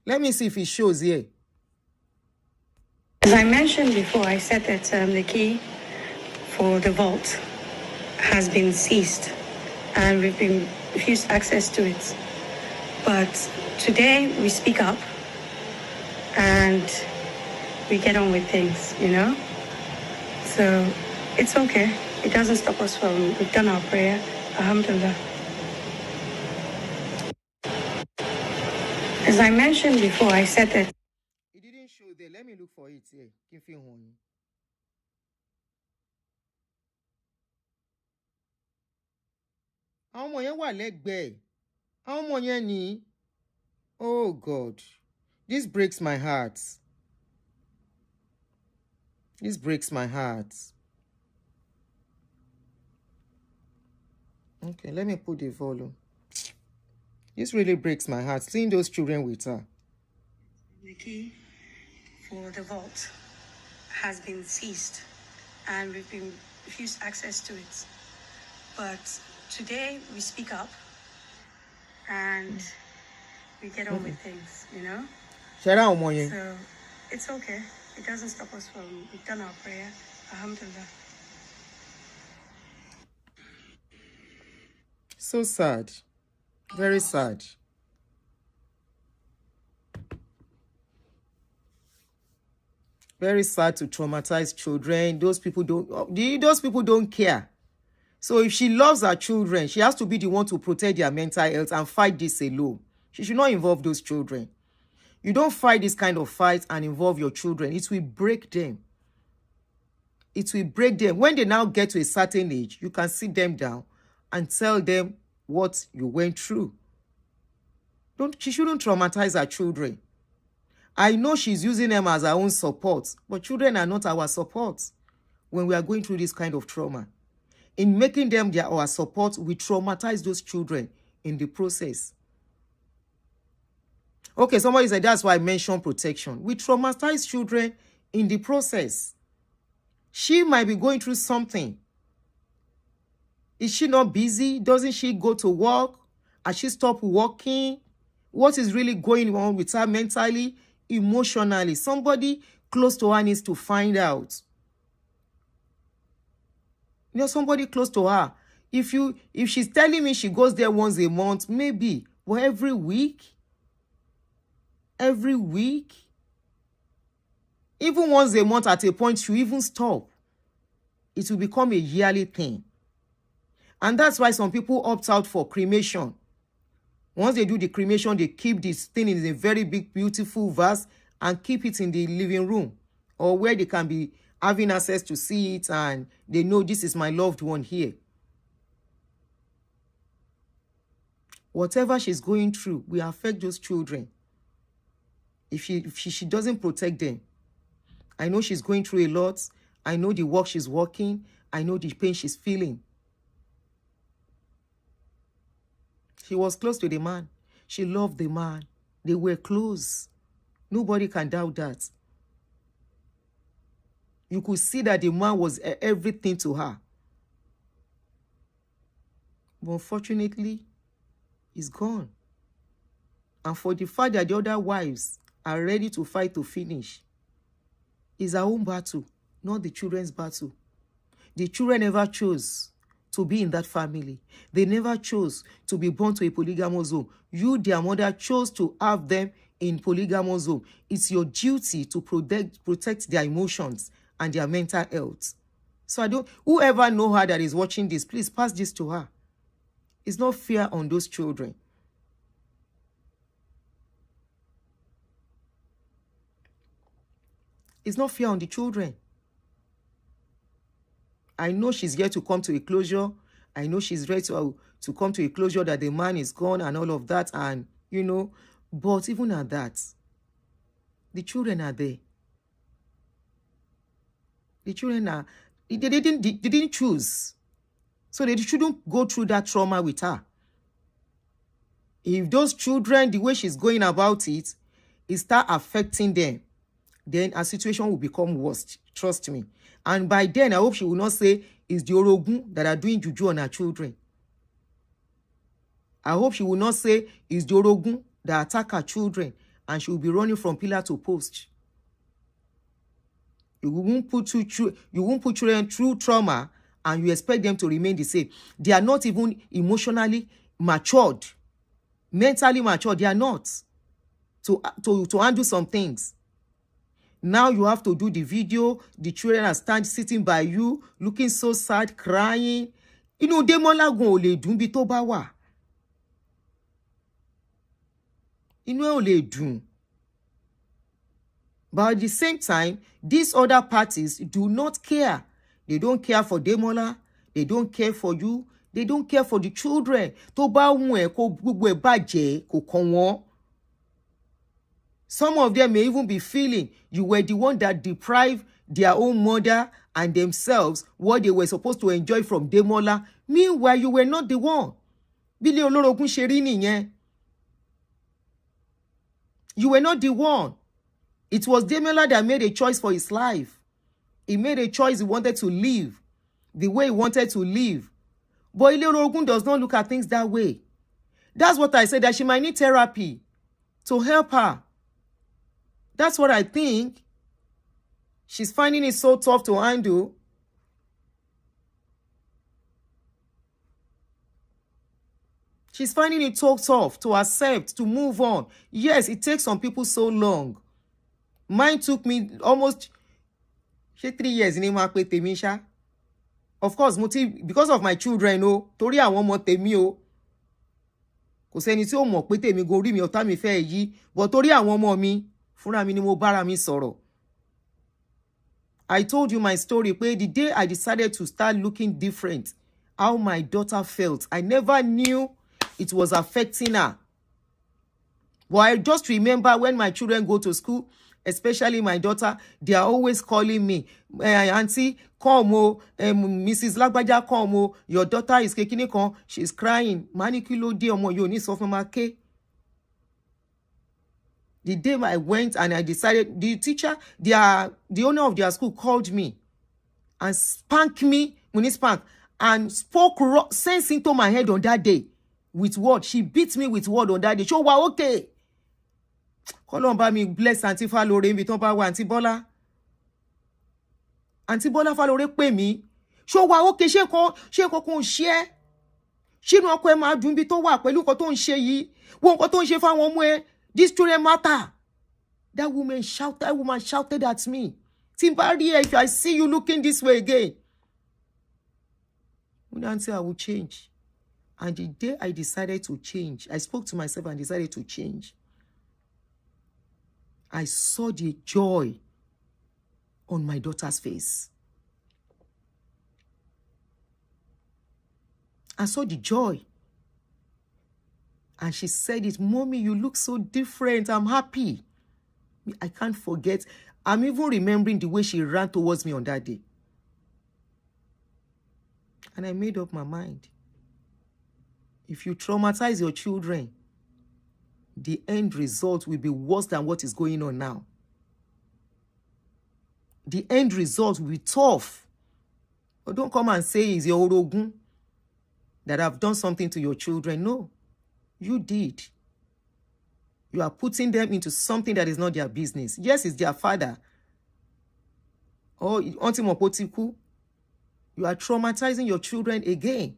Let me see if it shows here. As I mentioned before, I said that the key for the vault has been seized and we've been refused access to it. But today we speak up and we get on with things, you know? So it's okay. It doesn't stop us from, we've done our prayer. Alhamdulillah. As I mentioned before, I said that. It didn't show there. Let me look for it here. Àwọn ọmọ yẹn wà lẹ́gbẹ̀ẹ́. Àwọn ọmọ yẹn ni. Oh God. This breaks my heart. This breaks my heart. Okay, let me put the volume. This really breaks my heart, seeing those children with her. The key for the vault has been seized and we've been refused access to it. But today we speak up and we get on with things, you know? So it's okay. It doesn't stop us from, we've done our prayer. Alhamdulillah. So sad. Very sad. Very sad to traumatize children. Those people don't care. So if she loves her children, she has to be the one to protect their mental health and fight this alone. She should not involve those children. You don't fight this kind of fight and involve your children. It will break them. It will break them. When they now get to a certain age, you can sit them down and tell them what you went through. She shouldn't traumatize her children. I know she's using them as her own support, but children are not our support when we are going through this kind of trauma. In making them our support, we traumatize those children in the process. Okay, somebody said that's why I mentioned protection. We traumatize children in the process. She might be going through something. Is she not busy? Doesn't she go to work? Has she stopped working? What is really going on with her mentally, emotionally? Somebody close to her needs to find out. You know, somebody close to her. If she's telling me she goes there once a month, maybe. But every week, even once a month at a point, you even stop. It will become a yearly thing. And that's why some people opt out for cremation. Once they do the cremation, they keep this thing in a very big, beautiful vase and keep it in the living room or where they can be having access to see it and they know this is my loved one here. Whatever she's going through will affect those children if she doesn't protect them. I know she's going through a lot. I know the work she's working. I know the pain she's feeling. She was close to the man. She loved the man. They were close. Nobody can doubt that. You could see that the man was everything to her. But unfortunately, he's gone. And for the fact that the other wives are ready to fight to finish, it's our own battle, not the children's battle. The children never chose to be in that family. They never chose to be born to a polygamous home. You, their mother, chose to have them in polygamous home. It's your duty to protect their emotions and their mental health. So whoever know her that is watching this, please pass this to her. It's not fair on those children. It's not fair on the children. I know she's here to come to a closure. I know she's ready to come to a closure that the man is gone and all of that. And, you know, but even at that, the children are there. The children are, they didn't choose. So they shouldn't go through that trauma with her. If those children, the way she's going about it, start affecting them, then her situation will become worse. Trust me. And by then, I hope she will not say it's the Orogun that are doing juju on her children. I hope she will not say it's the Orogun that attack her children and she will be running from pillar to post. You won't put children through trauma and you expect them to remain the same. They are not even emotionally matured, mentally matured. They are not to handle some things. Now you have to do the video. The children are sitting by you, looking so sad, crying. You know, Demola gon ò lè dùn bí tó bá wà. Inú ẹ̀ ò lè dùn. But at the same time, these other parties do not care. They don't care for Demola. They don't care for you. They don't care for the children. Tó bá wù ẹ́ kó gbogbo ẹ̀ bàjẹ́ kò kàn wọ́n. Some of them may even be feeling you were the one that deprived their own mother and themselves what they were supposed to enjoy from Demola. Meanwhile, you were not the one. Bílé olórogún ṣe rí nìyẹn. You were not the one. It was Demola that made a choice for his life. He made a choice he wanted to live the way he wanted to live. But Ilé Olórogún does not look at things that way. That's what I said, that she might need therapy to help her. That's what I think. She's finding it so tough to handle. She's finding it so tough to accept, to move on. Yes, it takes some people so long. Mine took me almost 3 years in Temisha. Of course, because of my children, torí àwọn ọmọ tèmi o. Kò sẹ́ni tí ó mọ̀ pé tèmi go rí mi ọ̀tá mi fẹ́ yí, but torí àwọn ọmọ mi, fúnra mi ni mo bára mi sọ̀rọ̀. I told you my story, pé the day I decided to start looking different, how my daughter felt. I never knew it was affecting her. But I just remember when my children go to school, especially my daughter, they are always calling me, Auntie, come, Mrs. Lagbaja, come, your daughter is kekini kan, she's crying. Manikilo di omo yo ni so fun ma ke. The day I went and I decided, the teacher, the owner of their school called me and spanked me, and spoke sense into my head on that day. With word. She beat me with word on that day. Show wa okay. Kolon ba mi bless Auntie Falore mi ton ba wa Auntie Bola. Auntie Bola Falore pè mí. Ṣó wà okay, ṣé nǹkan kan ṣe ẹ́? Ṣínú ọkọ ẹ máa dùn bí tó wà pẹ̀lú nǹkan tó ń ṣe yìí. Wo nǹkan tó ń ṣe fáwọn ọmọ ẹ. This children matter. That woman shouted at me. Timbari, if I see you looking this way again. Auntie, I will change. And the day I decided to change, I spoke to myself and decided to change. I saw the joy on my daughter's face. I saw the joy. And she said it, Mommy, you look so different. I'm happy. I can't forget. I'm even remembering the way she ran towards me on that day. And I made up my mind. If you traumatize your children, the end result will be worse than what is going on now. The end result will be tough. But don't come and say it's your orogun that have done something to your children. No, you did. You are putting them into something that is not their business. Yes, it's their father. Or Auntie Mopotiku, you are traumatizing your children again.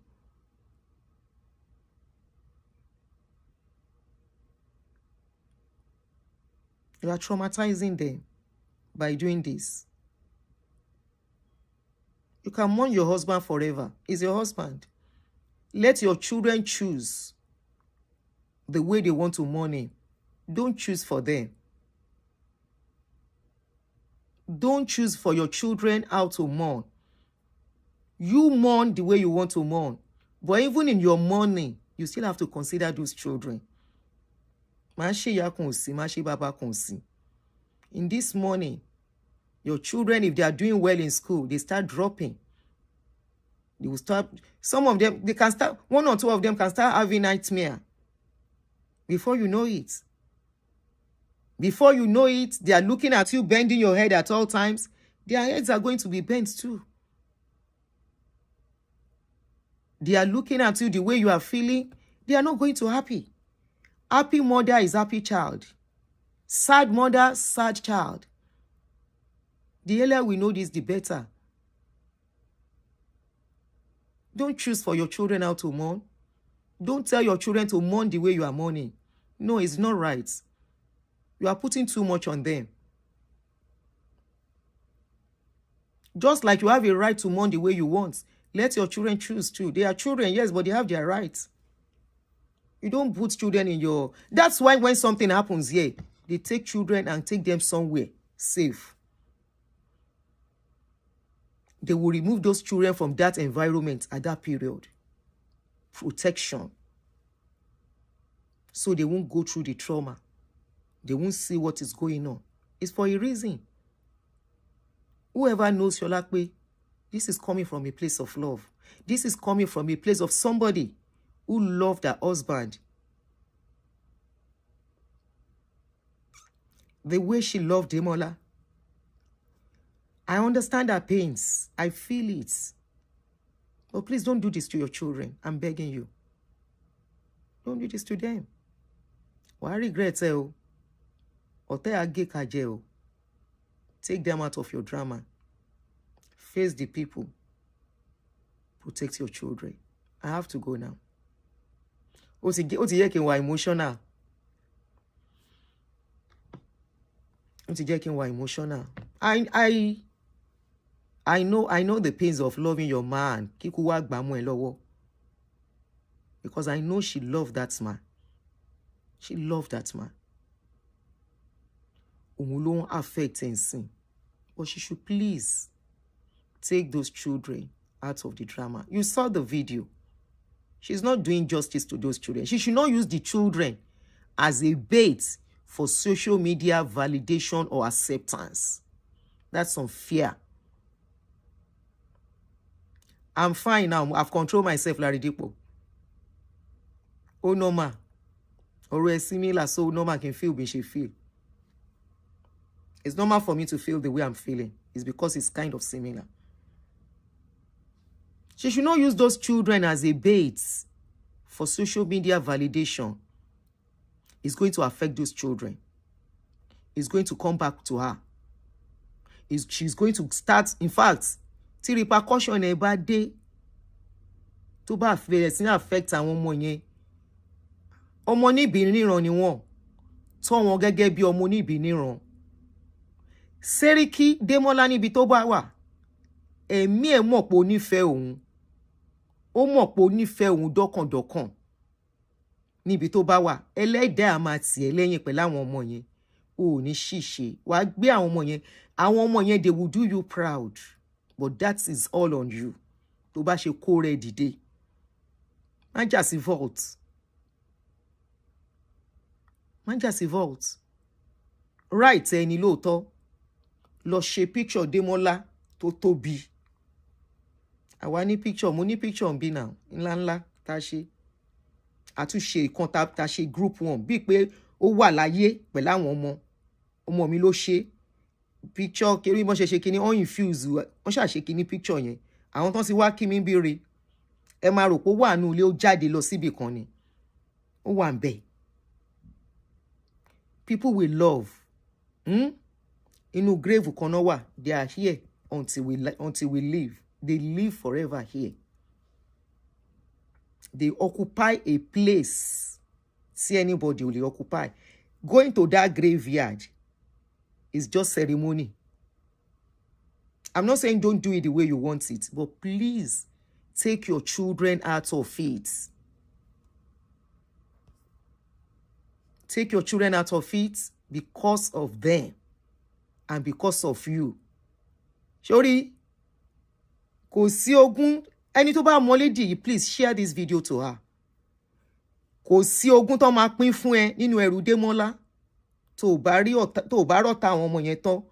You are traumatizing them by doing this. You can mourn your husband forever. He's your husband. Let your children choose the way they want to mourn him. Don't choose for them. Don't choose for your children how to mourn. You mourn the way you want to mourn. But even in your mourning, you still have to consider those children. In this morning, your children, if they are doing well in school, they start dropping. They will start, some of them, they can start, one or two of them can start having nightmare. Before you know it. Before you know it, they are looking at you, bending your head at all times. Their heads are going to be bent too. They are looking at you the way you are feeling. They are not going to happy. Happy mother is happy child. Sad mother, sad child. The earlier we know this, the better. Don't choose for your children how to mourn. Don't tell your children to mourn the way you are mourning. No, it's not right. You are putting too much on them. Just like you have a right to mourn the way you want, let your children choose too. They are children, yes, but they have their rights. You don't put children in your... That's why when something happens here, they take children and take them somewhere safe. They will remove those children from that environment at that period. Protection. So they won't go through the trauma. They won't see what is going on. It's for a reason. Whoever knows Yolakwe, this is coming from a place of love. This is coming from a place of somebody who loved her husband. The way she loved Demola. I understand her pains. I feel it. But please don't do this to your children. I'm begging you. Don't do this to them. Why regret it? Take them out of your drama. Face the people. Protect your children. I have to go now. Emotional. Emotional. I know the pains of loving your man. Because I know she loved that man. She loved that man. Affect and sin. But she should please take those children out of the drama. You saw the video. She's not doing justice to those children. She should not use the children as a bait for social media validation or acceptance. That's unfair. I'm fine now. I've controlled myself, Larry Dipo. Oh, no, ma. Or similar, so no man can feel when she feel. It's normal for me to feel the way I'm feeling. It's because it's kind of similar. She should not use those children as a bait for social media validation. It's going to affect those children. It's going to come back to her. she's going to start, in fact, tí repercussion ẹ̀ bá dé tó bá fẹ́rẹ̀ sí affect àwọn ọmọ yẹn. Ọmọ níbi níran ni wọ́n, tọ́ wọn gẹ́gẹ́ bí ọmọ níbi níran. Seriki Demola níbi tó bá wà, ẹ̀mí ẹ̀ mọ̀ pé ó nífẹ̀ẹ́ òun, ó mọ̀ pé ó nífẹ̀ẹ́ òun dọ́kàndọ́kàn. Níbi tó bá wà, ẹlẹ́dàá á máa tì ẹ́ lẹ́yìn pẹ̀lú àwọn ọmọ yẹn. O ò ní ṣìṣe, wàá gbé àwọn ọmọ yẹn, they will do you proud, but that is all on you. Tó bá ṣe kó rẹ̀ dìde, má jà sí vault, má jà sí vault. Right ẹni lóòótọ́, lọ ṣe picture Demola tó tóbi. Àwa ní picture, mo ní picture ń bí náà, ńláńlá tá a ṣe. Àtúnṣe ìkan tá a ṣe group one, bíi pé ó wà láyé pẹ̀lú àwọn ọmọ mi ló ṣe. Picture kiri bọ́n ṣe kíní, wọ́n infuse, wọ́n ṣàṣe kíní picture yẹn. Àwọn tán ti wá kí mi ń béèrè. Ẹ máa rò pé ó wà nínú ilé, ó jáde lọ síbì kan ni. Ó wà ń bẹ̀. People will love. Inú grave kan náà wà. They are here until we leave. They live forever here. They occupy a place. See anybody will occupy. Going to that graveyard is just ceremony. I'm not saying don't do it the way you want it, but please take your children out of it. Take your children out of it because of them and because of you. Shori, kò sí ogún, ẹni tó bá mọ lady, please share this video to her. Kò sí ogún tó máa pín fún ẹ nínú ẹrù Demola. Tó bá rọ́ta àwọn ọmọ yẹn tán,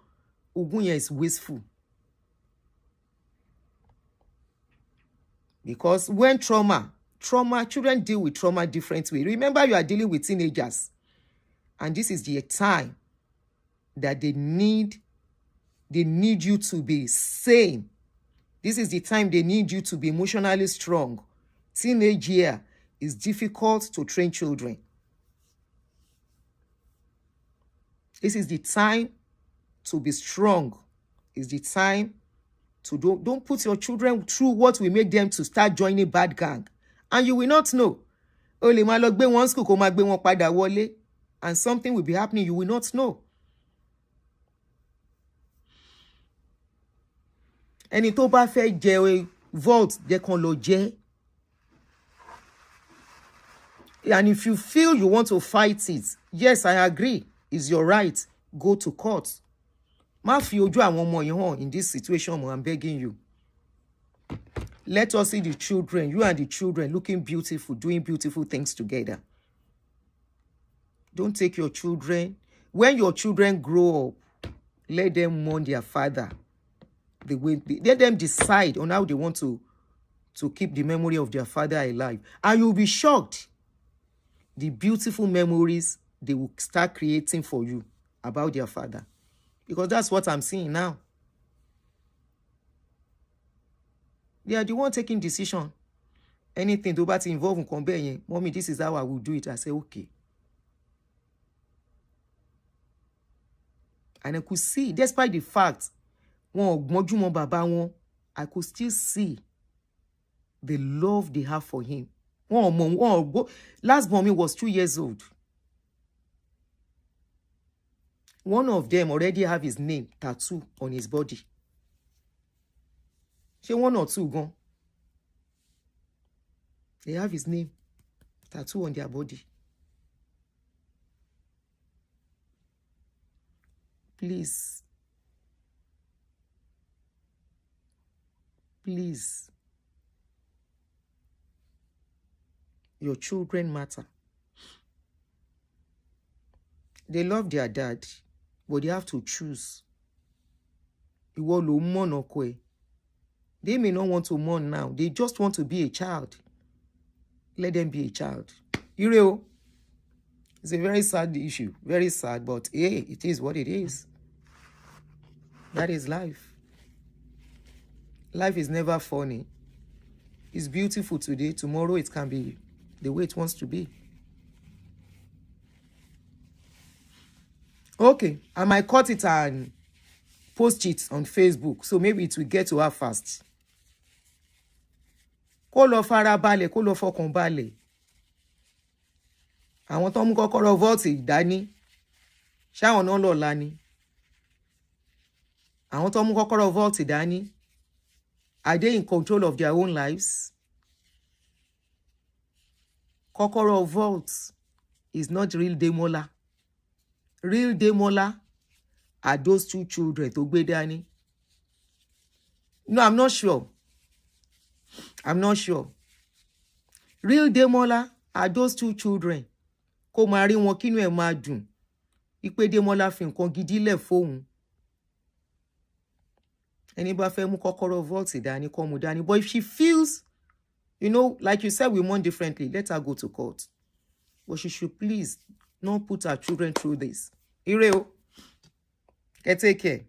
ogún yẹn is wasteful. Because when trauma, children deal with trauma differently. Remember, you are dealing with teenagers. And this is the time that they need you to be sane. This is the time they need you to be emotionally strong. Teenage year is difficult to train children. This is the time to be strong. It's the time to don't put your children through what will make them to start joining bad gang. And you will not know. O lè máa lọ gbé wọn school, kó máa gbé wọn padà wọlé, and something will be happening you will not know. Ẹni tó bá fẹ́ jẹ vault, jẹ́ kan lọ jẹ. And if you feel you want to fight it, yes, I agree, it's your right. Go to court. Má fi ojú àwọn ọmọ yẹn hàn in this situation, I'm begging you. Let us see the children, you and the children looking beautiful, doing beautiful things together. Don't take your children. When your children grow up, let them mourn their father. Let them decide on how they want to keep the memory of their father alive. And you'll be shocked the beautiful memories they will start creating for you about their father. Because that's what I'm seeing now. They are the one taking decision. Anything to about involve in conveying, mommy, this is how I will do it. I say, okay. And I could see, despite the fact, I could still see the love they have for him. Last mommy was 2 years old. One of them already have his name tattoo on his body. She 1 or 2 gone. They have his name tattoo on their body. Please. Please. Your children matter. They love their dad, but they have to choose. They may not want to mourn now. They just want to be a child. Let them be a child. Ireo. It's a very sad issue. Very sad, but hey, it is what it is. That is life. Life is never funny. It's beautiful today. Tomorrow it can be the way it wants to be. Okay, I might cut it and post it on Facebook, so maybe it will get to her fast. Kó lọ farabalẹ̀, kó lọ fọkàn balẹ̀. Àwọn tó mú kọ́kọ́rọ́ vault dání, ṣáwọn náà lọ́la ni. Àwọn tó mú kọ́kọ́rọ́ vault dání, are they in control of their own lives? Kọ́kọ́rọ́ vault is not real Demola. Real Demola are those two children tó gbé dání. No, I'm not sure. I'm not sure. Real Demola are those two children. Kó máa rí wọn kínú ẹ̀ máa dùn. Ipe Demola fi nǹkan gidi lẹ̀ fóun. Ẹni bá fẹ́ mú kọ́kọ́rọ́ vault dání, kó mú dání. But if she feels, you know, like you said, we mourn differently, let her go to court. But she should please not put her children through this. Ire o. Take care.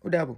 Ó dàbọ̀.